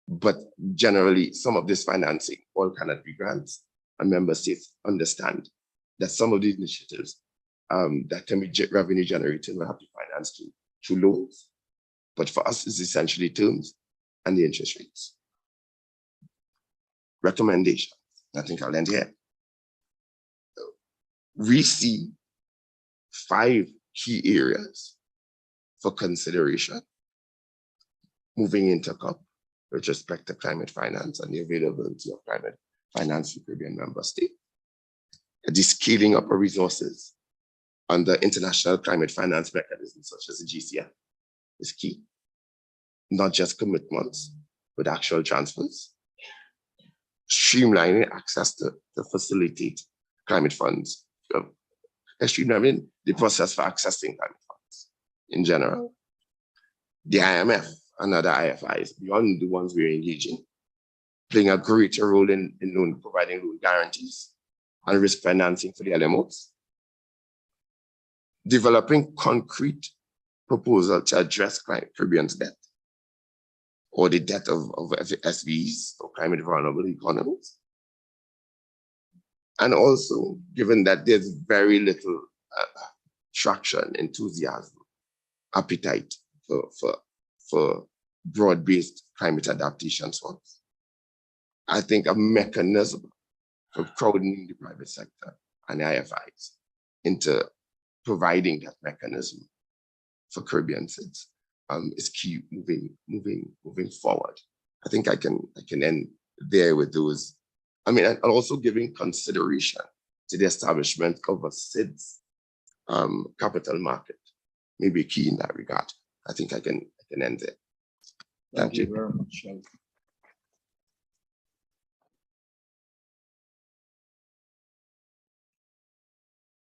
but generally some of this financing all cannot be grants, and member states understand that some of these initiatives that can be revenue generated will have to finance through loans. But for us, it's essentially terms and the interest rates. Recommendations, I think I'll end here. We see 5 key areas for consideration moving into COP with respect to climate finance and the availability of climate finance for Caribbean member states. The scaling up of resources under international climate finance mechanisms such as the GCF is key. Not just commitments, but actual transfers. Streamlining access to facilitate climate funds. Streamlining the process for accessing climate funds in general. The IMF and other IFIs, beyond the ones we're engaging, playing a greater role in providing loan guarantees and risk financing for the LMOs. Developing concrete proposals to address Caribbean's debt or the debt of SVs or climate vulnerable economies. And also, given that there's very little traction, enthusiasm, appetite for broad-based climate adaptation funds, I think a mechanism for crowding the private sector and the IFIs into providing that mechanism for Caribbean SIDS is key moving forward. I think I can end there with those. I mean, and also giving consideration to the establishment of a SIDS capital market may be key in that regard. I think I can end there. Thank you very much.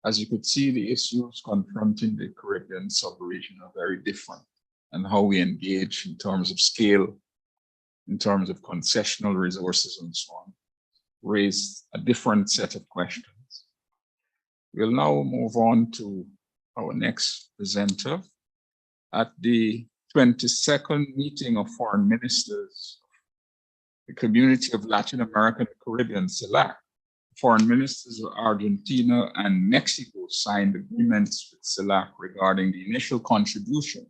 As you could see, the issues confronting the Caribbean sub-region are very different, and how we engage in terms of scale, in terms of concessional resources and so on, raise a different set of questions. We'll now move on to our next presenter. At the 22nd meeting of foreign ministers, the Community of Latin America and Caribbean, CELAC, foreign ministers of Argentina and Mexico signed agreements with CELAC regarding the initial contribution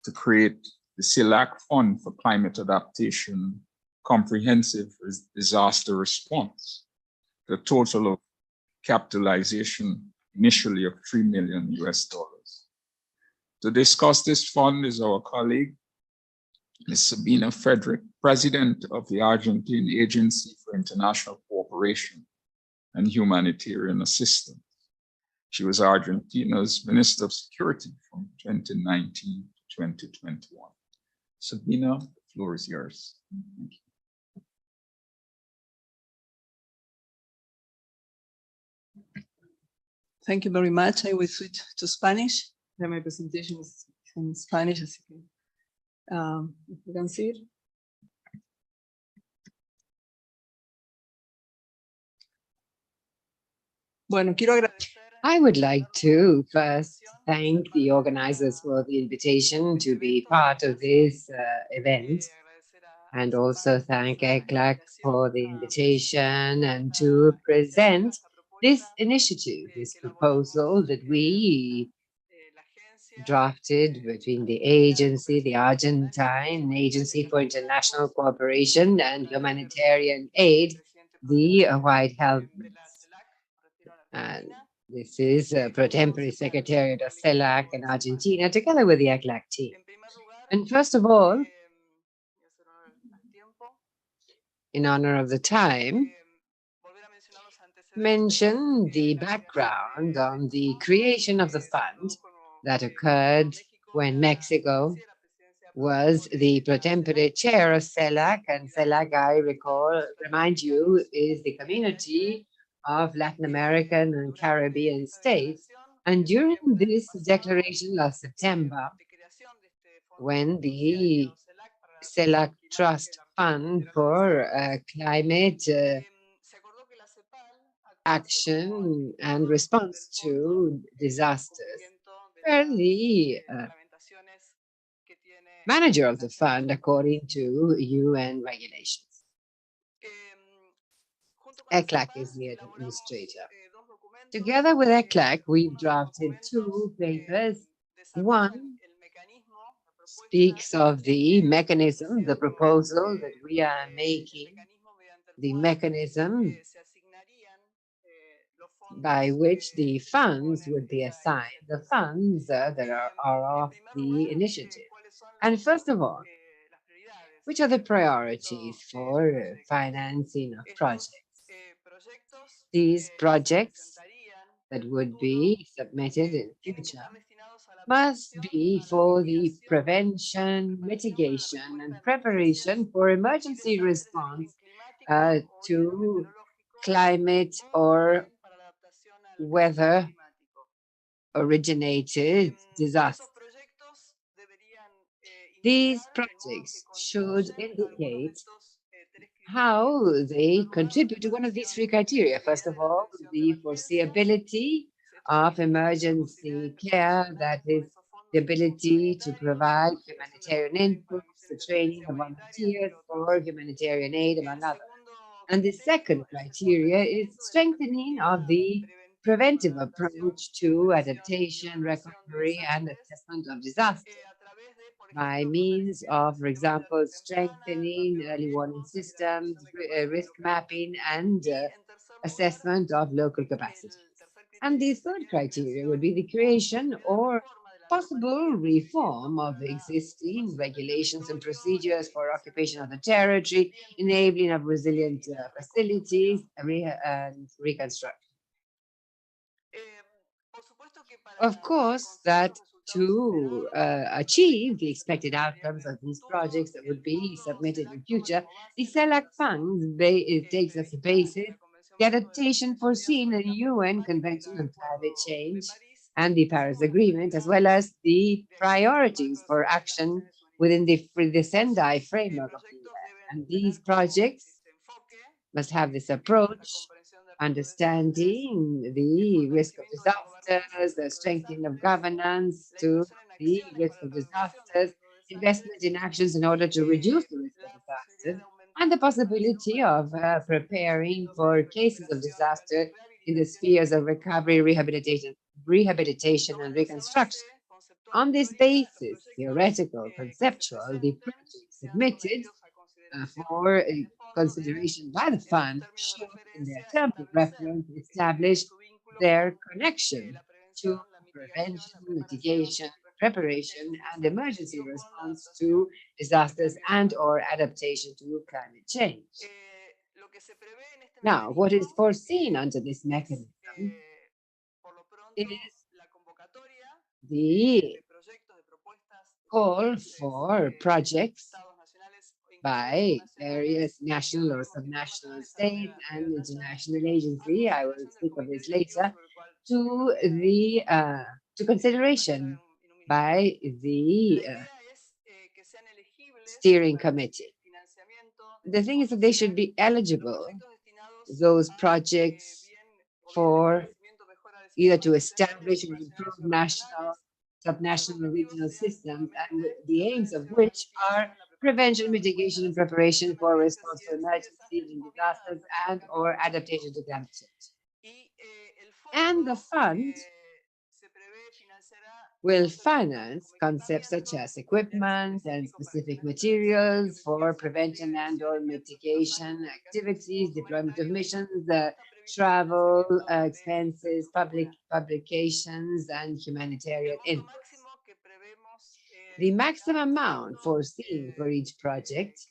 to create the CELAC Fund for Climate Adaptation Comprehensive Disaster Response, the total of capitalization initially of $3 million US. To discuss this fund is our colleague, Ms. Sabina Frederick, President of the Argentine Agency for International Cooperation and Humanitarian Assistance. She was Argentina's Minister of Security from 2019 to 2021. Sabina, the floor is yours. Thank you. Thank you very much. I will switch to Spanish. My presentation is in Spanish, así que if you can see it. Bueno, quiero agradecer. I would like to first thank the organizers for the invitation to be part of this event, and also thank ECLAC for the invitation and to present this initiative, this proposal that we drafted between the agency, the Argentine Agency for International Cooperation and Humanitarian Aid, the White Helmets. And this is a pro tempore secretariat of CELAC in Argentina, together with the ECLAC team. And first of all, in honor of the time, mention the background on the creation of the fund that occurred when Mexico was the pro tempore chair of CELAC, and CELAC, I remind you, is the community of Latin American and Caribbean states. And during this declaration last September, when the CELAC Trust Fund for Climate Action and Response to Disasters, where the manager of the fund according to UN regulations. ECLAC is the administrator. Together with ECLAC, we've drafted two papers. One speaks of the mechanism, the proposal that we are making, the mechanism by which the funds would be assigned, the funds that are of the initiative. And first of all, which are the priorities for financing of projects? These projects that would be submitted in future must be for the prevention, mitigation, and preparation for emergency response to climate or weather originated disasters. These projects should indicate how they contribute to one of these three criteria. First of all, the foreseeability of emergency care, that is the ability to provide humanitarian inputs, the training of volunteers for humanitarian aid, among others. And the second criteria is strengthening of the preventive approach to adaptation, recovery, and assessment of disasters by means of, for example, strengthening early warning systems, risk mapping, and assessment of local capacities. And the third criteria would be the creation or possible reform of existing regulations and procedures for occupation of the territory, enabling of resilient facilities, and reconstruction. Of course, that to achieve the expected outcomes of these projects that would be submitted in future, the CELAC fund takes as a basis the adaptation foreseen in the UN Convention on Climate Change and the Paris Agreement, as well as the priorities for action within the Sendai framework of the UN. And these projects must have this approach, understanding the risk of disasters, the strengthening of governance to the risk of disasters, investment in actions in order to reduce the risk of disasters, and the possibility of preparing for cases of disaster in the spheres of recovery, rehabilitation, and reconstruction. On this basis, theoretical, conceptual, the projects submitted for consideration by the fund should, in their terms of reference, establish their connection to prevention, mitigation, preparation, and emergency response to disasters and/or adaptation to climate change. Now, what is foreseen under this mechanism is the call for projects by various national or subnational states and international agency, I will speak of this later, to consideration by the steering committee. The thing is that they should be eligible, those projects, for either to establish or improve national, subnational, and regional systems, and the aims of which are prevention, mitigation, and preparation for response to emergencies and disasters and/or adaptation to climate change. And the fund will finance concepts such as equipment and specific materials for prevention and/or mitigation activities, deployment of missions, travel expenses, publications, and humanitarian inputs. The maximum amount foreseen for each project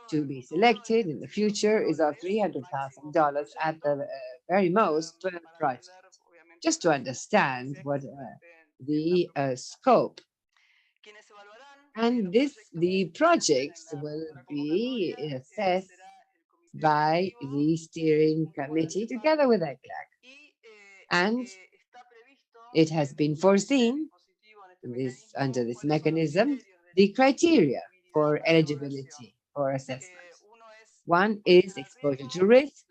to be selected in the future is of $300,000 at the very most per project, just to understand what the scope. And the projects will be assessed by the steering committee together with ECLAC. And it has been foreseen under this mechanism, the criteria for eligibility for assessment. One is exposure to risk,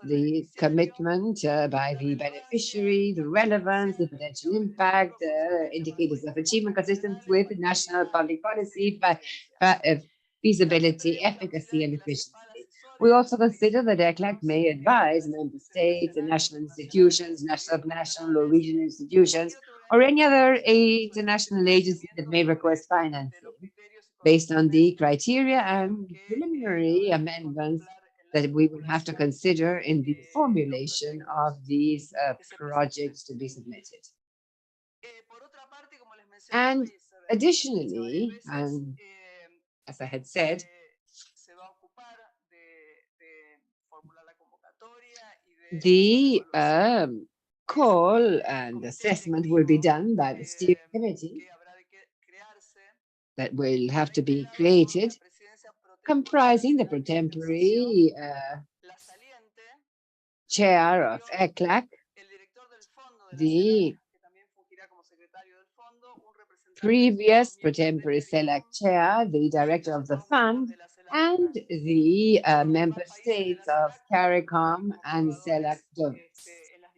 the commitment by the beneficiary, the relevance, the potential impact, indicators of achievement consistent with national public policy, feasibility, efficacy, and efficiency. We also consider that ECLAC may advise member states and national institutions, national or regional institutions, or any other international agency that may request financing based on the criteria and preliminary amendments that we will have to consider in the formulation of these projects to be submitted. And additionally, as I had said, the call and assessment will be done by the steering committee that will have to be created, comprising the contemporary chair of ECLAC, the previous contemporary CELAC chair, the director of the fund, and the member states of CARICOM and CELAC donors.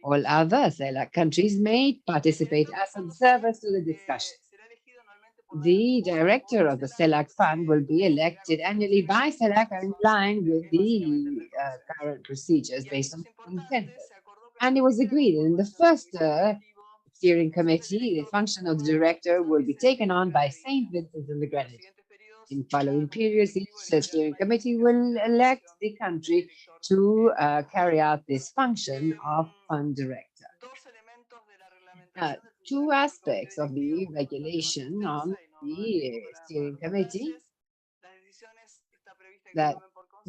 All other CELAC countries may participate as observers to the discussion. The director of the CELAC fund will be elected annually by CELAC in line with the current procedures based on consensus. And it was agreed in the first steering committee, the function of the director will be taken on by St. Vincent and the Grenadines. In following periods, each steering committee will elect the country to carry out this function of fund director. Two aspects of the regulation on the steering committee, that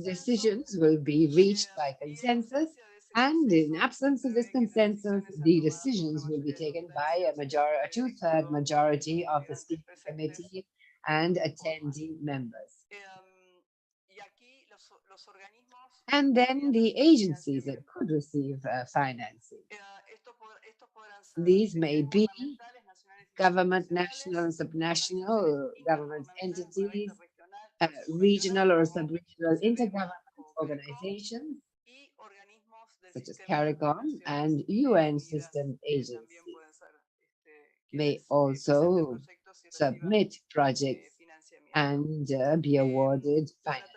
decisions will be reached by consensus, and in absence of this consensus, the decisions will be taken by a two-third majority of the steering committee and attending members. And then the agencies that could receive financing. These may be government, national and subnational government entities, regional or sub-regional intergovernmental organizations, such as CARICOM, and UN system agencies may also submit projects and be awarded financing.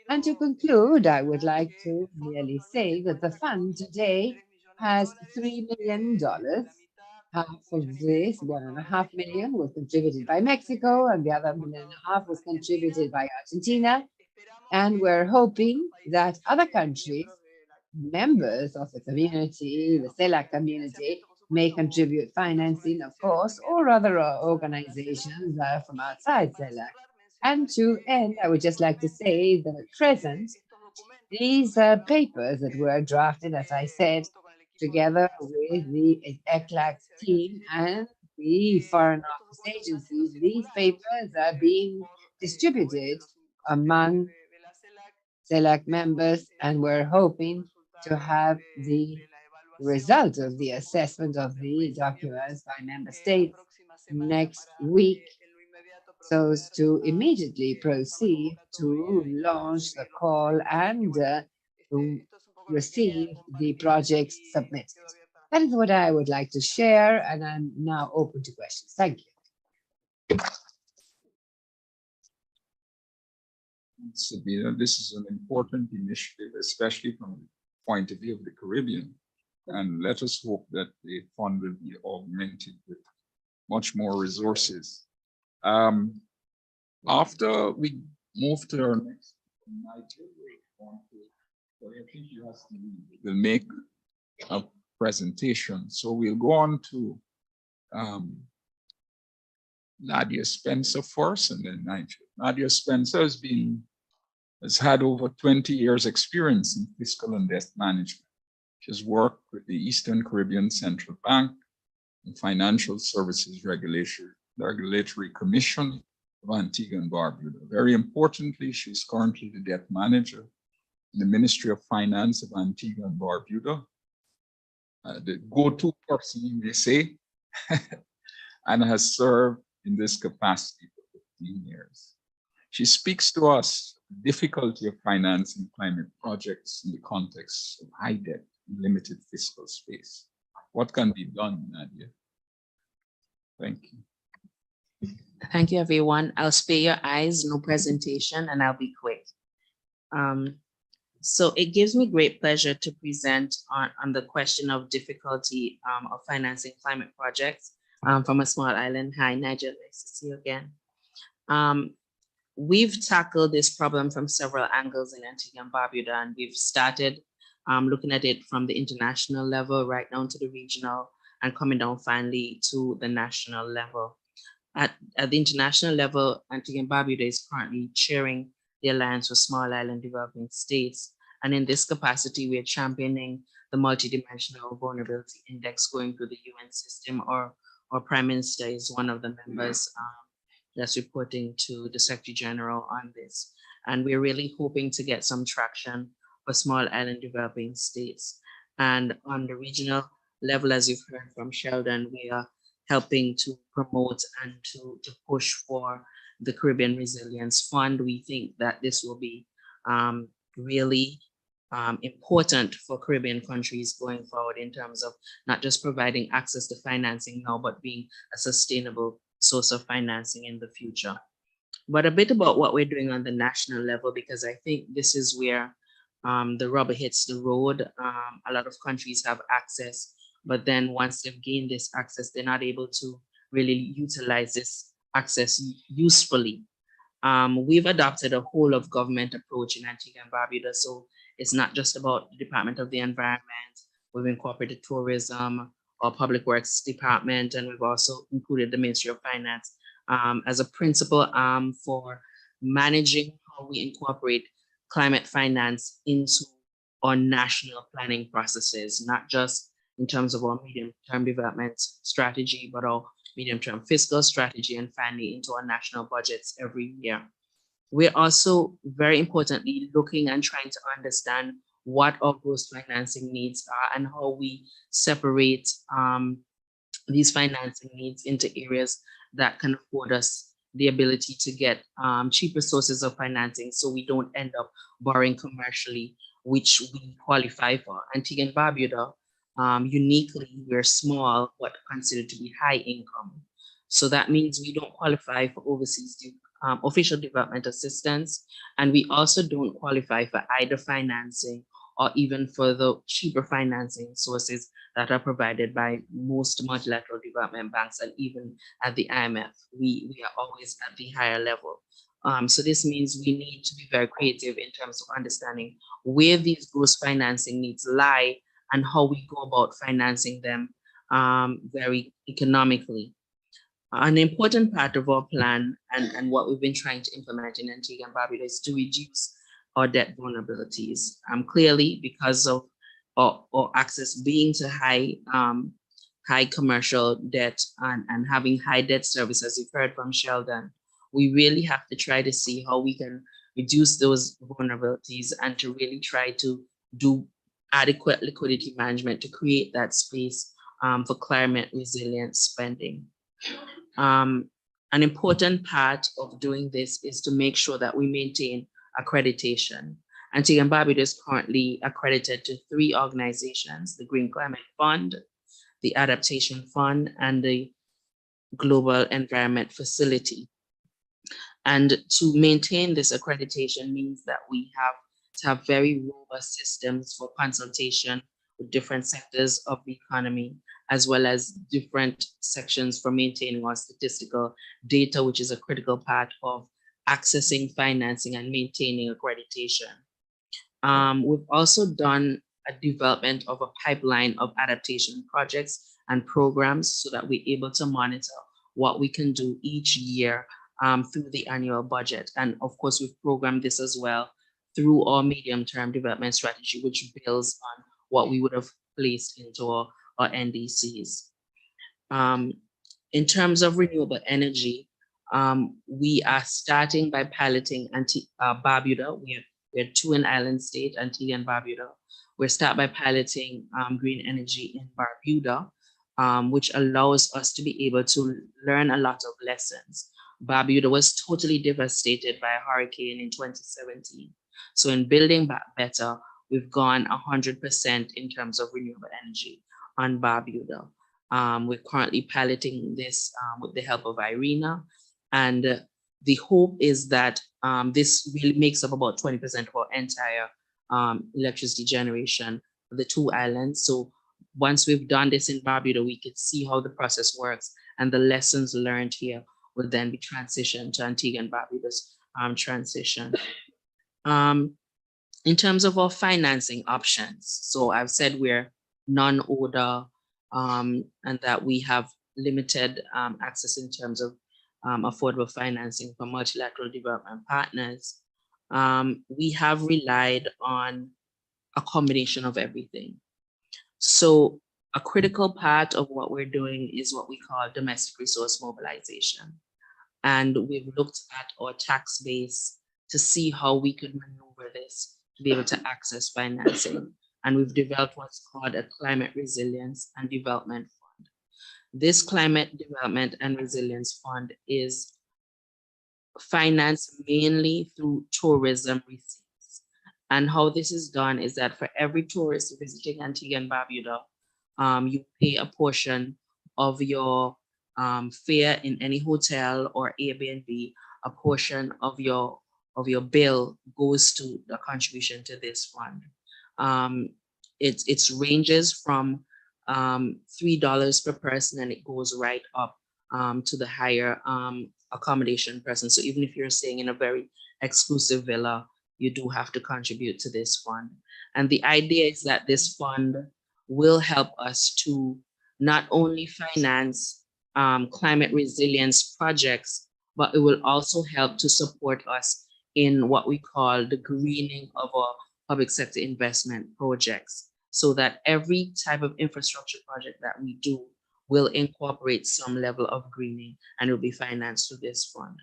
And to conclude, I would like to merely say that the fund today has $3 million. Half of this, $1.5 million, was contributed by Mexico, and the other $1.5 million was contributed by Argentina. And we're hoping that other countries, members of the community, the CELAC community, may contribute financing, of course, or other organizations from outside CELAC. And to end, I would just like to say that at present, these papers that were drafted, as I said, together with the ECLAC team and the Foreign Office agencies, these papers are being distributed among CELAC members, and we're hoping to have the result of the assessment of the documents by member states next week, so as to immediately proceed to launch the call and receive the projects submitted. That is what I would like to share, and I'm now open to questions. Thank you. Sabina, this is an important initiative, especially from the point of view of the Caribbean. And let us hope that the fund will be augmented with much more resources. After we move to our next item, I think you have to will make a presentation. So we'll go on to Nadia Spencer first, and then Nigel. Nadia Spencer has had over 20 years experience in fiscal and debt management. She's worked with the Eastern Caribbean Central Bank and Financial Services Regulatory Commission of Antigua and Barbuda. Very importantly, she's currently the debt manager in the Ministry of Finance of Antigua and Barbuda, the go-to person, you may say, and has served in this capacity for 15 years. She speaks to us the difficulty of financing climate projects in the context of high debt and limited fiscal space. What can be done, Nadia? Thank you. Thank you, everyone. I'll spare your eyes, no presentation, and I'll be quick. So it gives me great pleasure to present on the question of difficulty of financing climate projects from a small island. Hi, Nadia, nice to see you again. We've tackled this problem from several angles in Antigua and Barbuda, and we've started looking at it from the international level right down to the regional and coming down finally to the national level. At the international level, Antigua and Barbuda is currently chairing the Alliance for Small Island Developing States. And in this capacity, we are championing the multidimensional vulnerability index going through the UN system. Our Prime Minister is one of the members that's reporting to the Secretary General on this. And we're really hoping to get some traction for small island developing states. And on the regional level, as you've heard from Sheldon, we are helping to promote and to push for the Caribbean Resilience Fund. We think that this will be really important for Caribbean countries going forward in terms of not just providing access to financing now, but being a sustainable source of financing in the future. But a bit about what we're doing on the national level, because I think this is where the rubber hits the road. A lot of countries have access, but then once they've gained this access, they're not able to really utilize this access usefully. We've adopted a whole of government approach in Antigua and Barbuda. So it's not just about the Department of the Environment. We've incorporated tourism, our Public Works Department, and we've also included the Ministry of Finance as a principal arm for managing how we incorporate climate finance into our national planning processes, not just in terms of our medium-term development strategy, but our medium-term fiscal strategy, and finally into our national budgets every year. We're also very importantly looking and trying to understand what our gross financing needs are and how we separate these financing needs into areas that can afford us the ability to get cheaper sources of financing, so we don't end up borrowing commercially, which we qualify for. Antigua and Barbuda, uniquely, we're small, but considered to be high income. So that means we don't qualify for overseas official development assistance, and we also don't qualify for either financing or even for the cheaper financing sources that are provided by most multilateral development banks, and even at the IMF, we are always at the higher level. So this means we need to be very creative in terms of understanding where these gross financing needs lie and how we go about financing them very economically. An important part of our plan and what we've been trying to implement in Antigua and Barbuda is to reduce our debt vulnerabilities. Clearly, because of our access being to high commercial debt and having high debt service, as you've heard from Sheldon, we really have to try to see how we can reduce those vulnerabilities and to really try to do adequate liquidity management to create that space for climate resilient spending. An important part of doing this is to make sure that we maintain accreditation. Antigua and Barbuda is currently accredited to 3 organizations: the Green Climate Fund, the Adaptation Fund, and the Global Environment Facility. And to maintain this accreditation means that we have to have very robust systems for consultation with different sectors of the economy, as well as different sections for maintaining our statistical data, which is a critical part of accessing financing and maintaining accreditation. We've also done a development of a pipeline of adaptation projects and programs so that we're able to monitor what we can do each year through the annual budget. And of course, we've programmed this as well through our medium-term development strategy, which builds on what we would have placed into our NDCs. In terms of renewable energy, we are starting by piloting Barbuda. We're 2 in island state, Antigua and Barbuda. We'll start by piloting green energy in Barbuda, which allows us to be able to learn a lot of lessons. Barbuda was totally devastated by a hurricane in 2017. So in building back better, we've gone 100% in terms of renewable energy on Barbuda. We're currently piloting this with the help of IRENA. And the hope is that this really makes up about 20% of our entire electricity generation for the 2 islands. So once we've done this in Barbuda, we could see how the process works, and the lessons learned here will then be transitioned to Antigua and Barbuda's transition. In terms of our financing options, so I've said we're non-ODA and that we have limited access in terms of affordable financing for multilateral development partners. We have relied on a combination of everything. So a critical part of what we're doing is what we call domestic resource mobilization. And we've looked at our tax base to see how we could maneuver this to be able to access financing. And we've developed what's called a Climate Resilience and Development Fund. This Climate Development and Resilience Fund is financed mainly through tourism receipts. And how this is done is that for every tourist visiting Antigua and Barbuda, you pay a portion of your fare in any hotel or Airbnb. A portion of your bill goes to the contribution to this fund. It ranges from $3 per person, and it goes right up to the higher accommodation person. So even if you're staying in a very exclusive villa, you do have to contribute to this fund. And the idea is that this fund will help us to not only finance climate resilience projects, but it will also help to support us in what we call the greening of our public sector investment projects, so that every type of infrastructure project that we do will incorporate some level of greening and will be financed through this fund.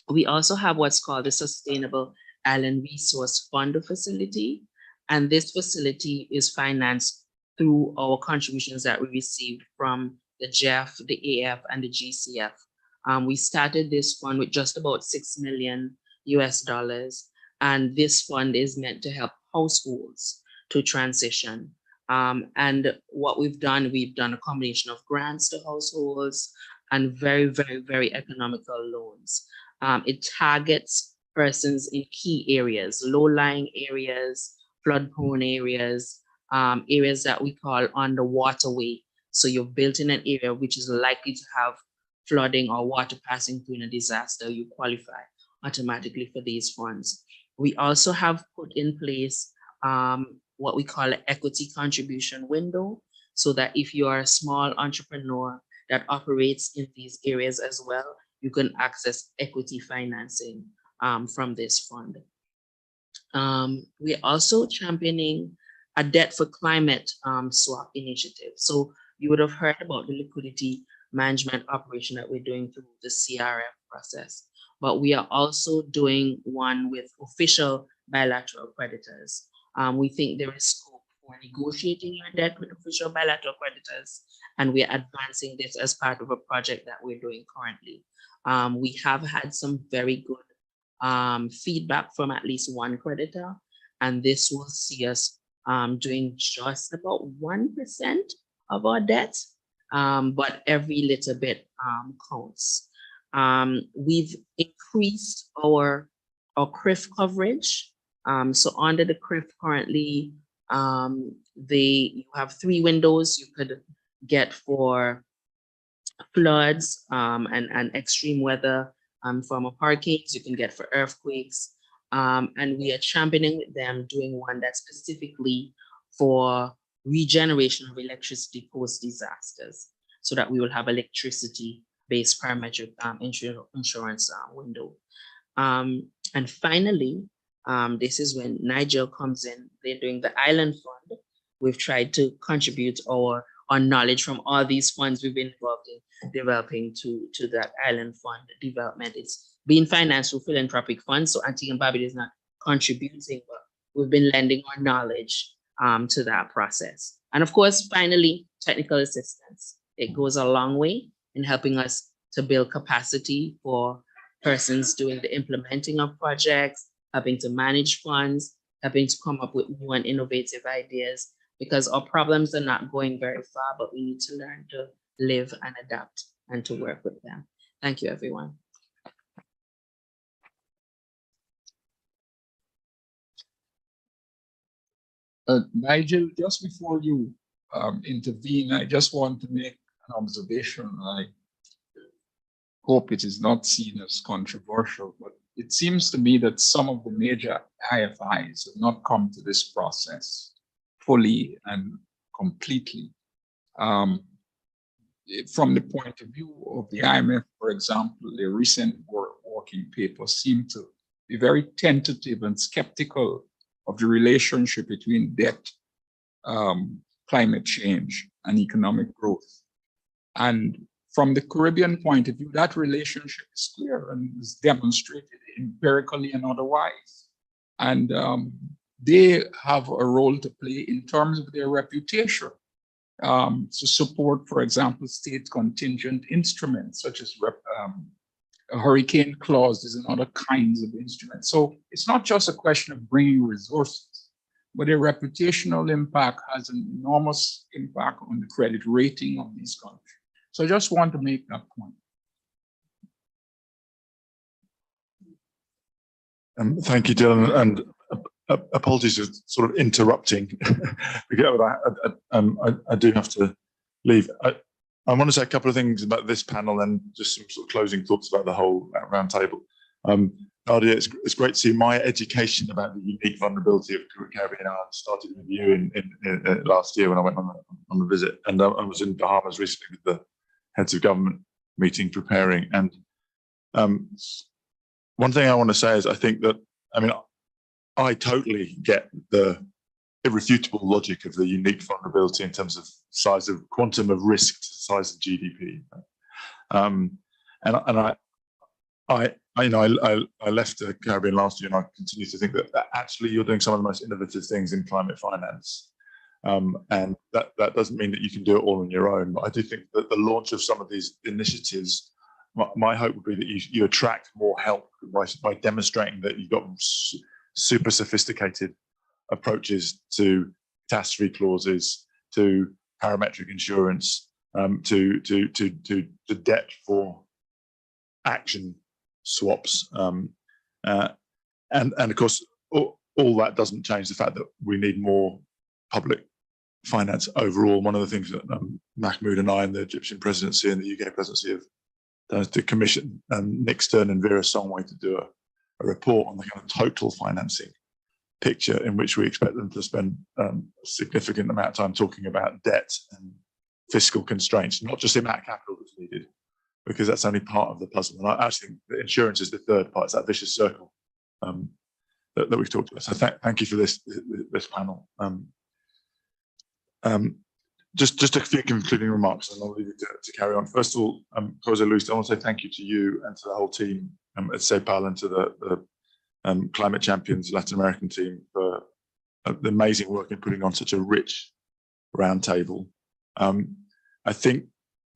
We also have what's called the Sustainable Island Resource Fund facility, and this facility is financed through our contributions that we received from the GEF, the AF, and the GCF. We started this fund with just about $6 million US, and this fund is meant to help households to transition. And what we've done a combination of grants to households and very, very, very economical loans. It targets persons in key areas, low-lying areas, flood-prone areas, areas that we call on the waterway. So you're built in an area which is likely to have flooding or water passing through in a disaster, you qualify automatically for these funds. We also have put in place what we call an equity contribution window, so that if you are a small entrepreneur that operates in these areas as well, you can access equity financing from this fund. We're also championing a debt for climate swap initiative. So you would have heard about the liquidity management operation that we're doing through the CRF process, but we are also doing one with official bilateral creditors. We think there is scope we're negotiating your debt with official bilateral creditors, and we're advancing this as part of a project that we're doing currently. We have had some very good feedback from at least one creditor, and this will see us doing just about 1% of our debt, but every little bit counts. We've increased our CRIF coverage. So under the CRIF currently, you have 3 windows you could get for floods and extreme weather from hurricanes. You can get for earthquakes, and we are championing with them doing one that's specifically for regeneration of electricity post disasters, so that we will have electricity-based parametric insurance window. And finally, this is when Niger comes in. They're doing the Island Fund. We've tried to contribute our knowledge from all these funds we've been involved in developing to that Island Fund development. It's being financed through philanthropic funds, so Antigua and Barbuda is not contributing, but we've been lending our knowledge to that process. And of course, finally, technical assistance. It goes a long way in helping us to build capacity for persons doing the implementing of projects, helping to manage funds, helping to come up with new and innovative ideas, because our problems are not going very far, but we need to learn to live and adapt and to work with them. Thank you, everyone. Nigel, just before you intervene, I just want to make an observation. I hope it is not seen as controversial, but it seems to me that some of the major IFIs have not come to this process fully and completely. From the point of view of the IMF, for example, the recent working paper seemed to be very tentative and skeptical of the relationship between debt, climate change, and economic growth. And from the Caribbean point of view, that relationship is clear and is demonstrated empirically and otherwise. And they have a role to play in terms of their reputation to support, for example, state contingent instruments, such as a hurricane clause is another kinds of instruments. So it's not just a question of bringing resources, but their reputational impact has an enormous impact on the credit rating of these countries. So I just want to make that point. Thank you, Dylan, and apologies for sort of interrupting. I do have to leave. I want to say a couple of things about this panel and just some sort of closing thoughts about the whole roundtable. Nadia, it's great to see my education about the unique vulnerability of Caribbean islands started with you in last year when I went on the visit, and I was in Bahamas recently with the heads of government meeting preparing. And one thing I want to say is I think that, I mean, I totally get the irrefutable logic of the unique vulnerability in terms of size of quantum of risk to the size of GDP. I left the Caribbean last year, and I continue to think that actually you're doing some of the most innovative things in climate finance. And that doesn't mean that you can do it all on your own. But I do think that the launch of some of these initiatives, my hope would be that you attract more help by demonstrating that you've got super sophisticated approaches to catastrophe clauses, to parametric insurance, to debt for action swaps, and of course all that doesn't change the fact that we need more public finance overall. One of the things that Mahmoud and I and the Egyptian presidency and the UK presidency have done is to commission Nick Stern and Vera Songway to do a report on the kind of total financing picture, in which we expect them to spend a significant amount of time talking about debt and fiscal constraints, not just the amount of capital that's needed, because that's only part of the puzzle. And I actually think that insurance is the third part. It's that vicious circle that we've talked about. So thank you for this panel. Just a few concluding remarks, and I'll leave it to carry on. First of all, Jose Luis, I want to say thank you to you and to the whole team at CEPAL and to the Climate Champions Latin American team for the amazing work in putting on such a rich roundtable. I think,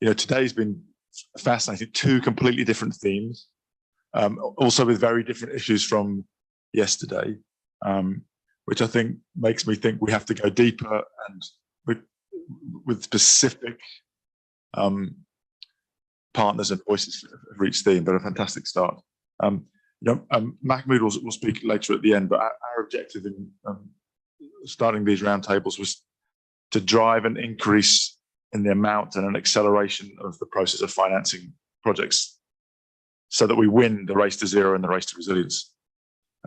today's been fascinating, 2 completely different themes, also with very different issues from yesterday, which I think makes me think we have to go deeper and with specific partners and voices for each theme, but a fantastic start. Mahmoud will speak later at the end, but our objective in starting these roundtables was to drive an increase in the amount and an acceleration of the process of financing projects so that we win the race to zero and the race to resilience,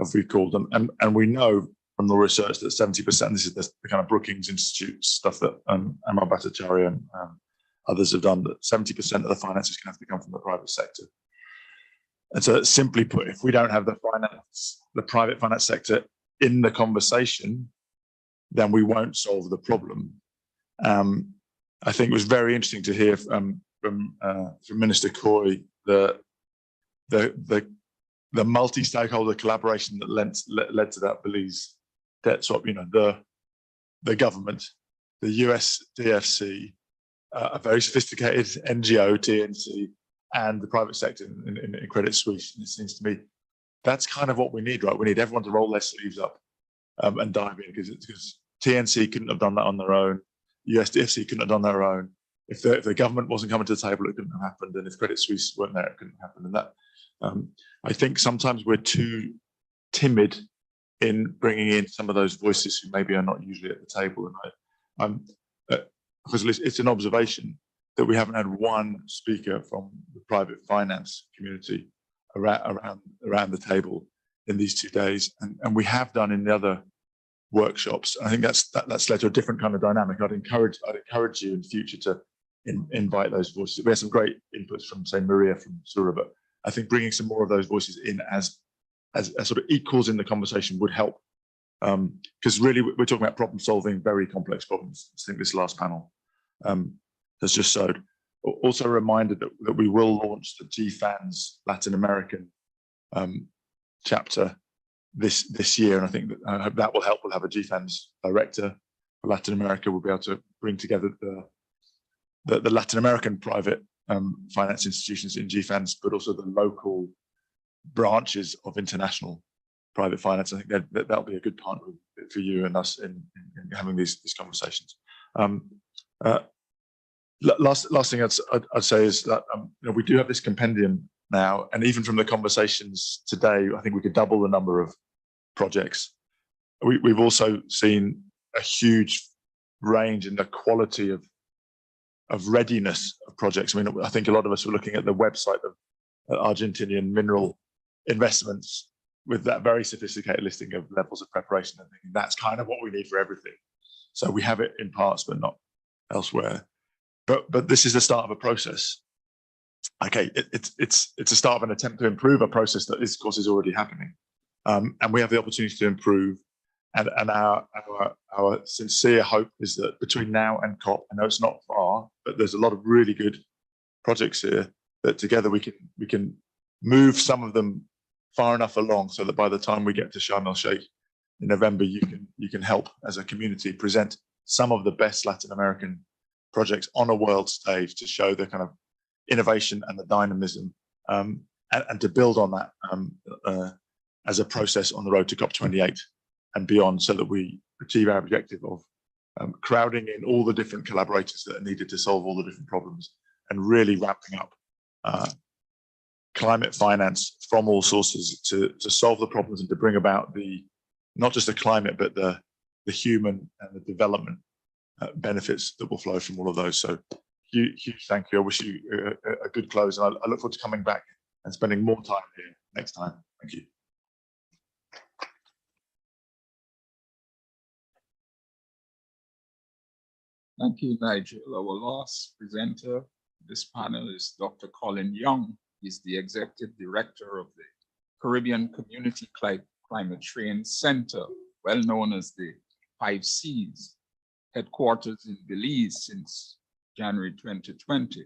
as we've called them. And we know from the research that 70%, this is the kind of Brookings Institute stuff that Amal Bhattacharya and others have done, that 70% of the finances can have to come from the private sector. And so simply put, if we don't have the private finance sector in the conversation, then we won't solve the problem. I think it was very interesting to hear from Minister Coy the multi-stakeholder collaboration that led to that Belize debt swap. The government, the US DFC, a very sophisticated NGO, TNC, and the private sector in Credit Suisse. And it seems to me that's kind of what we need, right? We need everyone to roll their sleeves up and dive in, because TNC couldn't have done that on their own. USDFC couldn't have done their own. If the government wasn't coming to the table, it couldn't have happened. And if Credit Suisse weren't there, it couldn't have happened. And that, I think sometimes we're too timid in bringing in some of those voices who maybe are not usually at the table. And because it's an observation that we haven't had one speaker from the private finance community around the table in these 2 days, and we have done in the other workshops. I think that's led to a different kind of dynamic. I'd encourage you in the future to invite those voices. We had some great inputs from, say, Maria from Sura, but I think bringing some more of those voices in as sort of equals in the conversation would help. Because really, we're talking about problem solving very complex problems. I think this last panel has just showed. Also a reminder that we will launch the GFAN's Latin American chapter this year, and I think I hope that will help. We'll have a GFAN's director for Latin America. We'll be able to bring together the Latin American private finance institutions in GFAN's, but also the local branches of international private finance. I think that'll be a good partner for you and us in having these conversations. Last thing I'd say is that we do have this compendium now, and even from the conversations today, I think we could double the number of projects. We've also seen a huge range in the quality of readiness of projects. I mean, I think a lot of us were looking at the website of Argentinian mineral investments with that very sophisticated listing of levels of preparation. I think that's kind of what we need for everything. So we have it in parts, but not elsewhere. But this is the start of a process. Okay, it's a start of an attempt to improve a process that is, of course, is already happening, and we have the opportunity to improve. And our sincere hope is that between now and COP, I know it's not far, but there's a lot of really good projects here that together we can move some of them far enough along so that by the time we get to Sharm el-Sheikh in November, you can help as a community present some of the best Latin American projects on a world stage to show the kind of innovation and the dynamism, and to build on that as a process on the road to COP28 and beyond, so that we achieve our objective of crowding in all the different collaborators that are needed to solve all the different problems and really ramping up climate finance from all sources to solve the problems and to bring about not just the climate, but the human and the development benefits that will flow from all of those. So huge thank you. I wish you a good close, and I look forward to coming back and spending more time here next time. Thank you. Thank you, Nigel. Our last presenter of this panel is Dr. Colin Young. He's the Executive Director of the Caribbean Community Climate Change Center, well known as the 5 Cs, headquarters in Belize since January 2020.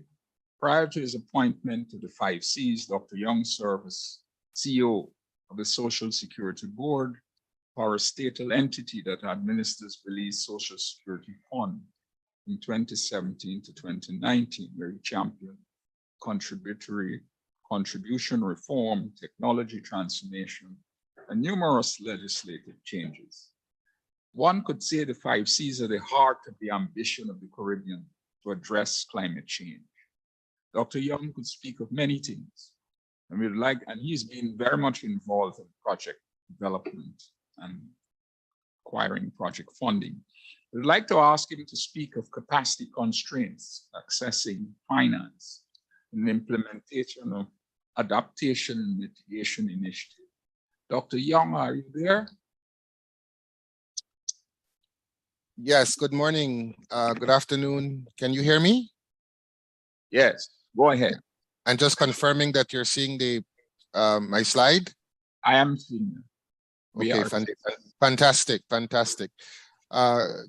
Prior to his appointment to the 5 Cs, Dr. Young served as CEO of the Social Security Board parastatal entity that administers Belize Social Security Fund from 2017 to 2019, where he championed contribution reform, technology transformation, and numerous legislative changes. One could say the 5 Cs are the heart of the ambition of the Caribbean to address climate change. Dr. Young could speak of many things, and he's been very much involved in project development and acquiring project funding. We'd like to ask him to speak of capacity constraints, accessing finance, and implementation of adaptation and mitigation initiative. Dr. Young, are you there? Yes, good morning, good afternoon. Can you hear me? Yes, go ahead. And just confirming that you're seeing the my slide? I am seeing it. Okay, fantastic.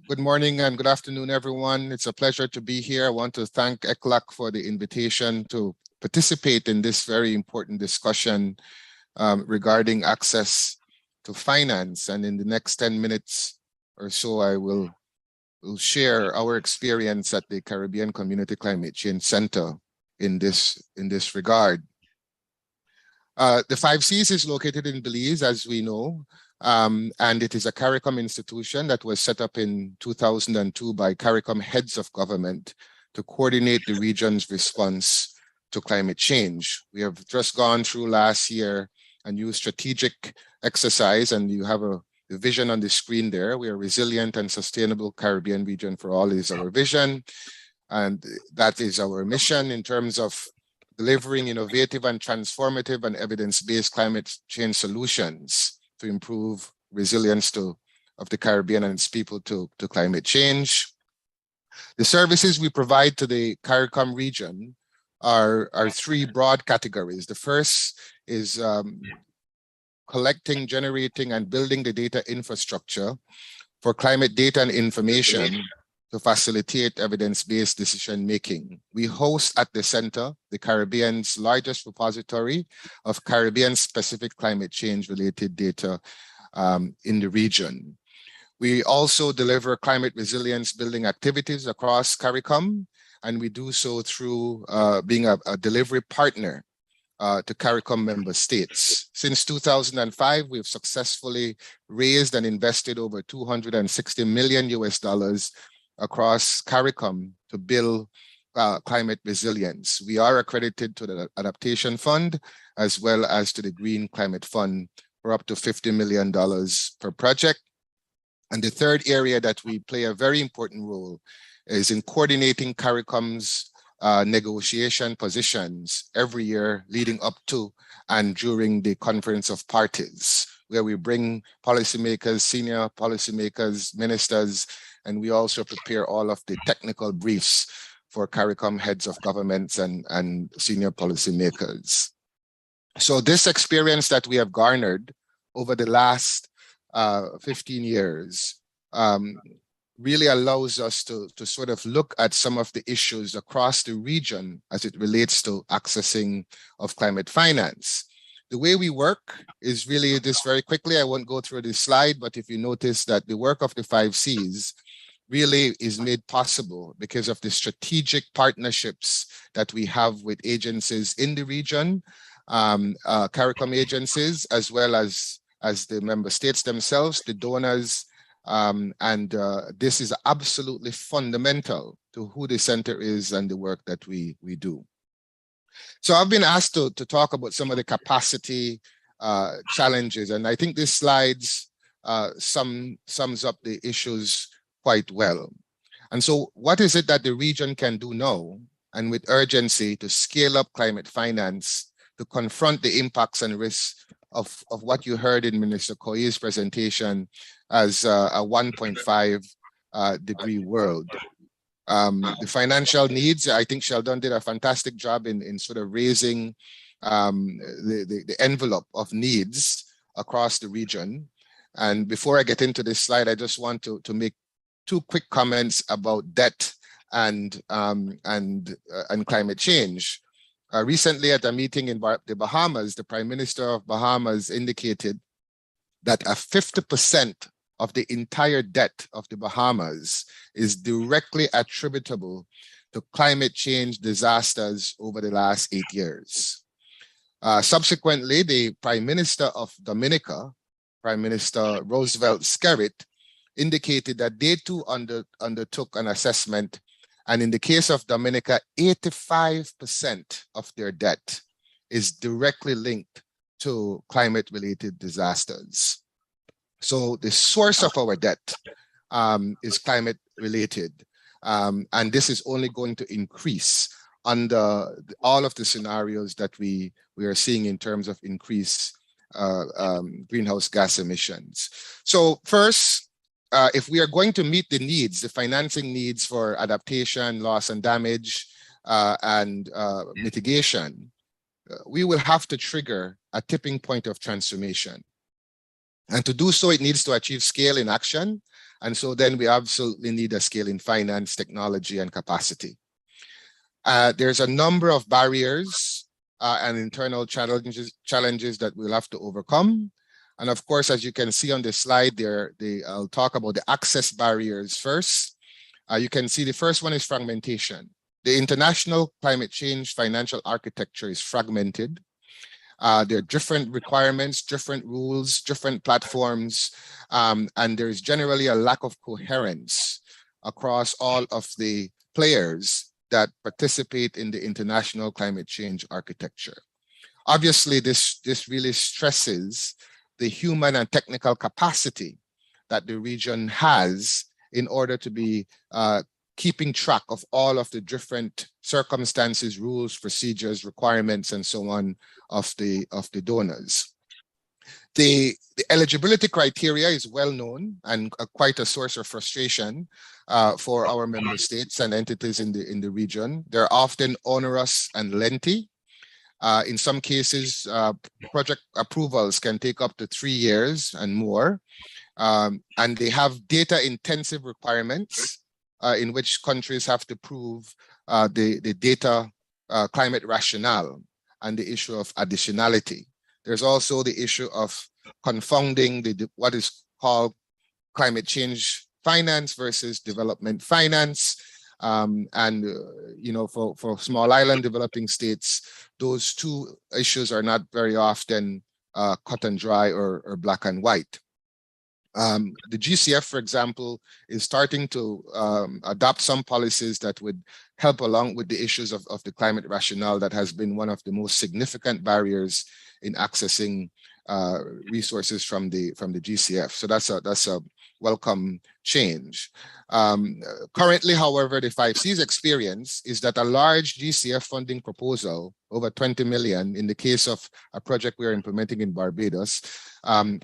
Good morning and good afternoon, everyone. It's a pleasure to be here. I want to thank ECLAC for the invitation to participate in this very important discussion regarding access to finance. And in the next 10 minutes or so, I will share our experience at the Caribbean Community Climate Change Center in this regard. The 5 Cs is located in Belize, as we know, and it is a CARICOM institution that was set up in 2002 by CARICOM heads of government to coordinate the region's response to climate change. We have just gone through last year a new strategic exercise, and you have the vision on the screen there. We are resilient and sustainable Caribbean region for all is our vision, and that is our mission in terms of delivering innovative and transformative and evidence-based climate change solutions to improve resilience of the Caribbean and its people to climate change. The services we provide to the CARICOM region are 3 broad categories. The first is collecting, generating, and building the data infrastructure for climate data and information to facilitate evidence-based decision-making. We host at the center the Caribbean's largest repository of Caribbean-specific climate change-related data in the region. We also deliver climate resilience building activities across CARICOM, and we do so through being a delivery partner to CARICOM member states. Since 2005, we've successfully raised and invested over $260 million across CARICOM to build climate resilience. We are accredited to the Adaptation Fund as well as to the Green Climate Fund for up to $50 million per project. And the third area that we play a very important role is in coordinating CARICOM's negotiation positions every year leading up to and during the Conference of Parties, where we bring policymakers, senior policymakers, ministers, and we also prepare all of the technical briefs for CARICOM heads of governments and senior policymakers. So this experience that we have garnered over the last 15 years really allows us to sort of look at some of the issues across the region as it relates to accessing of climate finance. The way we work is really this very quickly. I won't go through this slide, but if you notice that the work of the 5 Cs really is made possible because of the strategic partnerships that we have with agencies in the region, CARICOM agencies, as well as the member states themselves, the donors, and this is absolutely fundamental to who the center is and the work that we do. So I've been asked to talk about some of the capacity challenges, and I think this slides sums up the issues quite well. And so what is it that the region can do now and with urgency to scale up climate finance to confront the impacts and risks of what you heard in Minister Koye's presentation as a 1.5 degree world? The financial needs, I think Sheldon did a fantastic job in sort of raising the envelope of needs across the region. And before I get into this slide, I just want to make 2 quick comments about debt and climate change. Recently at a meeting in the Bahamas, the Prime Minister of Bahamas indicated that 50% of the entire debt of the Bahamas is directly attributable to climate change disasters over the last 8 years. Subsequently, the Prime Minister of Dominica, Prime Minister Roosevelt Skerritt, indicated that they too undertook an assessment, and in the case of Dominica, 85% of their debt is directly linked to climate-related disasters. So the source of our debt is climate-related, and this is only going to increase under all of the scenarios that we are seeing in terms of increased greenhouse gas emissions. So first, if we are going to meet the needs, the financing needs for adaptation, loss and damage, and mitigation, we will have to trigger a tipping point of transformation. And to do so, it needs to achieve scale in action. And so then we absolutely need a scale in finance, technology, and capacity. There's a number of barriers and internal challenges that we'll have to overcome. And of course, as you can see on the slide there, I'll talk about the access barriers first. You can see the first one is fragmentation. The international climate change financial architecture is fragmented. There are different requirements, different rules, different platforms, and there's generally a lack of coherence across all of the players that participate in the international climate change architecture. Obviously, this really stresses the human and technical capacity that the region has in order to be keeping track of all of the different circumstances, rules, procedures, requirements, and so on of the donors. The eligibility criteria is well known and quite a source of frustration for our member states and entities in the region. They're often onerous and lengthy. In some cases, project approvals can take up to 3 years and more. And they have data-intensive requirements in which countries have to prove the data climate rationale and the issue of additionality. There's also the issue of confounding what is called climate change finance versus development finance. For small island developing states, those two issues are not very often cut and dry or black and white. The GCF, for example, is starting to adopt some policies that would help along with the issues of the climate rationale that has been one of the most significant barriers in accessing resources from the GCF. So that's a welcome change. Currently, however, the 5C's experience is that a large GCF funding proposal, over 20 million, in the case of a project we're implementing in Barbados,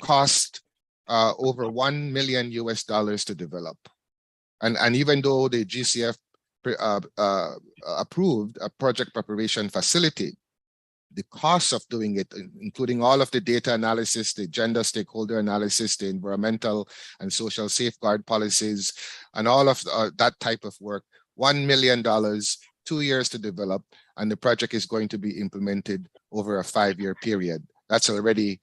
cost over $1 million to develop. And even though the GCF approved a project preparation facility, the cost of doing it, including all of the data analysis, the gender stakeholder analysis, the environmental and social safeguard policies, and all of that type of work, $1 million, 2 years to develop, and the project is going to be implemented over a 5-year period. That's already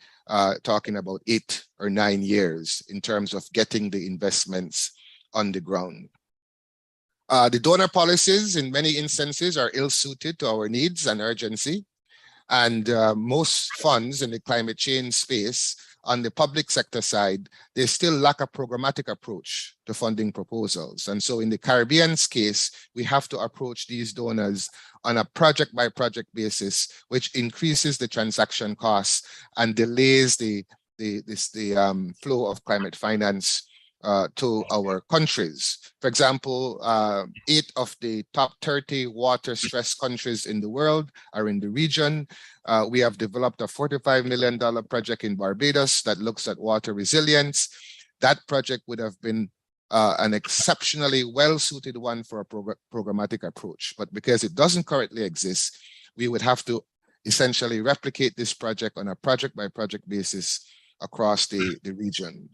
talking about 8 or 9 years in terms of getting the investments on the ground. The donor policies in many instances are ill-suited to our needs and urgency. And most funds in the climate change space on the public sector side, they still lack a programmatic approach to funding proposals. And so in the Caribbean's case, we have to approach these donors on a project by project basis, which increases the transaction costs and delays the flow of climate finance to our countries. For example, 8 of the top 30 water-stressed countries in the world are in the region. We have developed a $45 million project in Barbados that looks at water resilience. That project would have been an exceptionally well-suited one for a programmatic approach. But because it doesn't currently exist, we would have to essentially replicate this project on a project-by-project basis across the region.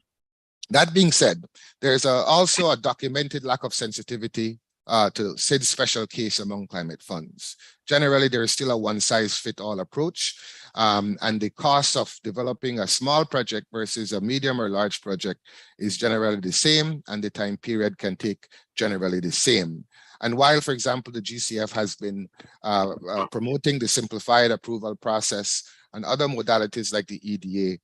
That being said, there's also a documented lack of sensitivity to SID special case among climate funds. Generally, there is still a one-size-fits-all approach, and the cost of developing a small project versus a medium or large project is generally the same, and the time period can take generally the same. And while, for example, the GCF has been promoting the simplified approval process and other modalities like the EDA,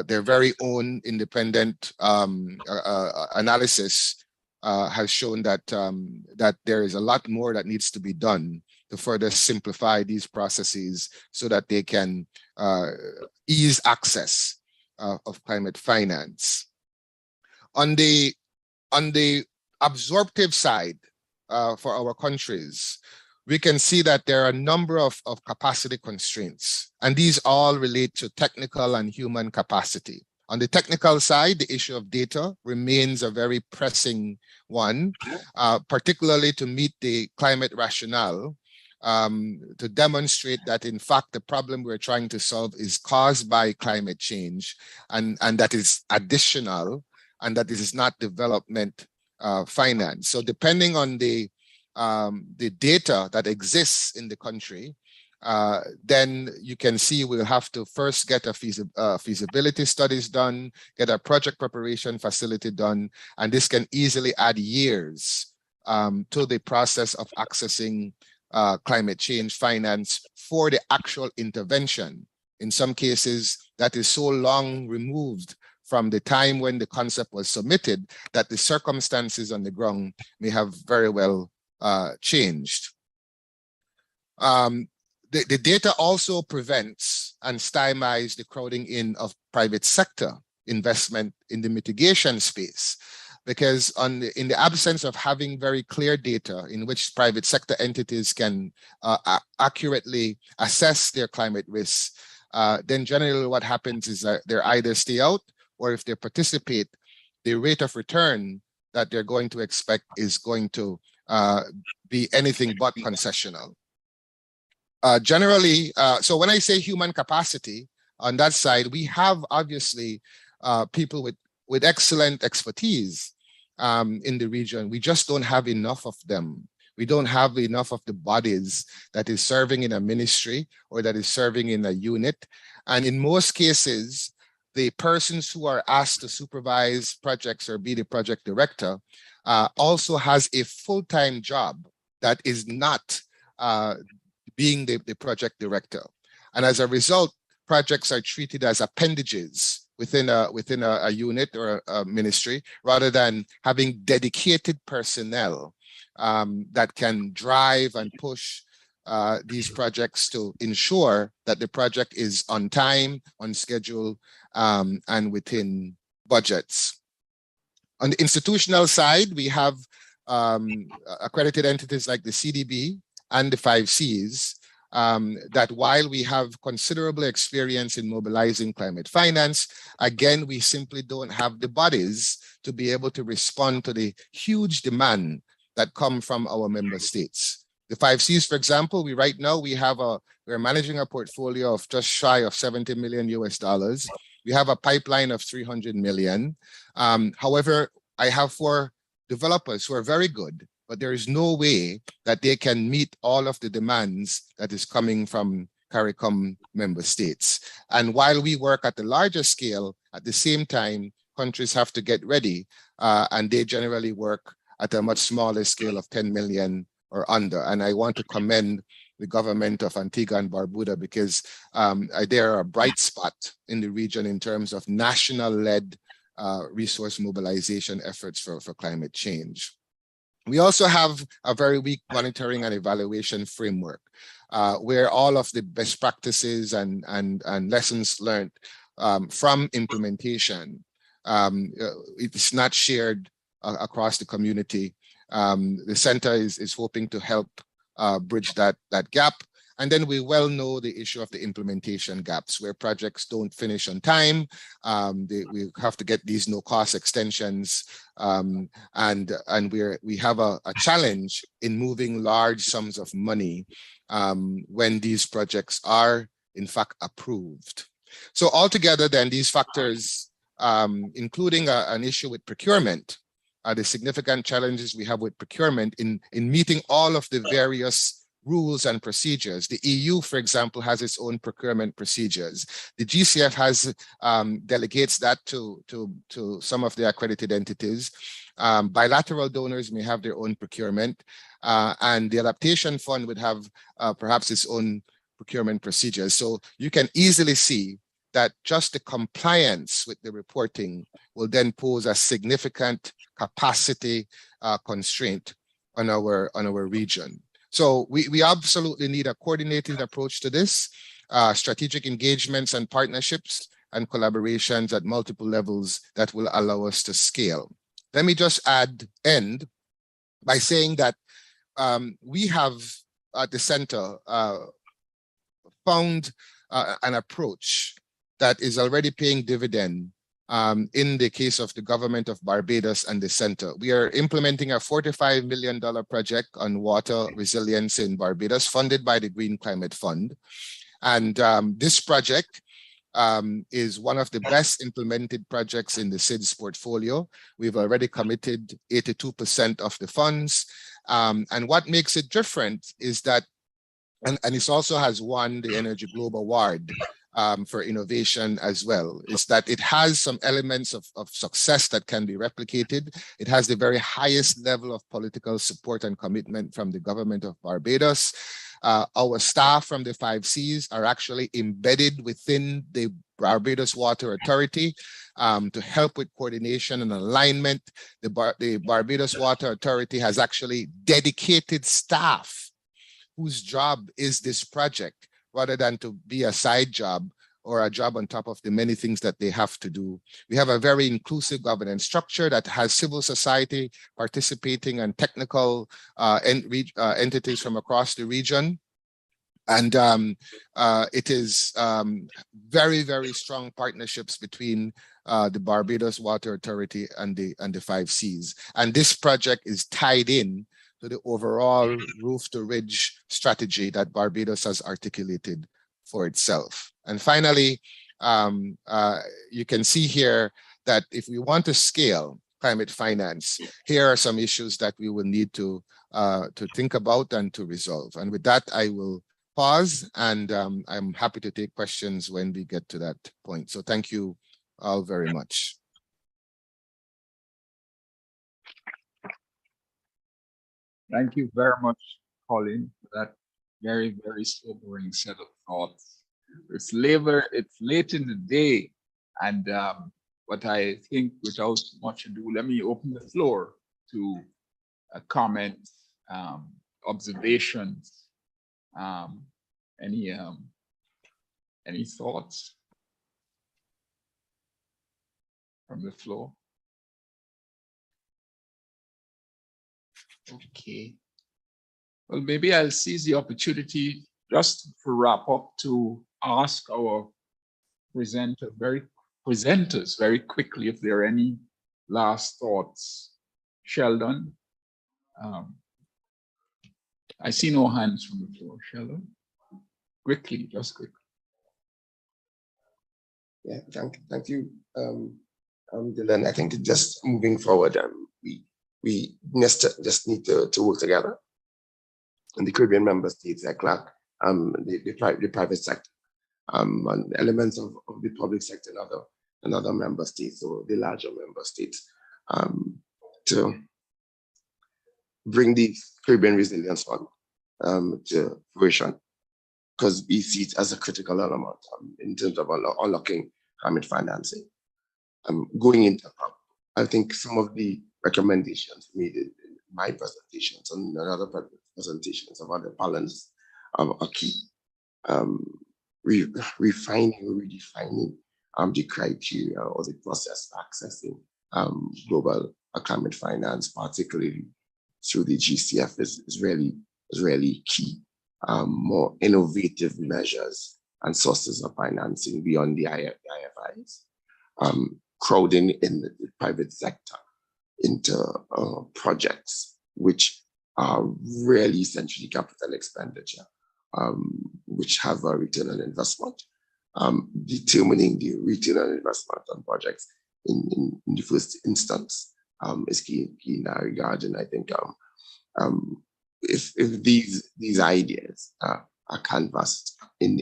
their very own independent analysis has shown that that there is a lot more that needs to be done to further simplify these processes so that they can ease access of climate finance. On the absorptive side for our countries, we can see that there are a number of capacity constraints, and these all relate to technical and human capacity. On the technical side, the issue of data remains a very pressing one, particularly to meet the climate rationale, to demonstrate that, in fact, the problem we're trying to solve is caused by climate change, and that is additional, and that this is not development finance. So depending on the data that exists in the country, then you can see we'll have to first get a feasibility studies done, get a project preparation facility done, and this can easily add years to the process of accessing climate change finance for the actual intervention. In some cases, that is so long removed from the time when the concept was submitted that the circumstances on the ground may have very well changed. The data also prevents and stymies the crowding in of private sector investment in the mitigation space, because in the absence of having very clear data in which private sector entities can accurately assess their climate risks, then generally what happens is that they either stay out, or if they participate, the rate of return that they're going to expect is going to be anything but concessional. Generally, so when I say human capacity on that side, we have obviously people with excellent expertise in the region. We just don't have enough of them. We don't have enough of the bodies that is serving in a ministry or that is serving in a unit. And in most cases, the persons who are asked to supervise projects or be the project director also has a full-time job that is not being the project director. And as a result, projects are treated as appendages within a unit or a ministry, rather than having dedicated personnel that can drive and push these projects to ensure that the project is on time, on schedule, and within budgets. On the institutional side, we have accredited entities like the CDB and the 5 Cs, that while we have considerable experience in mobilizing climate finance, again, we simply don't have the bodies to be able to respond to the huge demand that come from our member states. The 5 Cs, for example, we're managing a portfolio of just shy of $70 million US. We have a pipeline of 300 million. However, I have 4 developers who are very good, but there is no way that they can meet all of the demands that is coming from CARICOM member states. And while we work at the larger scale, at the same time, countries have to get ready, and they generally work at a much smaller scale of 10 million or under. And I want to commend the government of Antigua and Barbuda, because they are a bright spot in the region in terms of national-led resource mobilization efforts for climate change. We also have a very weak monitoring and evaluation framework, where all of the best practices and lessons learned from implementation, it's not shared across the community. The center is hoping to help bridge that gap. And then we well know the issue of the implementation gaps, where projects don't finish on time. We have to get these no-cost extensions, and we have a challenge in moving large sums of money when these projects are in fact approved. So altogether, then, these factors, including an issue with procurement, the significant challenges we have with procurement in meeting all of the various rules and procedures. The EU, for example, has its own procurement procedures. The GCF has delegates that to some of the accredited entities. Bilateral donors may have their own procurement, and the Adaptation Fund would have perhaps its own procurement procedures. So you can easily see that just the compliance with the reporting will then pose a significant capacity constraint on our region. So we absolutely need a coordinated approach to this, strategic engagements and partnerships and collaborations at multiple levels that will allow us to scale. Let me just end by saying that we have at the center found an approach that is already paying dividend in the case of the government of Barbados and the center. We are implementing a $45 million project on water resilience in Barbados, funded by the Green Climate Fund. And this project is one of the best implemented projects in the SIDS portfolio. We've already committed 82% of the funds. And what makes it different is that, and it also has won the Energy Globe Award for innovation as well, is that it has some elements of success that can be replicated. It has the very highest level of political support and commitment from the government of Barbados. Our staff from the 5 Cs are actually embedded within the Barbados Water Authority to help with coordination and alignment. The Barbados Water Authority has actually dedicated staff whose job is this project, rather than to be a side job or a job on top of the many things that they have to do. We have a very inclusive governance structure that has civil society participating and technical entities from across the region. And it is very, very strong partnerships between the Barbados Water Authority and the 5 Cs. And this project is tied in to the overall roof to ridge strategy that Barbados has articulated for itself. And finally, you can see here that if we want to scale climate finance, here are some issues that we will need to think about and to resolve. And with that, I will pause, and I'm happy to take questions when we get to that point. So thank you all very much. Thank you very much, Colin, for that very, very sobering set of thoughts. It's late in the day, and what I think, without much ado, let me open the floor to comments, observations, any thoughts from the floor? Okay. Well, maybe I'll seize the opportunity just to wrap up to ask our presenters very quickly if there are any last thoughts. Sheldon, I see no hands from the floor. Sheldon, quickly, just quickly. Yeah, thank you, Dylan. I think just moving forward, we just need to work together. In the Caribbean member states, ECLAC, the private sector, and elements of the public sector and other member states, so the larger member states, to bring the Caribbean Resilience Fund to fruition, because we see it as a critical element in terms of unlocking climate financing. Going into, I think some of the recommendations made in my presentations and other presentations of other panels are key. Refining or redefining the criteria or the process for accessing global climate finance, particularly through the GCF, is really key. More innovative measures and sources of financing beyond the IFIs, crowding in the private sector into projects which are really essentially capital expenditure, which have a return on investment, determining the return on investment on projects in the first instance, is key in that regard. And I think if these ideas are canvassed in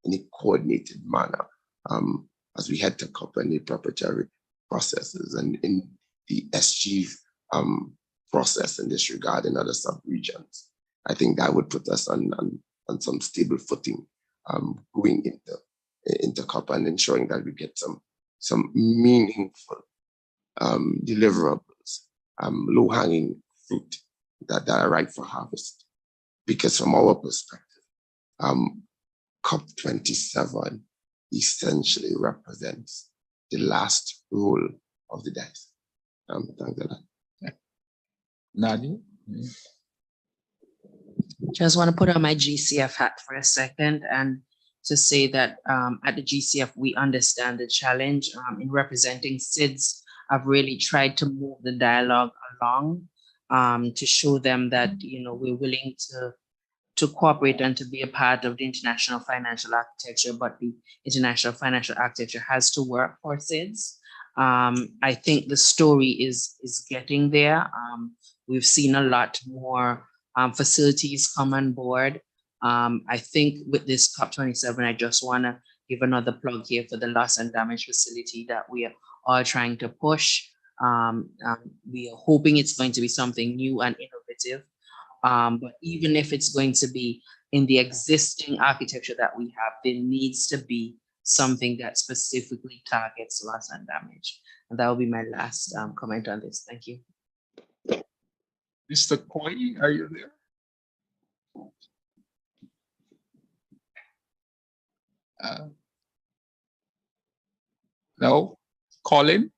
a coordinated manner, as we head to COP and the preparatory processes and in the SG process in this regard in other sub-regions, I think that would put us on some stable footing going into COP and ensuring that we get some meaningful deliverables, low-hanging fruit that are ripe for harvest. Because from our perspective, COP27 essentially represents the last roll of the dice. Thanks a lot. Nadia? Just want to put on my GCF hat for a second and to say that at the GCF, we understand the challenge in representing SIDS. I've really tried to move the dialogue along to show them that, we're willing to cooperate and to be a part of the international financial architecture, but the international financial architecture has to work for SIDS. I think the story is getting there. We've seen a lot more facilities come on board. I think with this COP27, I just want to give another plug here for the loss and damage facility that we are all trying to push. We are hoping it's going to be something new and innovative. But even if it's going to be in the existing architecture that we have, there needs to be something that specifically targets loss and damage. And that will be my last comment on this. Thank you. Mr. Koi, are you there? No? Colin?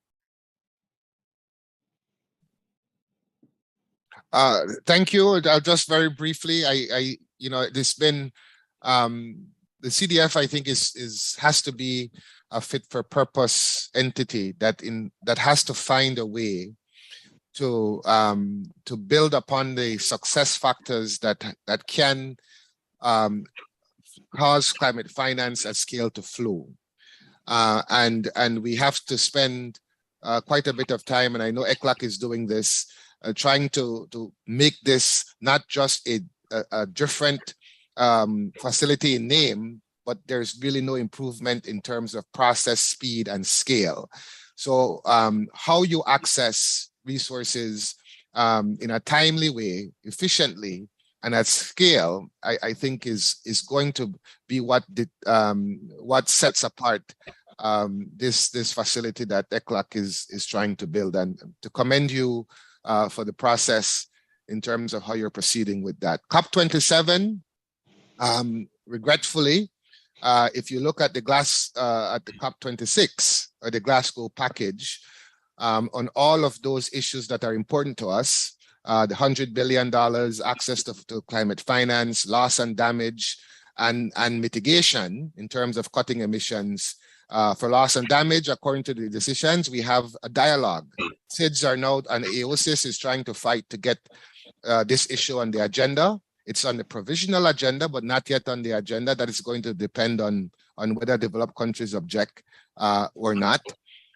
Thank you. I'll just very briefly, there's been, the CDF, I think has to be a fit for purpose entity that has to find a way to build upon the success factors that can cause climate finance at scale to flow. And we have to spend quite a bit of time, and I know ECLAC is doing this, trying to make this not just a different facility in name, but there's really no improvement in terms of process, speed, and scale. So how you access resources in a timely way, efficiently, and at scale, I think is going to be what sets apart this facility that ECLAC is trying to build, and to commend you for the process in terms of how you're proceeding with that. COP27, regretfully, if you look at the COP26 or the Glasgow package, on all of those issues that are important to us, the $100 billion, access to climate finance, loss and damage, and mitigation in terms of cutting emissions. For loss and damage, according to the decisions, we have a dialogue. SIDS are now, and AOSIS is trying to fight to get this issue on the agenda. It's on the provisional agenda, but not yet on the agenda. That is going to depend on whether developed countries object or not.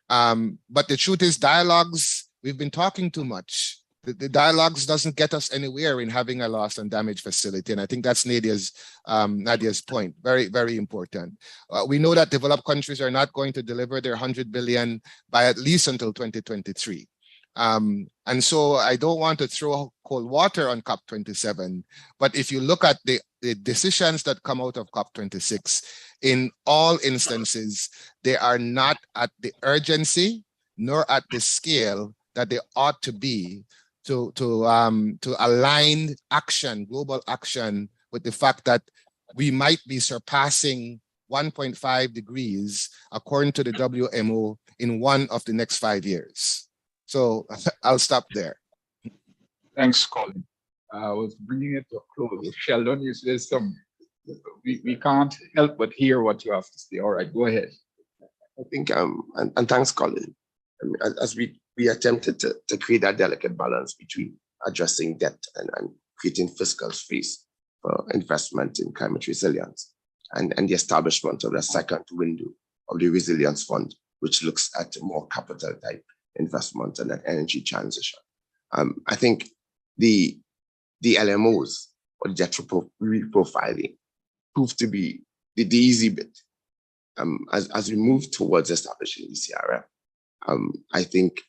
But the truth is, dialogues, we've been talking too much. The dialogues doesn't get us anywhere in having a loss and damage facility. And I think that's Nadia's point. Very, very important. We know that developed countries are not going to deliver their 100 billion by at least until 2023. And so I don't want to throw cold water on COP27, but if you look at the decisions that come out of COP26, in all instances, they are not at the urgency nor at the scale that they ought to be to align action, global action, with the fact that we might be surpassing 1.5 degrees according to the WMO in one of the next 5 years. So I'll stop there. Thanks, Colin. I was bringing it to a close. Sheldon, there's some, we can't help but hear what you have to say. All right, go ahead. I think, and thanks, Colin. As we attempted to create that delicate balance between addressing debt and creating fiscal space for investment in climate resilience, and the establishment of the second window of the Resilience Fund, which looks at more capital type investment and that energy transition. I think the LMOs or the debt reprofiling proved to be the easy bit. As we move towards establishing the CRM, I think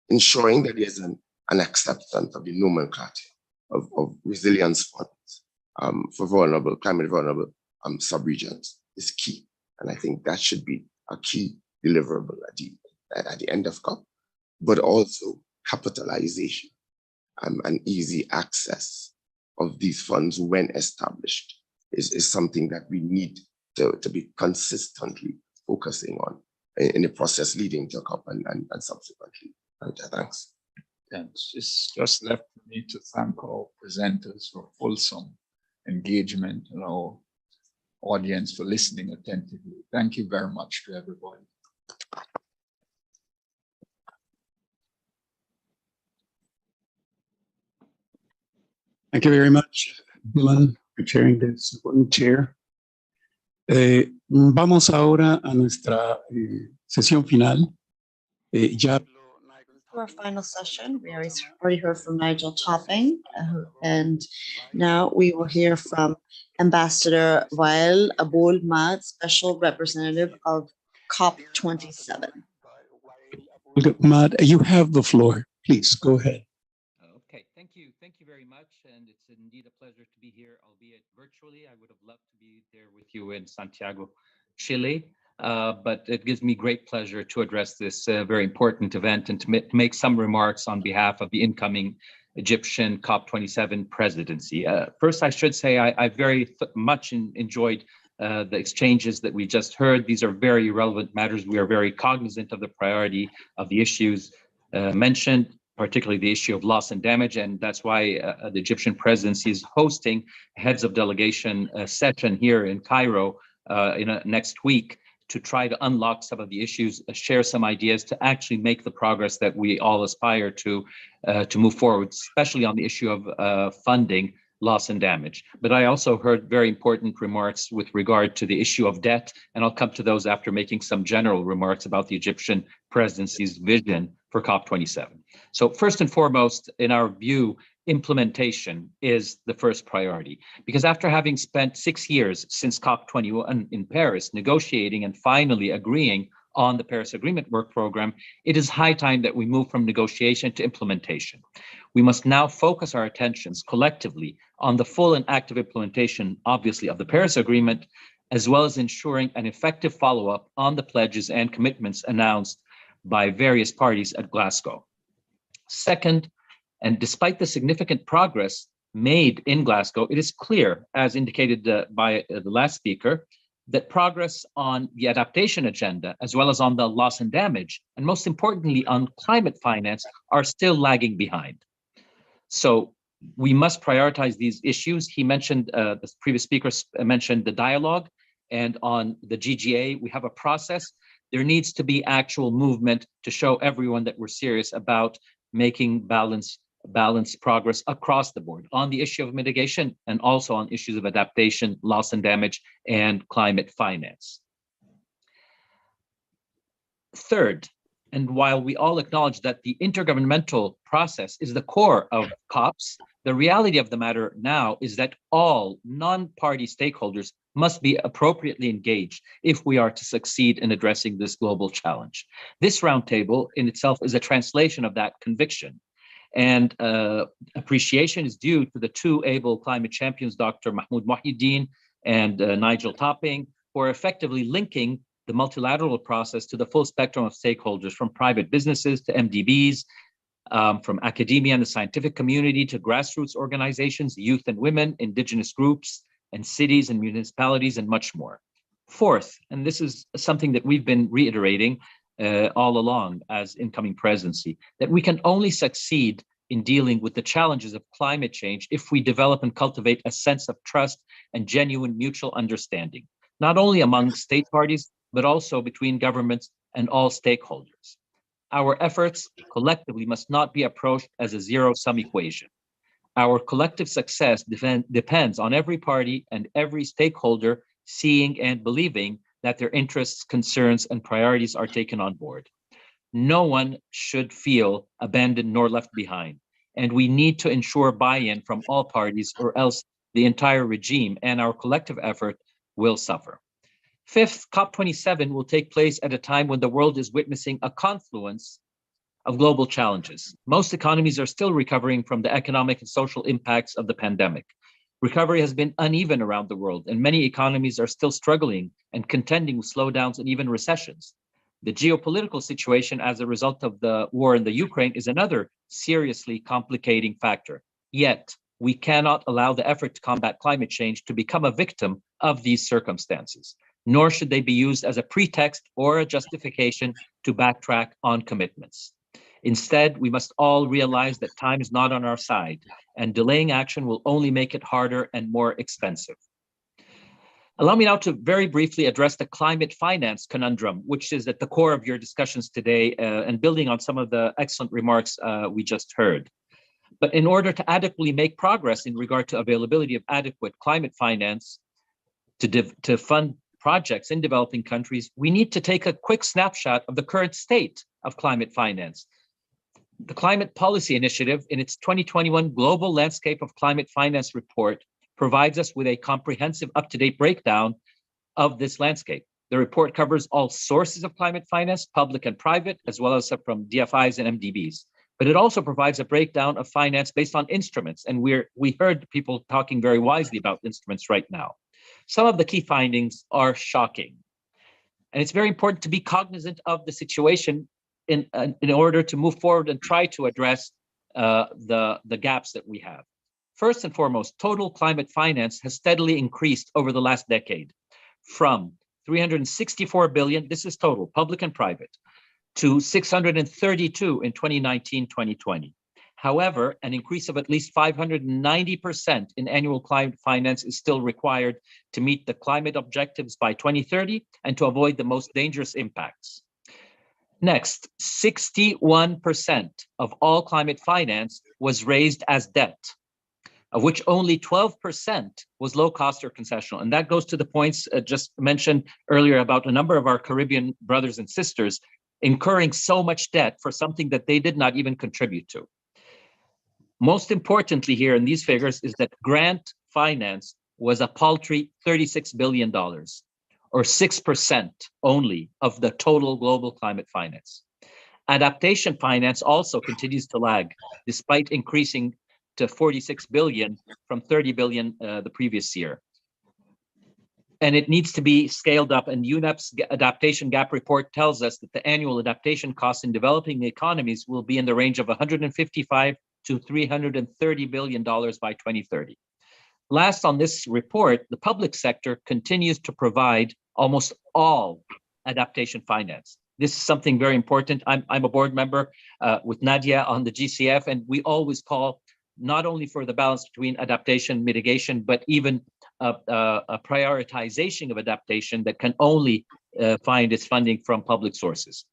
ensuring that there's an acceptance of the nomenclature of resilience funds for climate vulnerable subregions is key. And I think that should be a key deliverable at the end of COP, but also capitalization and easy access of these funds when established is something that we need to be consistently focusing on in the process leading to COP and subsequently. Thanks. Thanks. It's just left for me to thank all presenters for fulsome engagement and our audience for listening attentively. Thank you very much to everybody. Thank you very much, Dylan, for chairing this important chair. Vamos ahora a nuestra sesión final. Ya To our final session, we already heard from Nigel Topping, and now we will hear from Ambassador Wael Aboul Mad, Special Representative of COP27. Mad, you have the floor. Please go ahead. Okay, thank you. Thank you very much. And it's indeed a pleasure to be here, albeit virtually. I would have loved to be there with you in Santiago, Chile. But it gives me great pleasure to address this very important event and to make some remarks on behalf of the incoming Egyptian COP27 presidency. First, I should say I very much enjoyed the exchanges that we just heard. These are very relevant matters. We are very cognizant of the priority of the issues mentioned, particularly the issue of loss and damage. And that's why the Egyptian presidency is hosting a heads of delegation session here in Cairo next week to try to unlock some of the issues, share some ideas to actually make the progress that we all aspire to move forward, especially on the issue of funding loss and damage. But I also heard very important remarks with regard to the issue of debt, and I'll come to those after making some general remarks about the Egyptian presidency's vision for COP27. So first and foremost, in our view, implementation is the first priority, because after having spent 6 years since COP21 in Paris, negotiating and finally agreeing on the Paris Agreement work program, it is high time that we move from negotiation to implementation. We must now focus our attentions collectively on the full and active implementation, obviously, of the Paris Agreement, as well as ensuring an effective follow-up on the pledges and commitments announced by various parties at Glasgow. Second, and despite the significant progress made in Glasgow, it is clear, as indicated by the last speaker, that progress on the adaptation agenda, as well as on the loss and damage, and most importantly on climate finance, are still lagging behind. So we must prioritize these issues. He mentioned, the previous speaker mentioned the dialogue, and on the GGA, we have a process. There needs to be actual movement to show everyone that we're serious about making balanced progress across the board on the issue of mitigation and also on issues of adaptation, loss and damage, and climate finance. Third, and while we all acknowledge that the intergovernmental process is the core of COPs, the reality of the matter now is that all non-party stakeholders must be appropriately engaged if we are to succeed in addressing this global challenge. This roundtable in itself is a translation of that conviction. And appreciation is due to the two able climate champions, Dr. Mahmoud Mohideen and Nigel Topping, who are effectively linking the multilateral process to the full spectrum of stakeholders, from private businesses to MDBs, from academia and the scientific community to grassroots organizations, youth and women, indigenous groups, and cities and municipalities, and much more. Fourth, and this is something that we've been reiterating all along as incoming presidency, that we can only succeed in dealing with the challenges of climate change if we develop and cultivate a sense of trust and genuine mutual understanding, not only among state parties, but also between governments and all stakeholders. Our efforts collectively must not be approached as a zero-sum equation. Our collective success depends on every party and every stakeholder seeing and believing that their interests, concerns, and priorities are taken on board. no one should feel abandoned nor left behind. And we need to ensure buy-in from all parties, or else the entire regime and our collective effort will suffer. Fifth, COP27 will take place at a time when the world is witnessing a confluence of global challenges. Most economies are still recovering from the economic and social impacts of the pandemic. Recovery has been uneven around the world, and many economies are still struggling and contending with slowdowns and even recessions. The geopolitical situation as a result of the war in the Ukraine is another seriously complicating factor. Yet, we cannot allow the effort to combat climate change to become a victim of these circumstances, nor should they be used as a pretext or a justification to backtrack on commitments. Instead, we must all realize that time is not on our side, and delaying action will only make it harder and more expensive. Allow me now to very briefly address the climate finance conundrum, which is at the core of your discussions today, and building on some of the excellent remarks we just heard. But in order to adequately make progress in regard to availability of adequate climate finance to fund projects in developing countries, we need to take a quick snapshot of the current state of climate finance. The Climate Policy Initiative, in its 2021 Global Landscape of Climate Finance report, provides us with a comprehensive, up-to-date breakdown of this landscape. The report covers all sources of climate finance, public and private, as well as from DFIs and MDBs. But it also provides a breakdown of finance based on instruments, and we heard people talking very wisely about instruments right now. Some of the key findings are shocking, and it's very important to be cognizant of the situation in order to move forward and try to address the gaps that we have. First and foremost, total climate finance has steadily increased over the last decade from 364 billion, this is total, public and private, to 632 in 2019-2020. However, an increase of at least 590% in annual climate finance is still required to meet the climate objectives by 2030 and to avoid the most dangerous impacts. Next, 61% of all climate finance was raised as debt, of which only 12% was low cost or concessional. And that goes to the points just mentioned earlier about a number of our Caribbean brothers and sisters incurring so much debt for something that they did not even contribute to. Most importantly here in these figures is that grant finance was a paltry $36 billion, or 6% only of the total global climate finance. Adaptation finance also continues to lag, despite increasing to 46 billion from 30 billion the previous year. And it needs to be scaled up. And UNEP's adaptation gap report tells us that the annual adaptation costs in developing economies will be in the range of 155 to $330 billion by 2030. Last on this report, the public sector continues to provide almost all adaptation finance. This is something very important. I'm a board member with Nadia on the GCF, and we always call not only for the balance between adaptation, mitigation, but even a prioritization of adaptation that can only find its funding from public sources.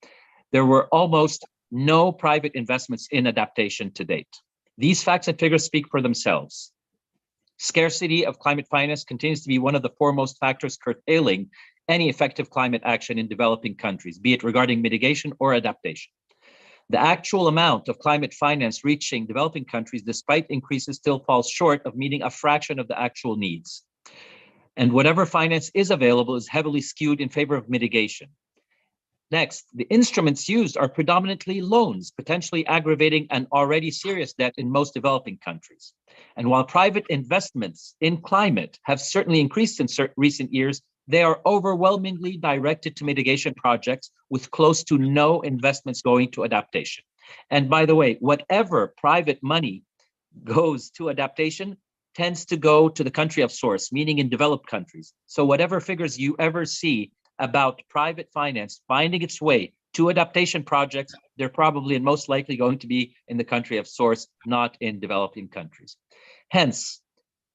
There were almost no private investments in adaptation to date. These facts and figures speak for themselves. Scarcity of climate finance continues to be one of the foremost factors curtailing any effective climate action in developing countries, be it regarding mitigation or adaptation. The actual amount of climate finance reaching developing countries, despite increases, still falls short of meeting a fraction of the actual needs. And whatever finance is available is heavily skewed in favor of mitigation. Next, the instruments used are predominantly loans, potentially aggravating an already serious debt in most developing countries. And while private investments in climate have certainly increased in recent years, they are overwhelmingly directed to mitigation projects with close to no investments going to adaptation. And by the way, whatever private money goes to adaptation tends to go to the country of source, meaning in developed countries. So whatever figures you ever see about private finance finding its way to adaptation projects, they're probably and most likely going to be in the country of source, not in developing countries. Hence,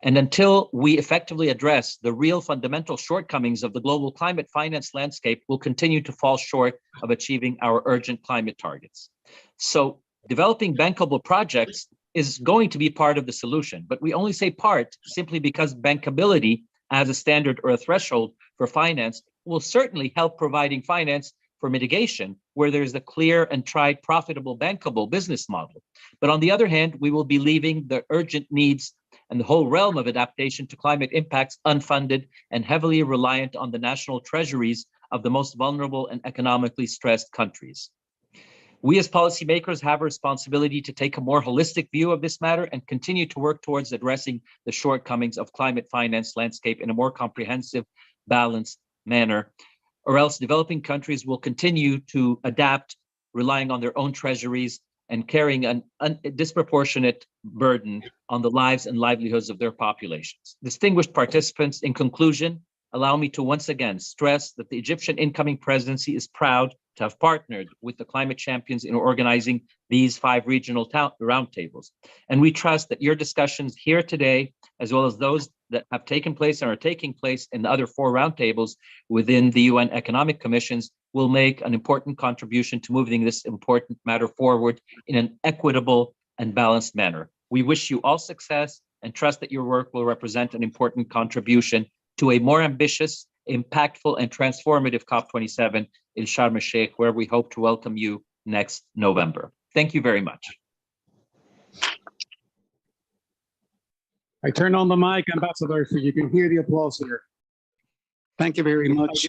and until we effectively address the real fundamental shortcomings of the global climate finance landscape, we'll continue to fall short of achieving our urgent climate targets. So developing bankable projects is going to be part of the solution, but we only say part simply because bankability as a standard or a threshold for finance will certainly help providing finance for mitigation, where there's a clear and tried profitable bankable business model. But on the other hand, we will be leaving the urgent needs and the whole realm of adaptation to climate impacts unfunded and heavily reliant on the national treasuries of the most vulnerable and economically stressed countries. We as policymakers have a responsibility to take a more holistic view of this matter and continue to work towards addressing the shortcomings of climate finance landscape in a more comprehensive, balanced manner, or else developing countries will continue to adapt, relying on their own treasuries and carrying a disproportionate burden on the lives and livelihoods of their populations. Distinguished participants, in conclusion, allow me to once again stress that the Egyptian incoming presidency is proud to have partnered with the climate champions in organizing these 5 regional roundtables. And we trust that your discussions here today, as well as those that have taken place and are taking place in the other 4 roundtables within the UN Economic Commissions, will make an important contribution to moving this important matter forward in an equitable and balanced manner. We wish you all success and trust that your work will represent an important contribution to a more ambitious, impactful, and transformative COP27 in Sharm el-Sheikh, where we hope to welcome you next November. Thank you very much. I turn on the mic, Ambassador, so you can hear the applause here. Thank you very much.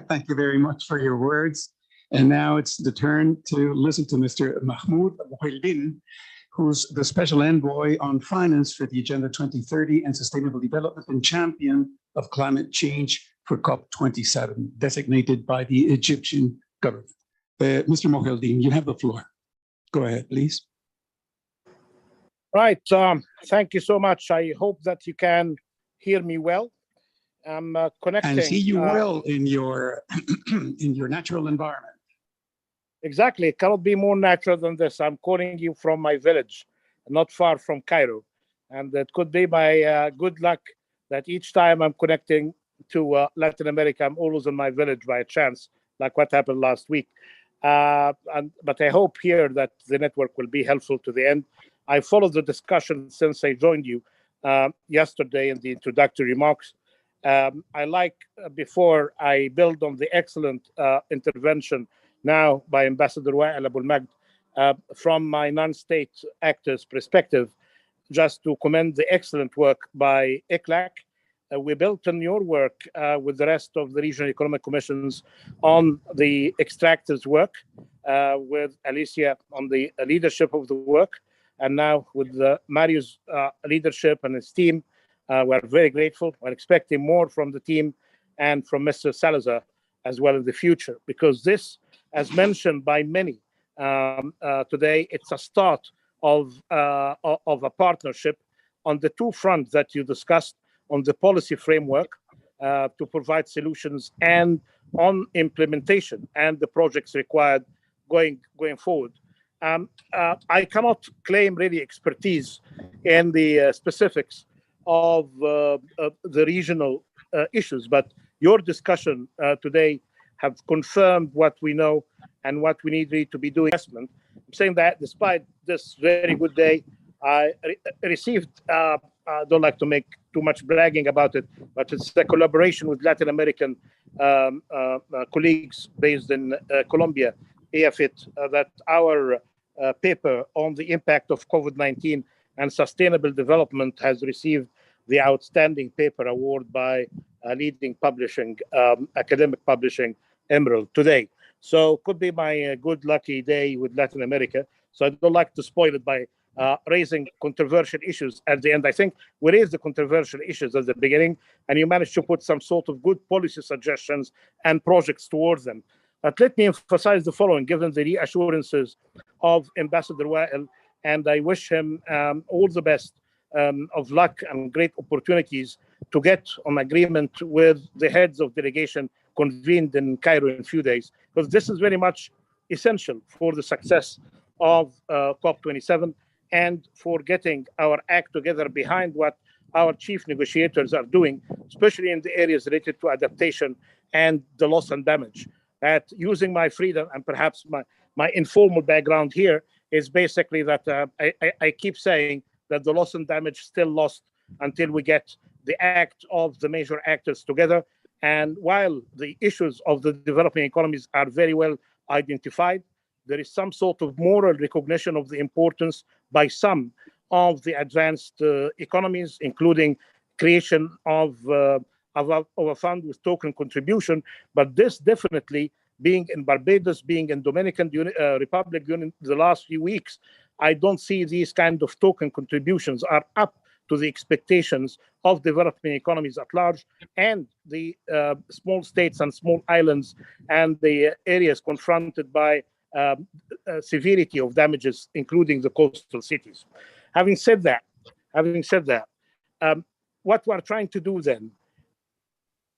Thank you very much for your words. And now it's the turn to listen to Mr. Mahmoud Muhyiddin, who's the Special Envoy on Finance for the Agenda 2030 and Sustainable Development and champion of climate change for COP27, designated by the Egyptian government. Mr. Muhyiddin, you have the floor. Go ahead, please. Right. Thank you so much. I hope that you can hear me well. I'm connecting. And see you well in your in your natural environment. Exactly. It cannot be more natural than this. I'm calling you from my village, not far from Cairo. And it could be my good luck that each time I'm connecting to Latin America, I'm always in my village by a chance, like what happened last week. But I hope here that the network will be helpful to the end. I followed the discussion since I joined you yesterday in the introductory remarks. I like, before I build on the excellent intervention now by Ambassador Wael Abou Magd, from my non-state actors' perspective, just to commend the excellent work by ICLAC. We built on your work with the rest of the regional economic commissions on the extractors' work, with Alicia on the leadership of the work, and now with Mario's leadership and his team. We're very grateful. We're expecting more from the team and from Mr. Salazar as well in the future, because this, as mentioned by many today, it's a start of a partnership on the 2 fronts that you discussed, on the policy framework to provide solutions, and on implementation and the projects required going forward. I cannot claim really expertise in the specifics of the regional issues, but your discussion today have confirmed what we know and what we need really to be doing. I'm saying that despite this very good day, I received, I don't like to make too much bragging about it, but it's a collaboration with Latin American colleagues based in Colombia, AFIT, that our paper on the impact of COVID-19 and sustainable development has received the Outstanding Paper Award by a leading publishing, academic publishing Emerald today. So could be my good lucky day with Latin America. So I don't like to spoil it by raising controversial issues at the end. I think we raised the controversial issues at the beginning, and you managed to put some sort of good policy suggestions and projects towards them. But let me emphasize the following, given the reassurances of Ambassador Wael, and I wish him all the best of luck and great opportunities to get on agreement with the heads of delegation convened in Cairo in a few days, because this is very much essential for the success of COP27 and for getting our act together behind what our chief negotiators are doing, especially in the areas related to adaptation and the loss and damage. That using my freedom and perhaps my informal background here is basically that I keep saying that the loss and damage still lost until we get the act of the major actors together. And while the issues of the developing economies are very well identified, there is some sort of moral recognition of the importance by some of the advanced economies, including creation of a fund with token contribution. But this definitely, being in Barbados, being in Dominican Republic during the last few weeks, I don't see these kind of token contributions are up to the expectations of developing economies at large, and the small states and small islands and the areas confronted by severity of damages, including the coastal cities. Having said that, what we're trying to do then,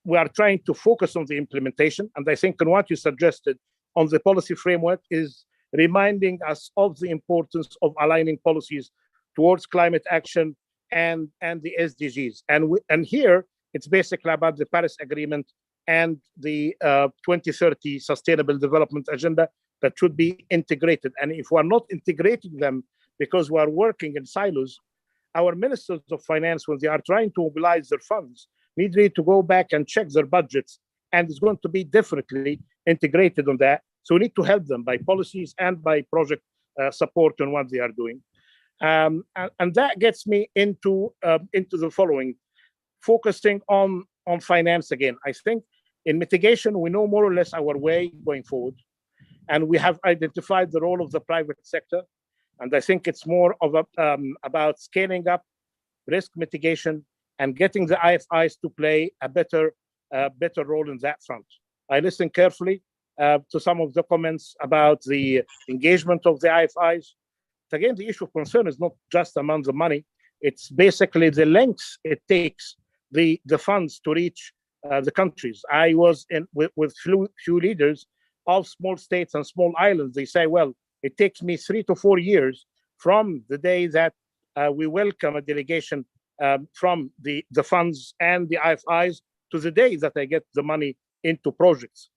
we are trying to focus on the implementation. And I think on what you suggested on the policy framework is reminding us of the importance of aligning policies towards climate action and the SDGs. And here, it's basically about the Paris Agreement and the 2030 Sustainable Development Agenda that should be integrated. And if we're not integrating them because we are working in silos, our ministers of finance, when they are trying to mobilize their funds, need really to go back and check their budgets, and it's going to be definitely integrated on that. So we need to help them by policies and by project support on what they are doing. And that gets me into the following, focusing on finance again. I think in mitigation, we know more or less our way going forward, and we have identified the role of the private sector. And I think it's more of about scaling up risk mitigation and getting the IFIs to play a better role in that front. I listened carefully to some of the comments about the engagement of the IFIs. Again, the issue of concern is not just among the money. It's basically the lengths it takes the funds to reach the countries. I was with few leaders of small states and small islands. They say, well, it takes me 3 to 4 years from the day that we welcome a delegation from the funds and the IFIs to the day that I get the money into projects.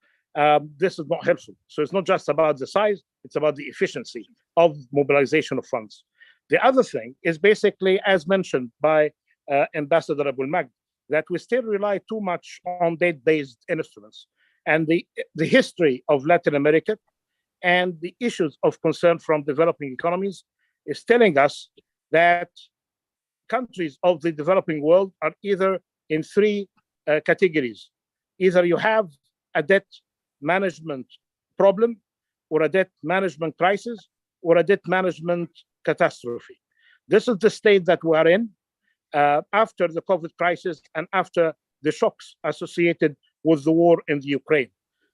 This is not helpful. So it's not just about the size, it's about the efficiency of mobilization of funds. The other thing is basically, as mentioned by Ambassador Abul Magd, that we still rely too much on debt-based instruments. And the history of Latin America and the issues of concern from developing economies is telling us that countries of the developing world are either in 3 categories. Either you have a debt management problem, or a debt management crisis, or a debt management catastrophe. This is the state that we are in after the COVID crisis and after the shocks associated with the war in the Ukraine.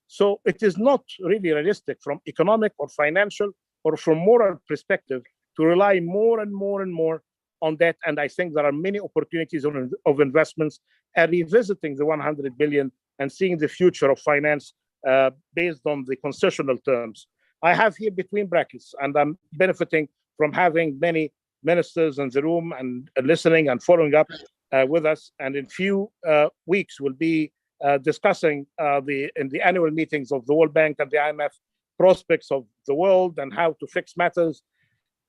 So it is not really realistic from economic or financial or from moral perspective to rely more and more and more on that. And I think there are many opportunities of investments and revisiting the 100 billion and seeing the future of finance based on the concessional terms. I have here between brackets, and I'm benefiting from having many ministers in the room and listening and following up with us. And in few weeks, we'll be discussing in the annual meetings of the World Bank and the IMF prospects of the world and how to fix matters.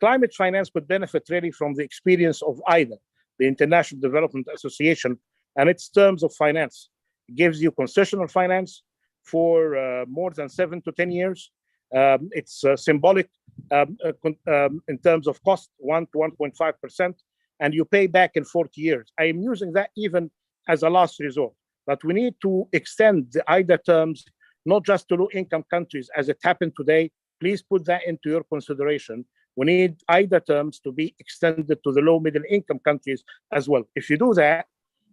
Climate finance could benefit really from the experience of IDA, the International Development Association, and its terms of finance. It gives you concessional finance for more than 7 to 10 years. It's symbolic in terms of cost, 1 to 1.5%, and you pay back in 40 years. I am using that even as a last resort, but we need to extend the IDA terms, not just to low-income countries as it happened today. Please put that into your consideration. We need IDA terms to be extended to the low middle income countries as well. If you do that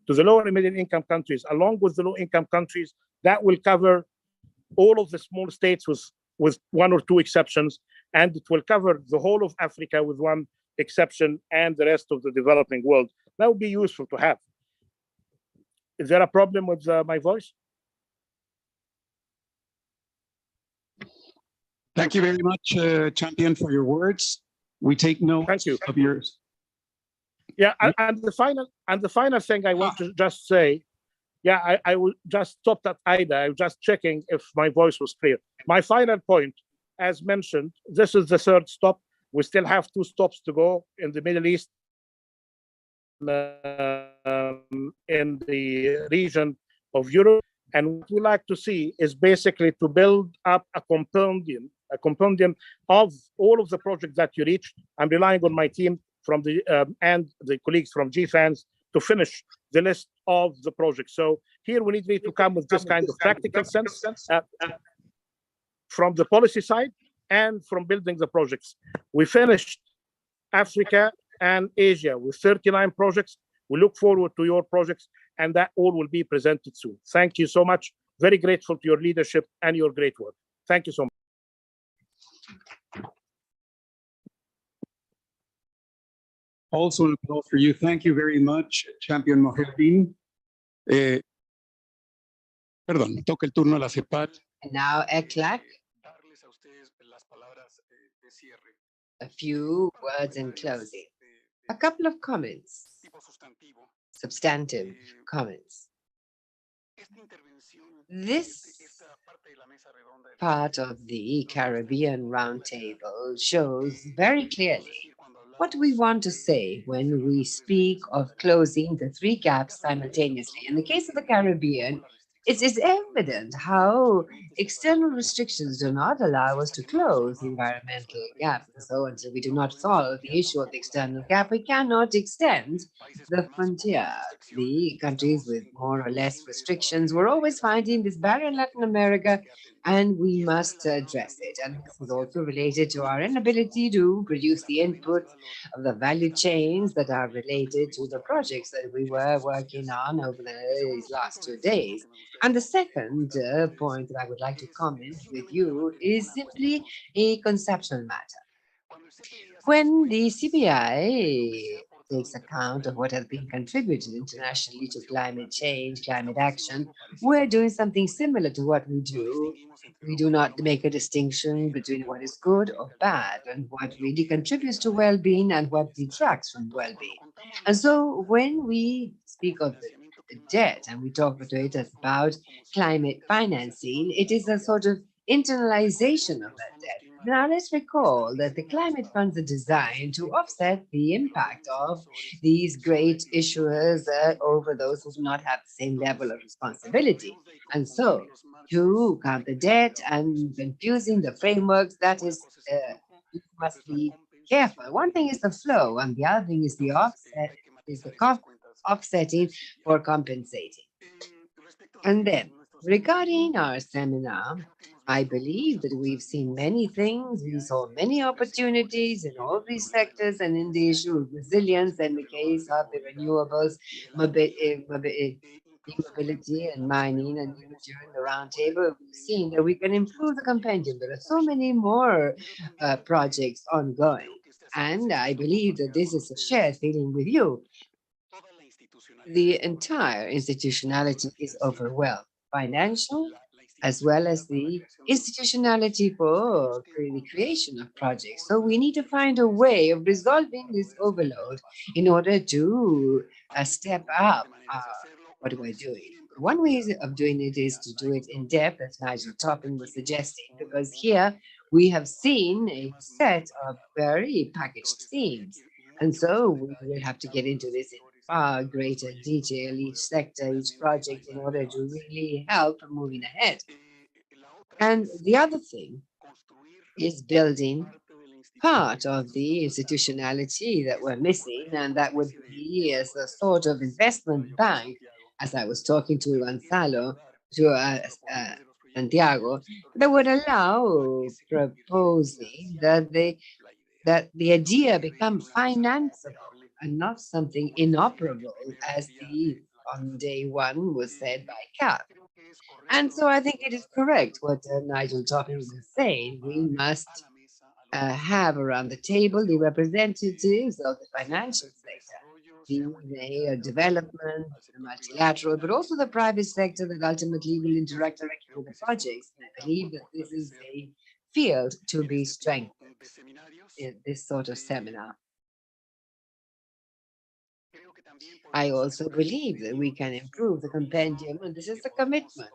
to the lower and middle income countries, along with the low income countries, that will cover all of the small states with 1 or 2 exceptions, and it will cover the whole of Africa with 1 exception and the rest of the developing world. That would be useful to have. Is there a problem with my voice? Thank you very much, Champion, for your words. We take note of yours. Yeah, and the final thing I want to just say, yeah, I will just stop at IDA. I'm just checking if my voice was clear. My final point, as mentioned, this is the 3rd stop. We still have 2 stops to go in the Middle East, in the region of Europe. And what we like to see is basically to build up a compendium of all of the projects that you reached. I'm relying on my team from the and the colleagues from GFANS to finish the list of the projects. So here we need really to come with this kind of practical sense from the policy side and from building the projects. We finished Africa and Asia with 39 projects. We look forward to your projects, and that all will be presented soon. Thank you so much. Very grateful to your leadership and your great work. Thank you so much. Also an applause for you. Thank you very much, Champion Moherdin. Perdón, toca el turno a la CEPAL. And now, ECLAC, a few words in closing. A couple of comments, substantive comments. This part of the Caribbean Roundtable shows very clearly what we want to say when we speak of closing the three gaps simultaneously. In the case of the Caribbean, it is evident how external restrictions do not allow us to close the environmental gap. So until we do not solve the issue of the external gap, we cannot extend the frontier. The countries with more or less restrictions were always finding this barrier in Latin America, and we must address it. And this is also related to our inability to produce the inputs of the value chains that are related to the projects that we were working on over these last 2 days. And the second point that I would like to comment with you is simply a conceptual matter. When the CBI takes account of what has been contributed internationally to climate change, climate action, we're doing something similar to what we do. We do not make a distinction between what is good or bad and what really contributes to well-being and what detracts from well-being. And so when we speak of the debt and we talk about it as about climate financing, it is a sort of internalization of that debt. Now, let's recall that the climate funds are designed to offset the impact of these great issuers over those who do not have the same level of responsibility. And so, to count the debt and confusing the frameworks, that is, you must be careful. One thing is the flow, and the other thing is the offset, is the offsetting for compensating. And then, regarding our seminar, I believe that we've seen many things. We saw many opportunities in all these sectors and in the issue of resilience and the case of the renewables, mobility and mining. And even during the roundtable, we've seen that we can improve the compendium. There are so many more projects ongoing. And I believe that this is a shared feeling with you. The entire institutionality is overwhelmed, financial, as well as the institutionality for the creation of projects. So we need to find a way of resolving this overload in order to step up what we're doing. One way of doing it is to do it in depth, as Nigel Topping was suggesting, because here we have seen a set of very packaged themes. And so we will have to get into this in far greater detail, each sector, each project, in order to really help moving ahead. And the other thing is building part of the institutionality that we're missing, and that would be as a sort of investment bank, as I was talking to Gonzalo, to Santiago, that would allow proposing that the idea become financeable and not something inoperable, as on day one was said by CAP. And so I think it is correct what Nigel Topping was saying. We must have around the table the representatives of the financial sector, the development, the multilateral, but also the private sector that ultimately will interact directly with the projects. And I believe that this is a field to be strengthened in this sort of seminar. I also believe that we can improve the compendium, and this is a commitment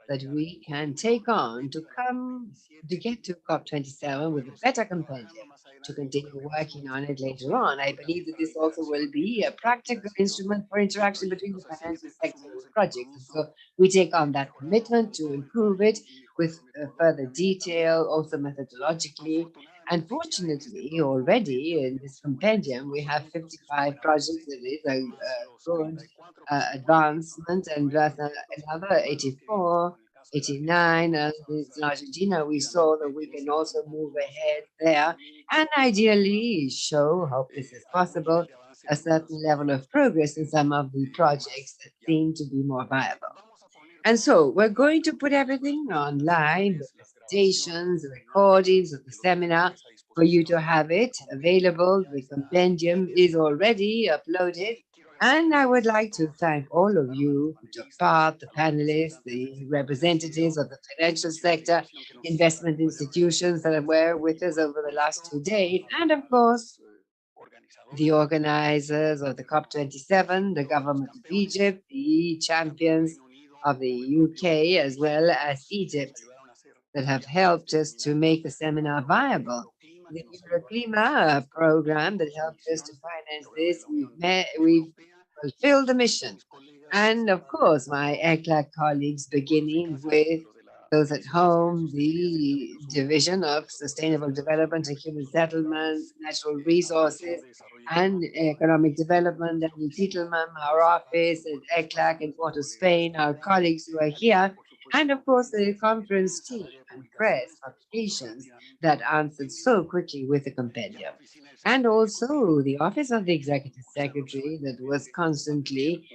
that we can take on to get to COP27 with a better compendium to continue working on it later on. I believe that this also will be a practical instrument for interaction between the financial sector and projects. And so we take on that commitment to improve it with further detail, also methodologically. And fortunately, already in this compendium, we have 55 projects. It is a good advancement, and another 84, 89, and in Argentina, we saw that we can also move ahead there and ideally show, hope this is possible, a certain level of progress in some of the projects that seem to be more viable. And so we're going to put everything online, the presentations, the recordings of the seminar, for you to have it available. The compendium is already uploaded. And I would like to thank all of you who took part, the panelists, the representatives of the financial sector, investment institutions that were with us over the last 2 days, and of course, the organizers of the COP27, the government of Egypt, the champions of the UK, as well as Egypt, that have helped us to make the seminar viable. The Euroclima program that helped us to finance this, we've fulfilled the mission. And of course, my ECLAC colleagues, beginning with those at home, the Division of Sustainable Development and Human Settlements, Natural Resources, and Economic Development, and in Titelman, our office at ECLAC in Port of Spain, our colleagues who are here, and of course the conference team and press publications that answered so quickly with the compendium. And also the Office of the Executive Secretary that was constantly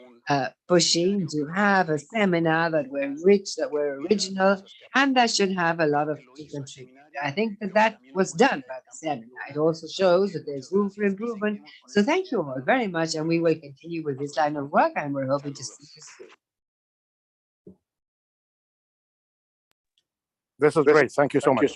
pushing to have a seminar that were rich, that were original, and that should have a lot of to contribute. I think that was done by the seminar. It also shows that there's room for improvement. So thank you all very much, and we will continue with this line of work, and we're hoping to see you soon. This is great. Thank you so much.